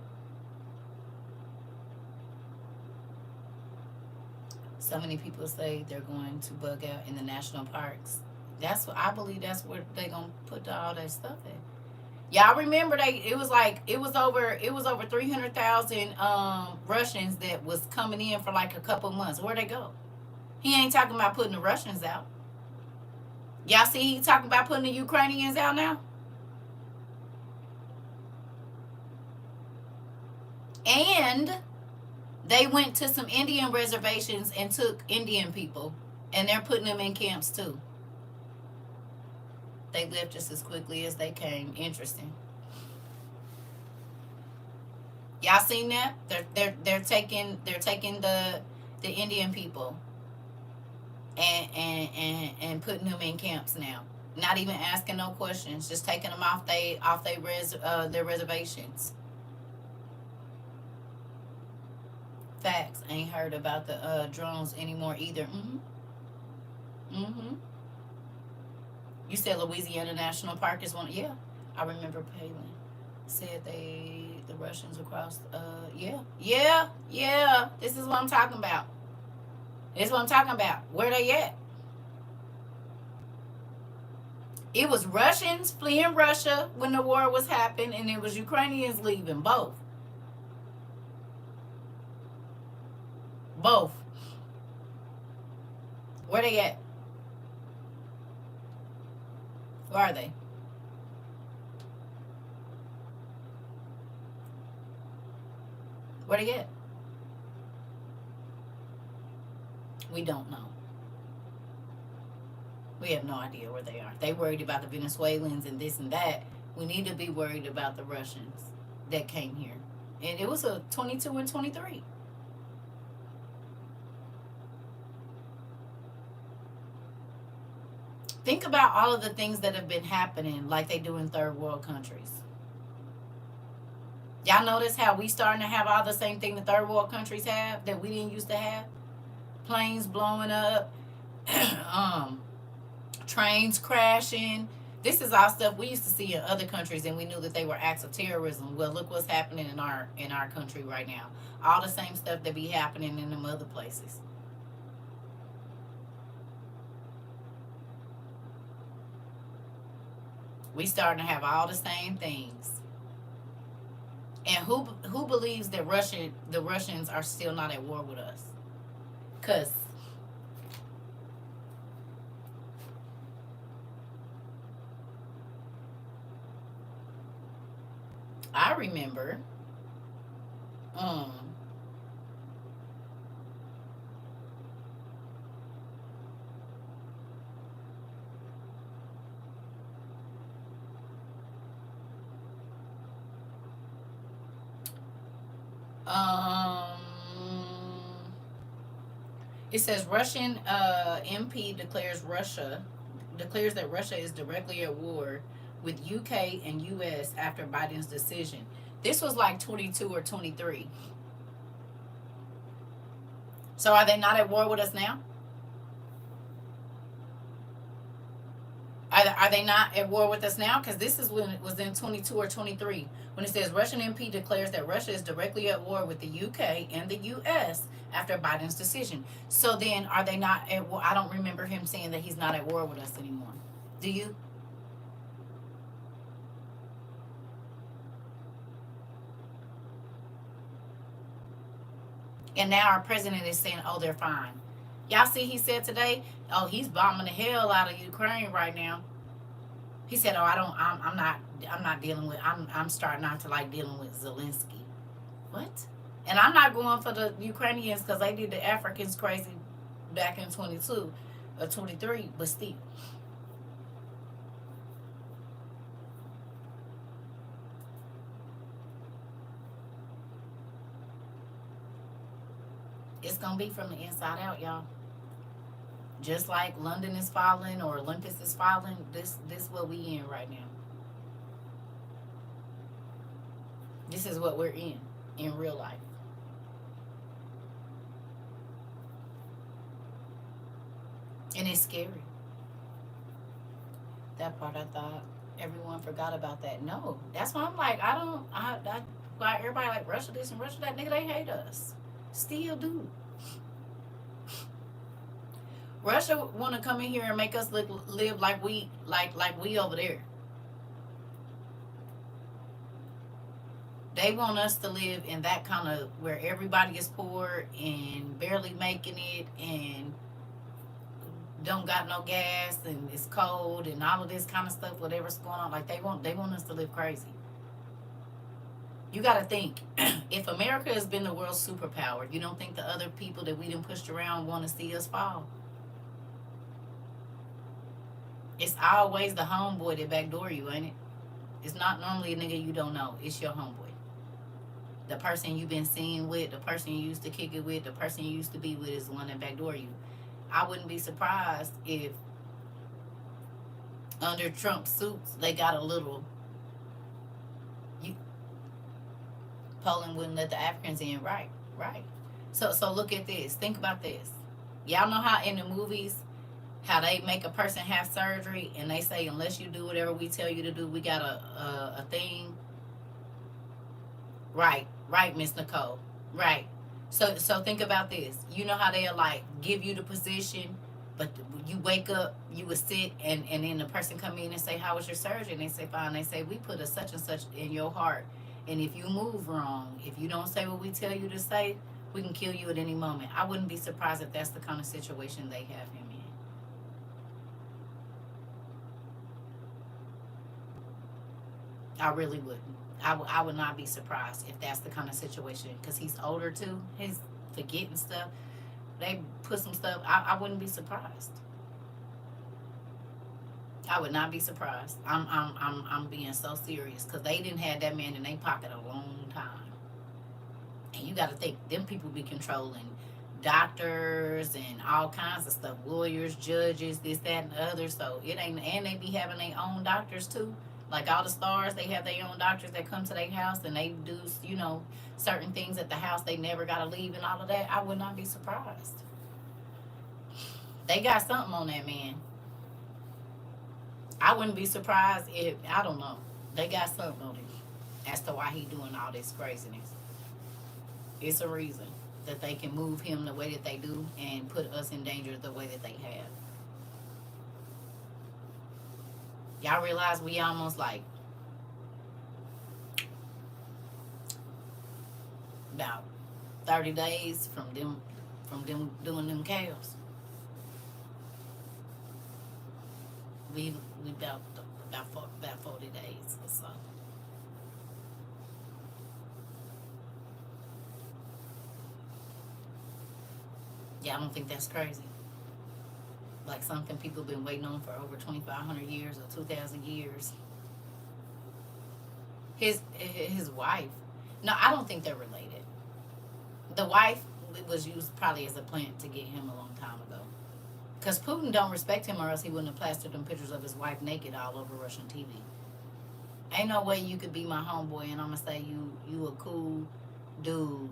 So many people say they're going to bug out in the national parks. That's what I believe. That's where they gonna put all that stuff at. Y'all remember it was over 300,000 Russians that was coming in for like a couple months. Where'd they go? He ain't talking about putting the Russians out. Y'all see he talking about putting the Ukrainians out now? And they went to some Indian reservations and took Indian people. And they're putting them in camps too. They left just as quickly as they came. Interesting. Y'all seen that? They're taking the Indian people and putting them in camps now. Not even asking no questions, just taking them off their reservations. Facts. Ain't heard about the drones anymore either. You said Louisiana National Park is one. Yeah. I remember Palin said the Russians across. Yeah. This is what I'm talking about. This is what I'm talking about. Where they at? It was Russians fleeing Russia when the war was happening, and it was Ukrainians leaving. Both. Where they at? Where are they? Where they at? We don't know. We have no idea where they are. They worried about the Venezuelans and this and that. We need to be worried about the Russians that came here. And it was a 22 and 23. Think about all of the things that have been happening like they do in third world countries. Y'all notice how we starting to have all the same thing the third world countries have that we didn't used to have? Planes blowing up, trains crashing. This is all stuff we used to see in other countries, and we knew that they were acts of terrorism. Well, look what's happening in our country right now. All the same stuff that be happening in them other places. We starting to have all the same things. And who believes that the Russians are still not at war with us? Cause I remember, um, um, it says Russian MP declares that Russia is directly at war with UK and US after Biden's decision. This was like 22 or 23. So are they not at war with us now? Are they not at war with us now? Because this is when it was in 22 or 23. When it says Russian MP declares that Russia is directly at war with the UK and the US after Biden's decision. So then are they not at war? I don't remember him saying that he's not at war with us anymore. Do you? And now our president is saying, oh, they're fine. Y'all see he said today, oh, he's bombing the hell out of Ukraine right now. He said, oh, I'm not dealing with, I'm starting not to like dealing with Zelensky. What? And I'm not going for the Ukrainians because they did the Africans crazy back in 22 or 23, but still. It's going to be from the inside out, y'all. Just like London is falling or Olympus is falling, this what we in right now. This is what we're in real life. And it's scary. That part I thought everyone forgot about that. No, that's why I'm like, why everybody like Russia this and Russia that, nigga, they hate us. Still do. Russia want to come in here and make us live like we over there. They want us to live in that kind of where everybody is poor and barely making it and don't got no gas and it's cold and all of this kind of stuff, whatever's going on. Like they want us to live crazy. You got to think, if America has been the world's superpower, you don't think the other people that we done pushed around want to see us fall? It's always the homeboy that backdoor you, ain't it? It's not normally a nigga you don't know. It's your homeboy. The person you've been seeing with, the person you used to kick it with, the person you used to be with is the one that backdoor you. I wouldn't be surprised if under Trump's suits they got a little. Poland wouldn't let the Africans in, right? So look at this. Think about this. Y'all know how in the movies how they make a person have surgery and they say unless you do whatever we tell you to do, we got a thing. Right, Miss Nicole. Right. So think about this. You know how they'll like give you the position, but you wake up, you would sit, and then the person come in and say, "How was your surgery?" And they say, "Fine." They say, "We put a such and such in your heart, and if you move wrong, if you don't say what we tell you to say, we can kill you at any moment." I wouldn't be surprised if that's the kind of situation they have him in. I really wouldn't. I would not be surprised if that's the kind of situation because he's older too. He's forgetting stuff. They put some stuff. I wouldn't be surprised. I would not be surprised. I'm being so serious because they didn't have that man in their pocket a long time. And you got to think them people be controlling doctors and all kinds of stuff, lawyers, judges, this, that, and the other. So it ain't, and they be having their own doctors too. Like all the stars, they have their own doctors that come to their house and they do, certain things at the house they never got to leave and all of that. I would not be surprised. They got something on that man. I wouldn't be surprised if, I don't know, they got something on him as to why he doing all this craziness. It's a reason that they can move him the way that they do and put us in danger the way that they have. Y'all realize we almost like about 30 days from them doing them cows. We about 40 days or so. Yeah, I don't think that's crazy. Like something people have been waiting on for over 2,500 years or 2,000 years. His wife. No, I don't think they're related. The wife was used probably as a plant to get him a long time ago. Because Putin don't respect him or else he wouldn't have plastered them pictures of his wife naked all over Russian TV. Ain't no way you could be my homeboy and I'm going to say you a cool dude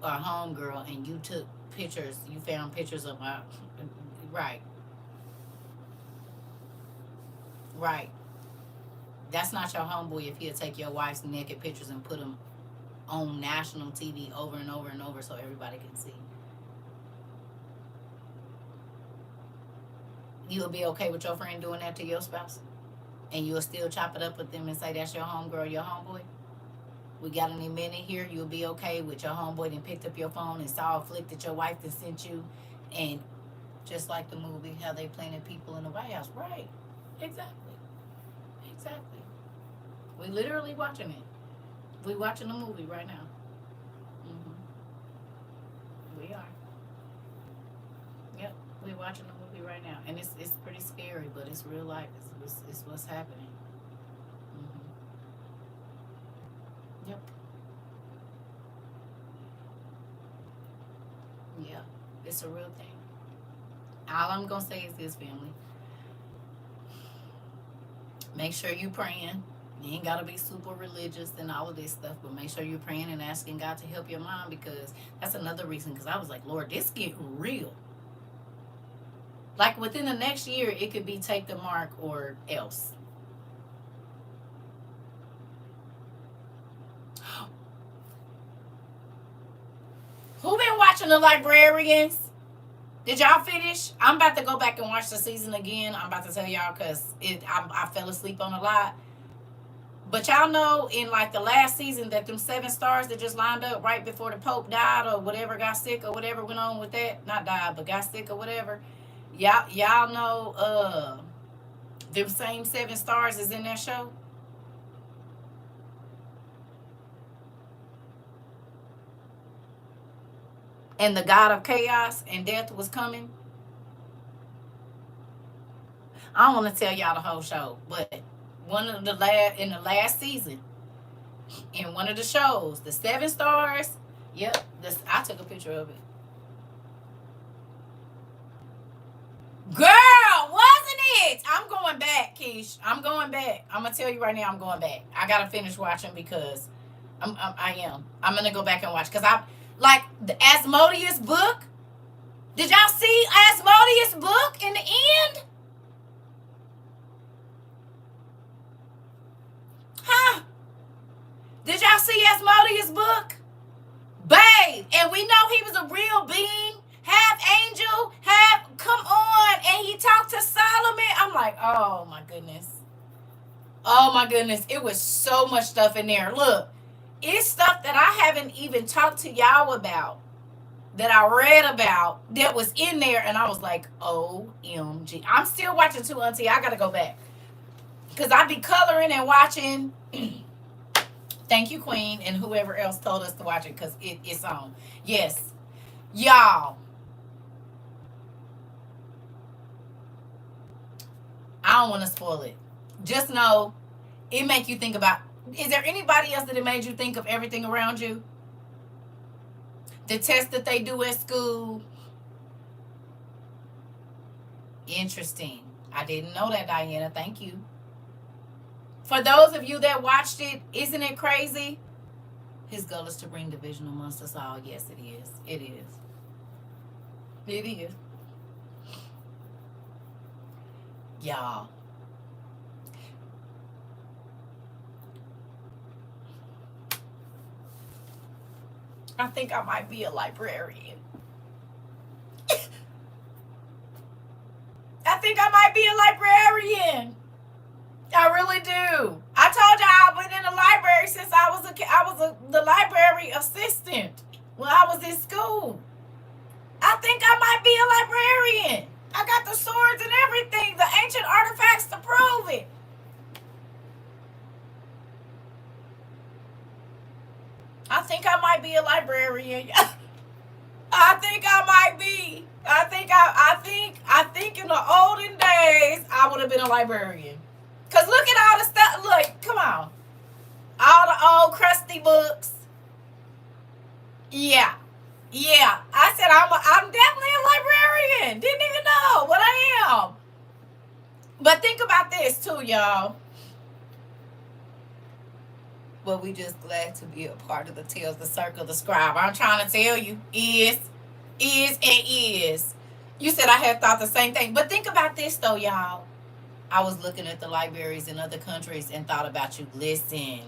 or homegirl and you took pictures, you found pictures of my... Right. Right. That's not your homeboy if he'll take your wife's naked pictures and put them on national TV over and over and over so everybody can see. You'll be okay with your friend doing that to your spouse? And you'll still chop it up with them and say that's your homegirl, your homeboy? We got any minute here, you'll be okay with your homeboy then picked up your phone and saw a flick that your wife that sent you, and just like the movie, how they planted people in the White House. Right. Exactly. Exactly. We literally watching it. We watching the movie right now. We are. Yep. We watching the movie right now, and it's pretty scary, but it's real life. It's what's happening. hmm Yep. Yeah. It's a real thing. All I'm gonna say is this, family. Make sure you praying. You ain't gotta be super religious and all of this stuff, but make sure you're praying and asking God to help your mind because that's another reason. Because I was like, Lord, this get real. Like within the next year, it could be take the mark or else. Who been watching The Librarians? Did y'all finish? I'm about to go back and watch the season again. I'm about to tell y'all because I fell asleep on a lot. But y'all know in like the last season that them 7 stars that just lined up right before the Pope died or whatever, got sick or whatever went on with that. Not died, but got sick or whatever. Y'all know them same 7 stars is in that show. And the God of chaos and death was coming. I don't want to tell y'all the whole show, but one of the in the last season, in one of the shows, the 7 stars. Yep, I took a picture of it. Girl, wasn't it? I'm going back, Keish. I'm going back. I'm gonna tell you right now. I'm going back. I gotta finish watching because I am. I'm gonna go back and watch because I like the Asmodeus book. Did y'all see Asmodeus' book in the end? Huh? Did y'all see Asmodeus' book? Babe, and we know he was a real being, half angel, half, come on, and he talked to Solomon. I'm like, oh my goodness. Oh my goodness. It was so much stuff in there. Look, it's stuff that I haven't even talked to y'all about, that I read about, that was in there, and I was like, OMG. I'm still watching too, Auntie. I gotta go back. Because I be coloring and watching. Thank you, Queen, and whoever else told us to watch it, because it's on. Yes. Y'all. I don't want to spoil it. Just know it make you think about, is there anybody else that it made you think of everything around you? The test that they do at school. Interesting. I didn't know that, Diana. Thank you. For those of you that watched it, isn't it crazy? His goal is to bring division amongst us all. Yes, it is. It is. It is. Y'all. I think I might be a librarian. I think I might be a librarian. I really do. I told y'all I've been in the library since I was the library assistant when I was in school. I think I might be a librarian. I got the swords and everything, the ancient artifacts to prove it. I think I might be a librarian. I think I might be. I think in the olden days I would have been a librarian. Cause look at all the stuff. Look, come on, all the old crusty books. Yeah, yeah. I said I'm definitely a librarian. Didn't even know what I am. But think about this too, y'all. Well, we just glad to be a part of the Tales, the Circle, the Scribe. I'm trying to tell you, is, and is. You said I had thought the same thing. But think about this though, y'all. I was looking at the libraries in other countries and thought about you. Listen.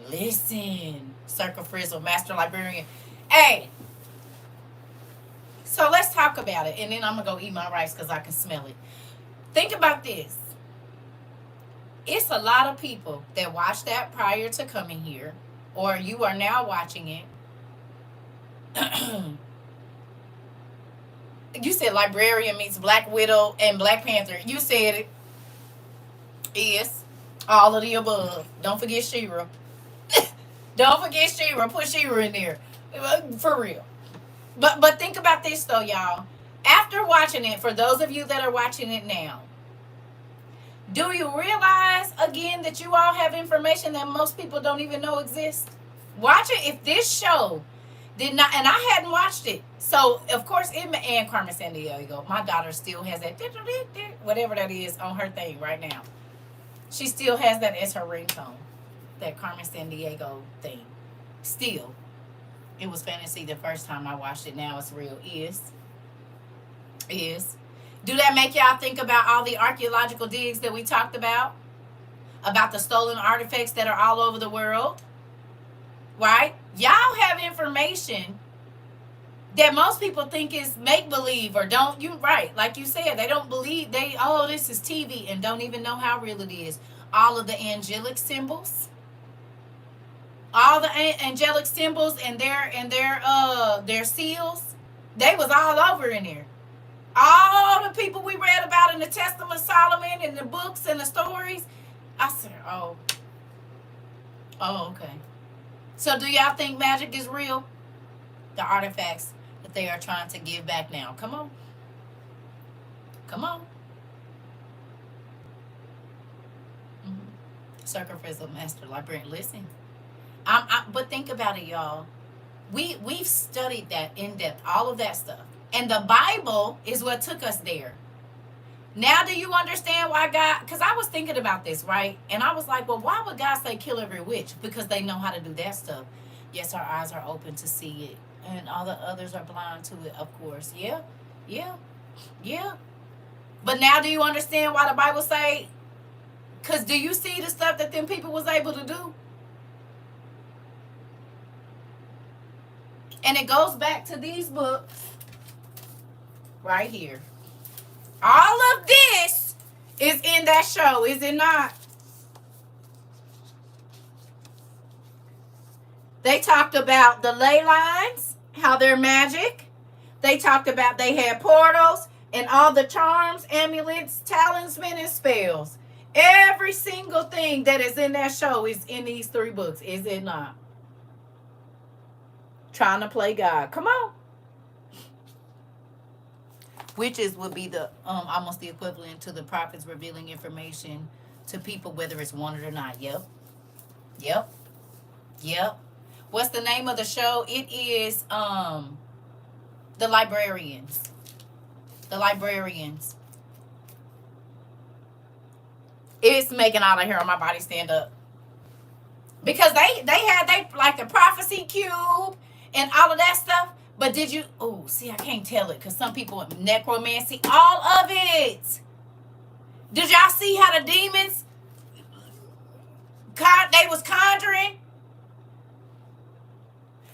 Circle Frizzle, Master Librarian. Hey, so let's talk about it. And then I'm going to go eat my rice because I can smell it. Think about this. It's a lot of people that watched that prior to coming here, or you are now watching it. You said librarian meets Black Widow and Black Panther. You said it. Is all of the above. Don't forget She-Ra. Don't forget She-Ra. Put She-Ra in there. For real. But think about this though, y'all. After watching it, for those of you that are watching it now, do you realize again that you all have information that most people don't even know exists? Watch it. If this show did not, and I hadn't watched it, so of course, and Carmen Sandiego, my daughter still has that whatever that is on her thing right now. She still has that as her ringtone, that Carmen Sandiego thing. Still, it was fantasy the first time I watched it. Now it's real. Is. Do that make y'all think about all the archaeological digs that we talked about? About the stolen artifacts that are all over the world? Right? Y'all have information that most people think is make-believe or don't. You right, like you said, they don't believe, this is TV and don't even know how real it is. All of the angelic symbols. All the angelic symbols and their seals, they was all over in there. All the people we read about in the Testament of Solomon and the books and the stories. I said, oh, okay. So do y'all think magic is real? The artifacts that they are trying to give back now. Come on. Circle Frizzle, Master Librarian. Listen. But think about it, y'all. We've studied that in depth, all of that stuff. And the Bible is what took us there. Now do you understand why God, because I was thinking about this, right? And I was like, well, why would God say kill every witch? Because they know how to do that stuff. Yes, our eyes are open to see it. And all the others are blind to it, of course. Yeah. Yeah. But now do you understand why the Bible say? Because do you see the stuff that them people was able to do? And it goes back to these books right here. All of this is in that show, is it not? They talked about the ley lines, how they're magic. They talked about they had portals and all the charms, amulets, talisman, and spells. Every single thing that is in that show is in these 3 books, is it not? Trying to play God. Come on. Witches would be the almost the equivalent to the prophets revealing information to people, whether it's wanted or not. Yep. Yep. Yep. What's the name of the show? It is The Librarians. The Librarians. It's making all the hair on my body stand up. Because they had like the prophecy cube and all of that stuff. But did you? Oh, see, I can't tell it because some people necromancy, all of it. Did y'all see how the demons? They was conjuring.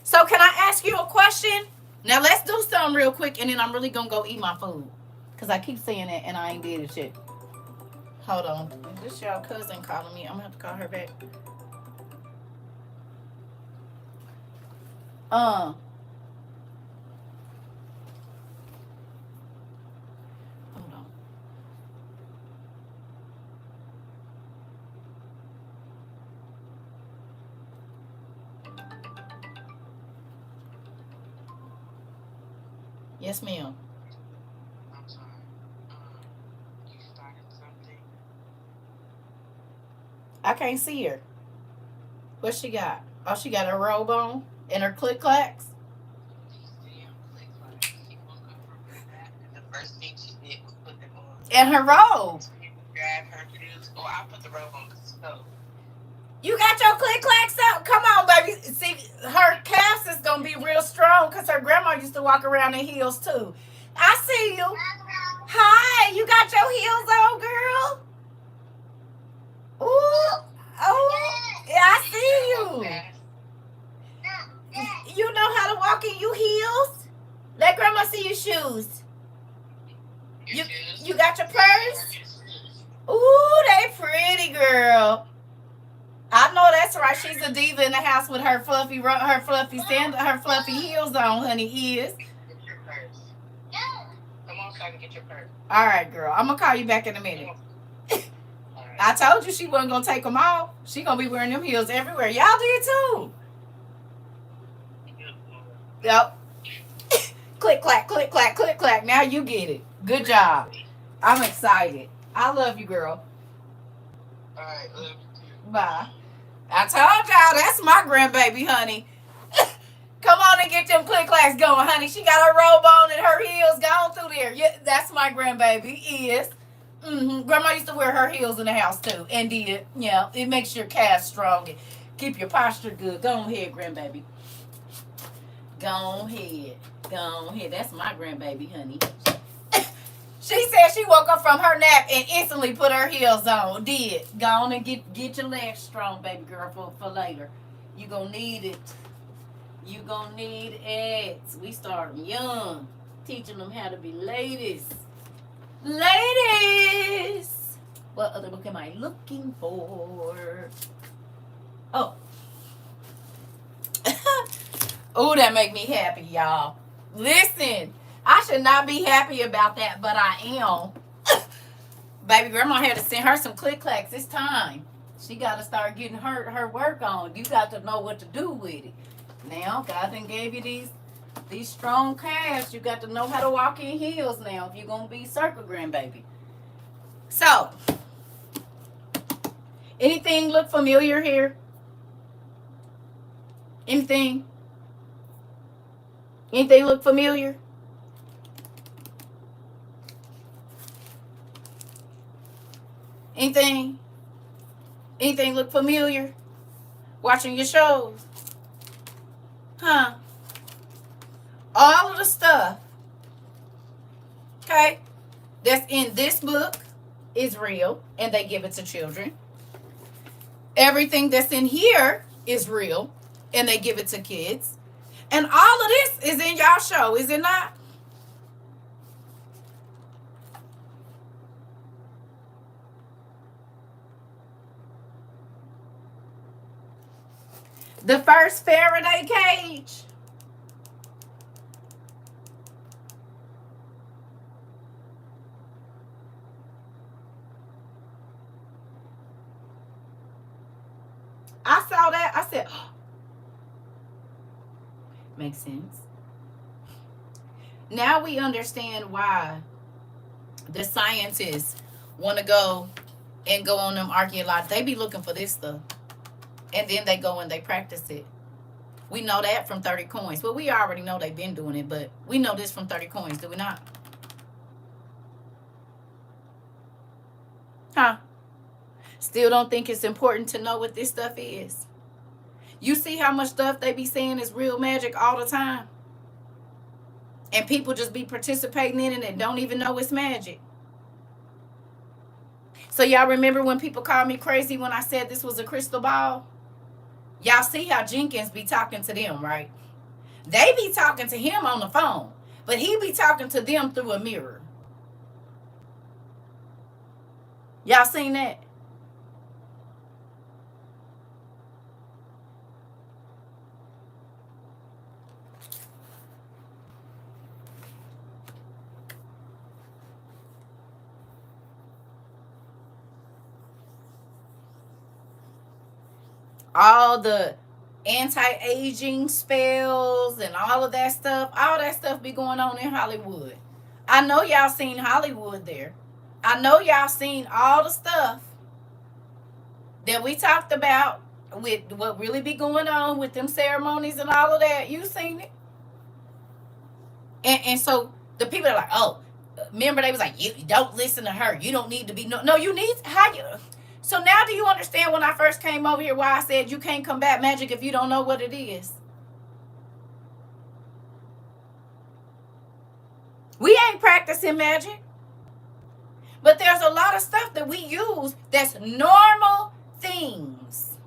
So can I ask you a question? Now let's do something real quick, and then I'm really gonna go eat my food because I keep saying that and I ain't did it yet. Hold on, this y'all cousin calling me. I'm gonna have to call her back. Hold on. Yes, ma'am. I'm sorry. You started something? I can't see her. What she got? Oh, she got her robe on and her click clacks. She woke up from her nap, and the first thing she did was put them on. And her robe. Grab her shoes. Oh, I put the robe on the stove. You got your click clacks up? Come on, baby. See, her calves is gonna be real strong because her grandma used to walk around in heels too. I see you. Hi, you got your heels on, girl? Ooh, oh, yeah, I see you. You know how to walk in your heels? Let grandma see your shoes. You got your purse? Ooh, they pretty, girl. I know that's right. She's a diva in the house with her fluffy heels on, honey. Is. Come on, so I can get your purse. All right, girl. I'm gonna call you back in a minute. I told you she wasn't gonna take them off. She gonna be wearing them heels everywhere. Y'all did too. Yep. Click clack, click clack, click clack. Now you get it. Good job. I'm excited. I love you, girl. All right, love you too. Bye. I told y'all that's my grandbaby, honey. Come on and get them click clacks going, honey. She got her robe on and her heels gone through there. Yeah, that's my grandbaby. Is. Grandma used to wear her heels in the house too, and did. Yeah, it makes your calves strong and keep your posture good. Go ahead, grandbaby. Go ahead. Go ahead. That's my grandbaby, honey. She said she woke up from her nap and instantly put her heels on. Did. Go on and get your legs strong, baby girl, for later. You gonna need it. You gonna need it. We start them young. Teaching them how to be ladies. Ladies! What other book am I looking for? Oh. Oh, that make me happy, y'all. Listen, I should not be happy about that, but I am. Baby grandma had to send her some click clacks this time. She got to start getting her work on. You got to know what to do with it. Now, God done gave you these strong calves. You got to know how to walk in heels now if you're going to be CERCA grandbaby. So, anything look familiar here? Anything? Anything look familiar? Anything? Anything look familiar? Watching your shows? Huh? All of the stuff. Okay, okay, that's in this book is real, and they give it to children. Everything that's in here is real, and they give it to kids. And all of this is in y'all show, is it not? The first Faraday cage. I saw that. I said, oh, makes sense. Now we understand why the scientists want to go and go on them archaeological. They be looking for this stuff. And then they go and they practice it. We know that from 30 coins. Well, we already know they've been doing it, but we know this from 30 coins, do we not? Huh? Still don't think it's important to know what this stuff is. You see how much stuff they be saying is real magic all the time? And people just be participating in it and don't even know it's magic. So y'all remember when people called me crazy when I said this was a crystal ball? Y'all see how Jenkins be talking to them, right? They be talking to him on the phone, but he be talking to them through a mirror. Y'all seen that? All the anti-aging spells and all of that stuff be going on in Hollywood. I know y'all seen Hollywood there. I know y'all seen all the stuff that we talked about with what really be going on with them ceremonies and all of that. You seen it. And so the people are like, oh, remember they was like, you don't listen to her. You don't need to be, no, you need, how you, so now do you understand when I first came over here why I said you can't combat magic if you don't know what it is? We ain't practicing magic. But there's a lot of stuff that we use that's normal things.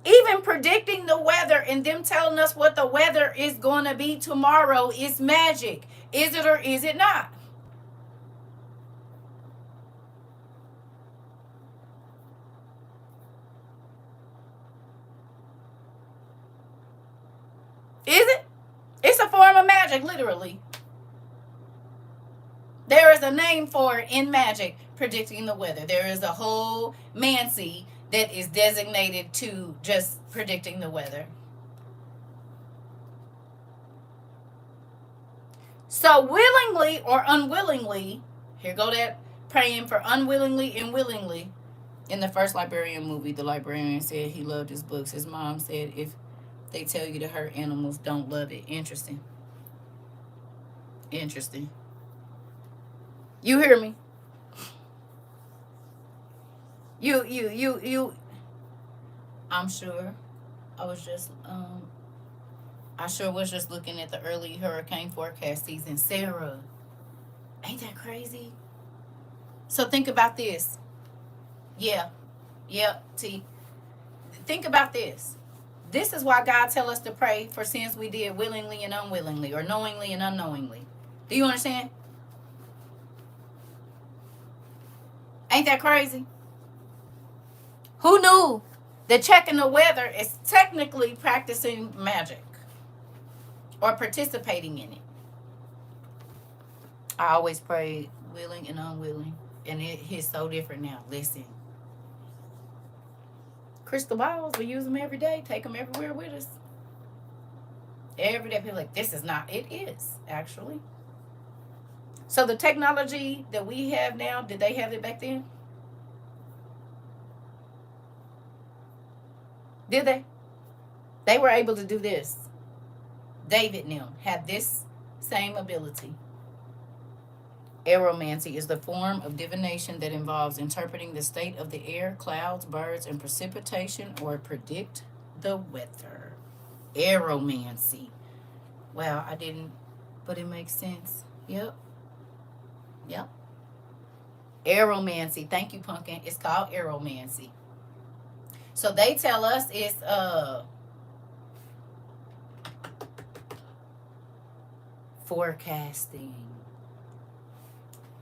Even predicting the weather and them telling us what the weather is going to be tomorrow is magic. Is it or is it not? Is it? It's a form of magic, literally. There is a name for it in magic, predicting the weather. There is a whole mancy that is designated to just predicting the weather. So willingly or unwillingly, here go that praying for unwillingly and willingly. In the first librarian movie, the librarian said he loved his books. His mom said if they tell you to hurt animals, don't love it. Interesting. Interesting. You hear me? You. I'm sure. I sure was just looking at the early hurricane forecast season. Sarah, ain't that crazy? So think about this. Yeah. T. Think about this. This is why God tell us to pray for sins we did willingly and unwillingly, or knowingly and unknowingly. Do you understand? Ain't that crazy? Who knew that checking the weather is technically practicing magic or participating in it? I always pray willing and unwilling, and it hits so different now. Listen. Crystal balls, we use them every day. Take them everywhere with us. Every day, people are like, this is not. It is, actually. So the technology that we have now, did they have it back then? Did they? They were able to do this. David and them had this same ability. Aeromancy is the form of divination that involves interpreting the state of the air, clouds, birds, and precipitation, or predict the weather. Aeromancy. Well, I didn't, but it makes sense. Yep. Yep. Aromancy. Thank you, Pumpkin. It's called aromancy. So they tell us it's forecasting.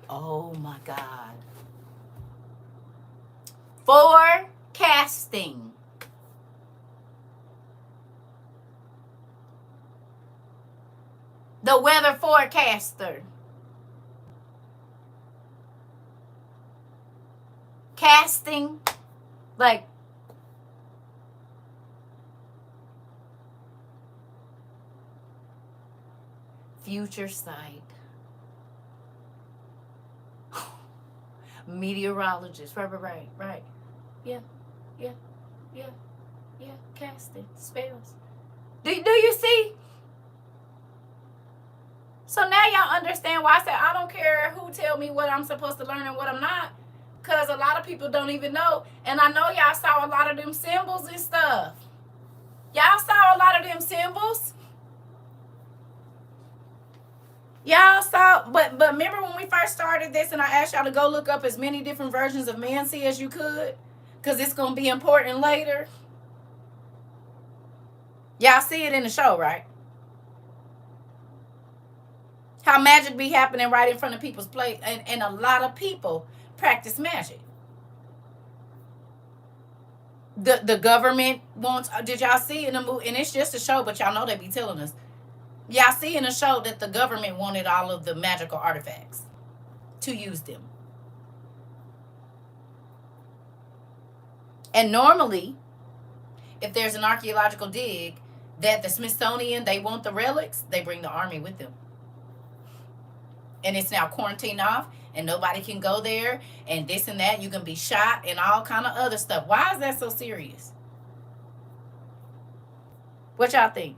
Oh my God. Forecasting. The weather forecaster. Casting. Like, future sight. Meteorologist. Right. Yeah. Yeah. Yeah. Yeah. Casting. Spells. Do you see? So now y'all understand why I said I don't care who tell me what I'm supposed to learn and what I'm not. Because a lot of people don't even know. And I know y'all saw a lot of them symbols and stuff. Y'all saw a lot of them symbols. Y'all saw, but remember when we first started this and I asked y'all to go look up as many different versions of Mancy as you could? Because it's going to be important later. Y'all see it in the show, right? How magic be happening right in front of people's plate. And a lot of people practice magic. The government wants, did y'all see in the movie? And it's just a show, but y'all know they be telling us. Y'all see in the show that the government wanted all of the magical artifacts to use them. And normally, if there's an archaeological dig that the Smithsonian, they want the relics, they bring the army with them. And it's now quarantined off and nobody can go there and this and that. You can be shot and all kind of other stuff. Why is that so serious? What y'all think?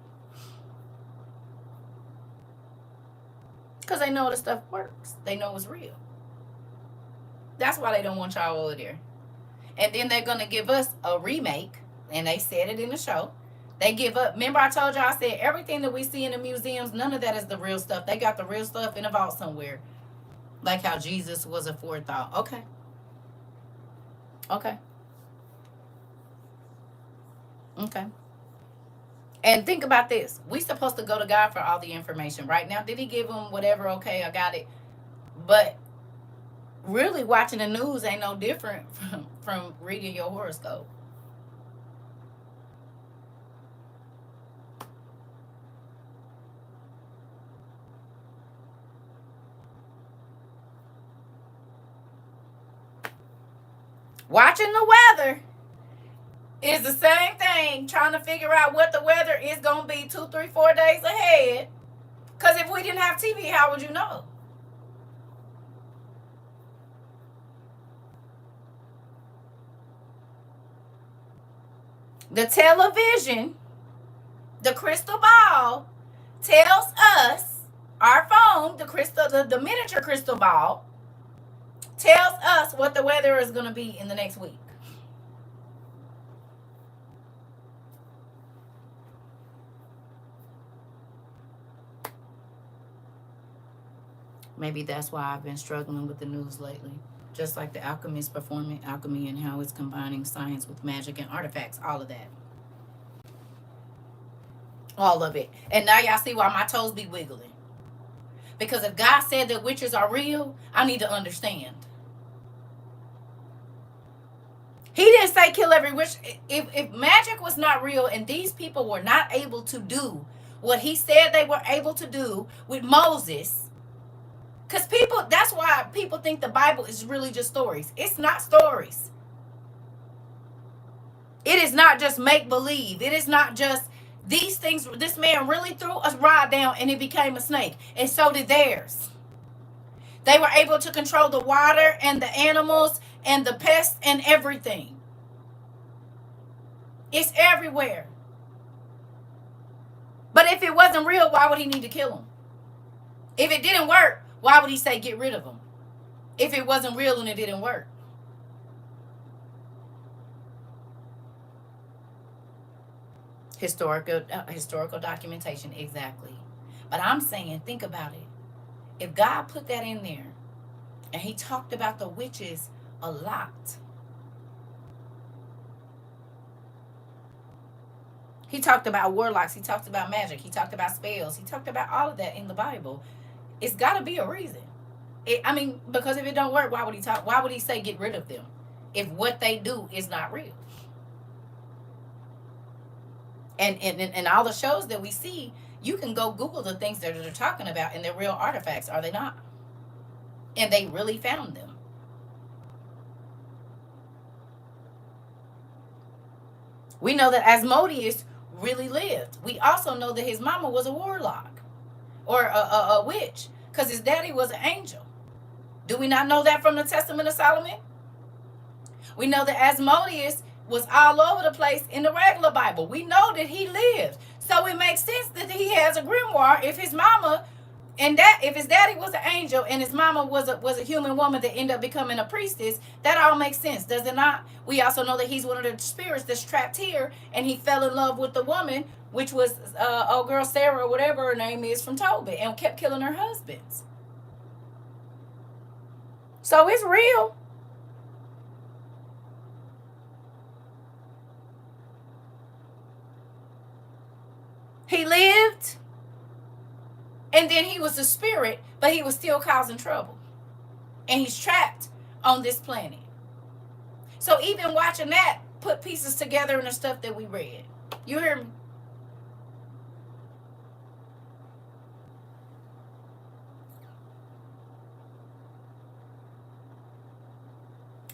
Because they know the stuff works. They know it's real. That's why they don't want y'all over there. And then they're going to give us a remake. And they said it in the show. They give up. Remember I told y'all, I said everything that we see in the museums, none of that is the real stuff. They got the real stuff in a vault somewhere. Like how Jesus was a forethought. Okay. Okay. Okay. And think about this. We supposed to go to God for all the information. Right now, did he give them whatever? Okay, I got it. But really watching the news ain't no different from reading your horoscope. Watching the weather is the same thing trying to figure out what the weather is going to be 2, 3, 4 days ahead. Because if we didn't have TV, how would you know? The television, the crystal ball, tells us, our phone, the miniature crystal ball, tells us what the weather is going to be in the next week. Maybe that's why I've been struggling with the news lately. Just like the alchemist performing alchemy and how it's combining science with magic and artifacts, all of that. All of it. And now y'all see why my toes be wiggling. Because if God said that witches are real, I need to understand. He didn't say kill every witch. If magic was not real and these people were not able to do what he said they were able to do with Moses, because people, that's why people think the Bible is really just stories. It's not stories. It is not just make believe. It is not just these things. This man really threw a rod down and it became a snake. And so did theirs. They were able to control the water and the animals and the pests and everything. It's everywhere. But if it wasn't real, why would he need to kill them? If it didn't work, why would he say get rid of them? If it wasn't real and it didn't work. Historical documentation, exactly. But I'm saying, think about it. If God put that in there, and he talked about the witches a lot. He talked about warlocks. He talked about magic. He talked about spells. He talked about all of that in the Bible. It's got to be a reason. Because if it don't work, why would he talk? Why would he say get rid of them if what they do is not real? And all the shows that we see, you can go Google the things that they're talking about, and they're real artifacts, are they not? And they really found them. We know that Asmodeus really lived. We also know that his mama was a warlock or a witch because his daddy was an angel. Do we not know that from the Testament of Solomon? We know that Asmodeus was all over the place in the regular Bible. We know that he lived. So it makes sense that he has a grimoire if his mama if his daddy was an angel and his mama was a human woman that ended up becoming a priestess. That all makes sense, does it not? We also know that he's one of the spirits that's trapped here, and he fell in love with the woman, which was old girl Sarah or whatever her name is from Tobit, and kept killing her husbands. So it's real. He lived, and then he was a spirit, but he was still causing trouble. And he's trapped on this planet. So even watching that put pieces together in the stuff that we read. You hear me?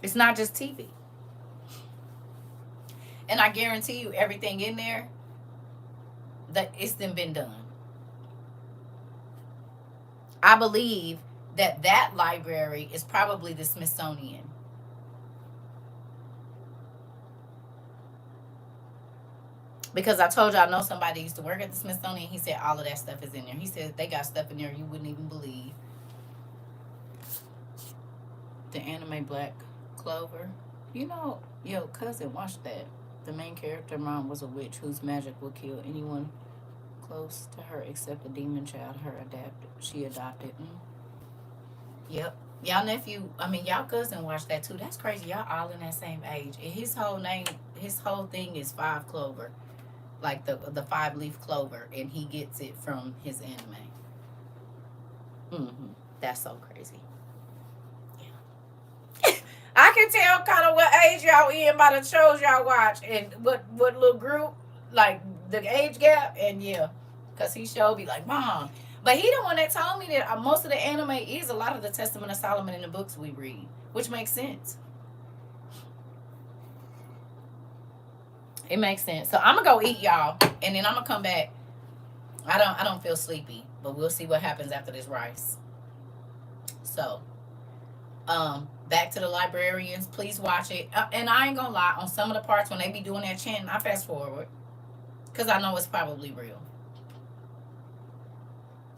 It's not just TV. And I guarantee you everything in there, that it's been done. I believe that library is probably the Smithsonian. Because I told you I know somebody used to work at the Smithsonian. He said all of that stuff is in there. He said they got stuff in there you wouldn't even believe. The anime Black Clover. You know, your cousin watched that. The main character mom was a witch whose magic would kill anyone close to her except a demon child she adopted. Yep. Y'all cousin watched that too. That's crazy. Y'all all in that same age. And his whole thing is 5 clover. Like the 5-leaf clover. And he gets it from his anime. That's so crazy. Yeah. I can tell kind of what age y'all in by the shows y'all watch. And what little group, like the age gap. And yeah. Because he showed me like, Mom. But he the one that told me that most of the anime is a lot of the Testament of Solomon in the books we read, which makes sense. It makes sense. So I'm gonna go eat, y'all, and then I'm gonna come back. I don't feel sleepy, but we'll see what happens after this rice. So, back to the librarians. Please watch it. And I ain't gonna lie, on some of the parts when they be doing that chanting, I fast forward because I know it's probably real.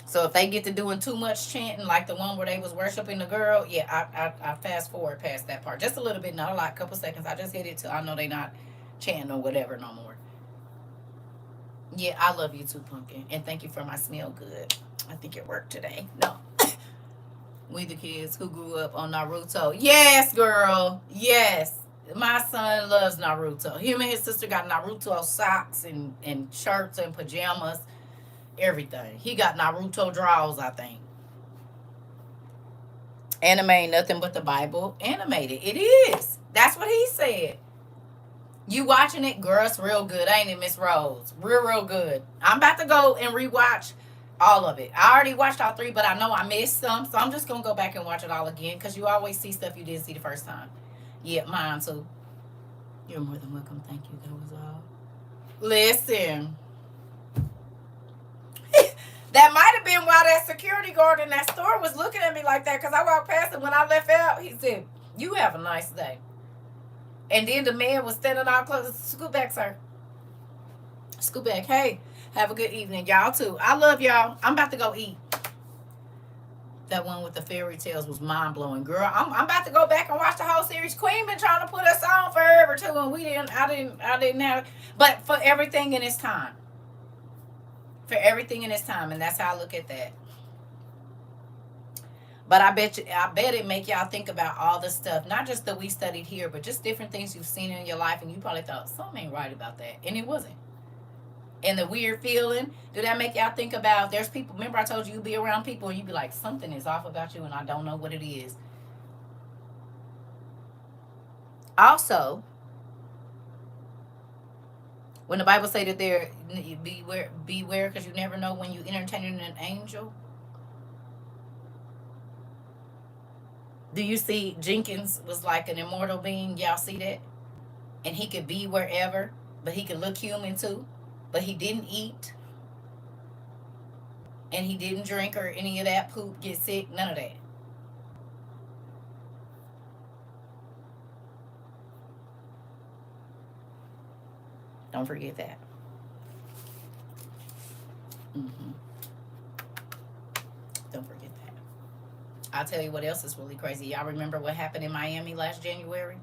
So if they get to doing too much chanting, like the one where they was worshiping the girl, yeah, I fast forward past that part. Just a little bit, not a lot, couple seconds. I just hit it till I know they not chanting or whatever no more. Yeah, I love you too, Pumpkin. And thank you for my smell good. I think it worked today. No. We the kids who grew up on Naruto. Yes, girl. Yes. My son loves Naruto. Him and his sister got Naruto socks and shirts and pajamas. Everything. He got Naruto draws, I think. Anime ain't nothing but the Bible animated. It is. That's what he said. You watching it, girl, it's real good, ain't it, Miss Rose? Real good. I'm about to go and rewatch all of it. I already watched all 3, but I know I missed some, so I'm just going to go back and watch it all again because you always see stuff you didn't see the first time. Yeah, mine too. You're more than welcome. Thank you. That was all. Listen. That might have been why that security guard in that store was looking at me like that because I walked past him when I left out. He said, "You have a nice day." And then the man was standing out close. Scoot back, sir. Scoot back. Hey, have a good evening. Y'all too. I love y'all. I'm about to go eat. That one with the fairy tales was mind-blowing. Girl, I'm about to go back and watch the whole series. Queen been trying to put us on forever too, and I didn't have, but for everything in its time. For everything in its time, and that's how I look at that. But I bet it make y'all think about all the stuff, not just that we studied here, but just different things you've seen in your life, and you probably thought something ain't right about that, and it wasn't. And the weird feeling, do that make y'all think about? There's people. Remember, I told you be around people, and you be like, something is off about you, and I don't know what it is. Also, when the Bible say that there, beware, because you never know when you entertaining an angel. Do you see Jenkins was like an immortal being? Y'all see that? And he could be wherever, but he could look human too. But he didn't eat, and he didn't drink or any of that poop, get sick, none of that. Don't forget that. Mm-hmm. Don't forget that. I'll tell you what else is really crazy. Y'all remember what happened in Miami last January?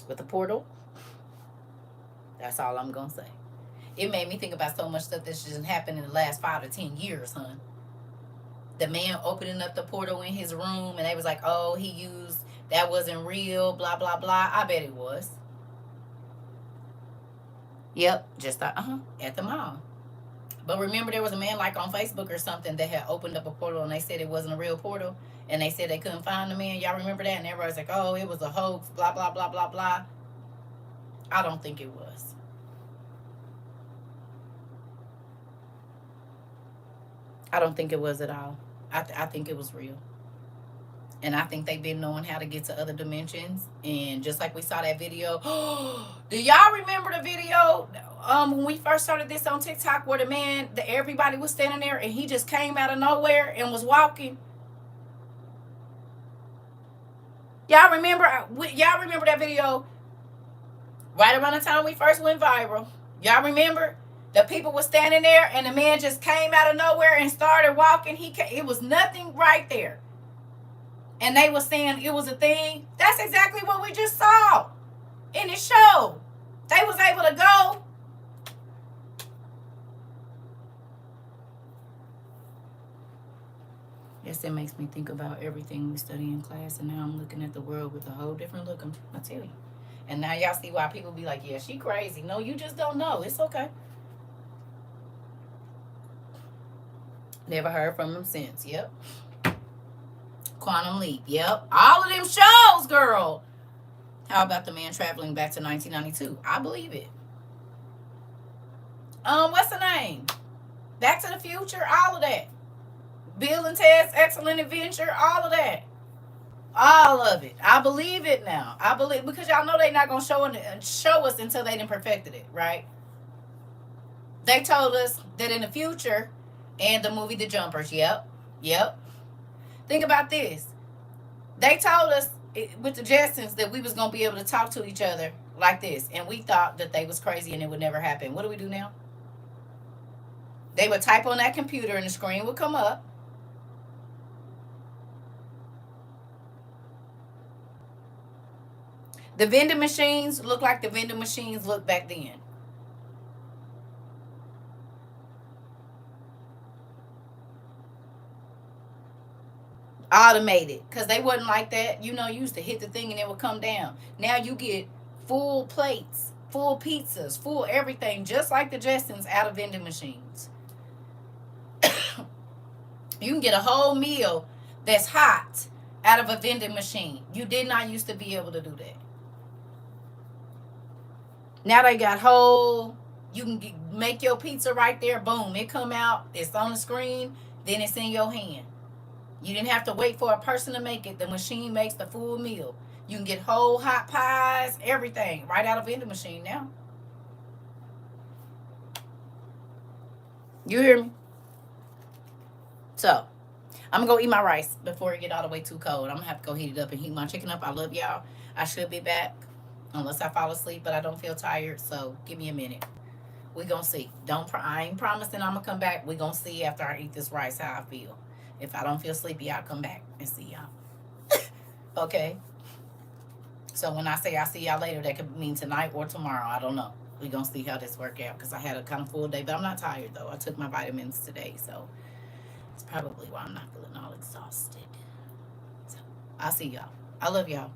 With the portal? That's all I'm going to say. It made me think about so much stuff that just happened in the last 5 to 10 years, hon. The man opening up the portal in his room, and they was like, oh, he used, that wasn't real, blah, blah, blah. I bet it was. Yep, just at the mall. But remember, there was a man like on Facebook or something that had opened up a portal, and they said it wasn't a real portal, and they said they couldn't find the man. Y'all remember that? And everybody's like, oh, it was a hoax, blah, blah, blah, blah, blah. I don't think it was. I don't think it was at all. I think it was real. And I think they've been knowing how to get to other dimensions. And just like we saw that video, do y'all remember the video when we first started this on TikTok where the man, everybody was standing there and he just came out of nowhere and was walking? Y'all remember that video right around the time we first went viral? Y'all remember? The people were standing there and the man just came out of nowhere and started walking. It was nothing right there. And they were saying it was a thing. That's exactly what we just saw in the show. They was able to go. Yes, it makes me think about everything we study in class, and now I'm looking at the world with a whole different look. I tell you. And now y'all see why people be like, yeah, she crazy. No, you just don't know. It's okay. Never heard from him since. Yep. Quantum Leap. Yep. All of them shows, girl. How about the man traveling back to 1992? I believe it. What's the name? Back to the Future. All of that. Bill and Ted's Excellent Adventure. All of that. All of it. I believe it now. I believe, because y'all know they not gonna show us until they done perfected it, right? They told us that in the future, and the movie The Jumpers. Yep. Think about this. They told us with the Jetsons that we was going to be able to talk to each other like this. And we thought that they was crazy and it would never happen. What do we do now? They would type on that computer and the screen would come up. The vending machines look like the vending machines looked back then. Automated, because they wasn't like that. You used to hit the thing and it would come down. Now you get full plates, full pizzas, full everything, just like the Jetsons, out of vending machines. You can get a whole meal that's hot out of a vending machine. You did not used to be able to do that. Now they got you can make your pizza right there. Boom, it come out. It's on the screen. Then it's in your hand. You didn't have to wait for a person to make it. The machine makes the full meal. You can get whole hot pies, everything, right out of the vending machine now. You hear me? So, I'm going to go eat my rice before it get all the way too cold. I'm going to have to go heat it up and heat my chicken up. I love y'all. I should be back unless I fall asleep, but I don't feel tired, so give me a minute. We going to see. I ain't promising I'm going to come back. We going to see after I eat this rice how I feel. If I don't feel sleepy, I'll come back and see y'all. Okay. So when I say I see y'all later, that could mean tonight or tomorrow. I don't know. We're going to see how this work out because I had a kind of full day, but I'm not tired though. I took my vitamins today, so it's probably why I'm not feeling all exhausted. So I'll see y'all. I love y'all.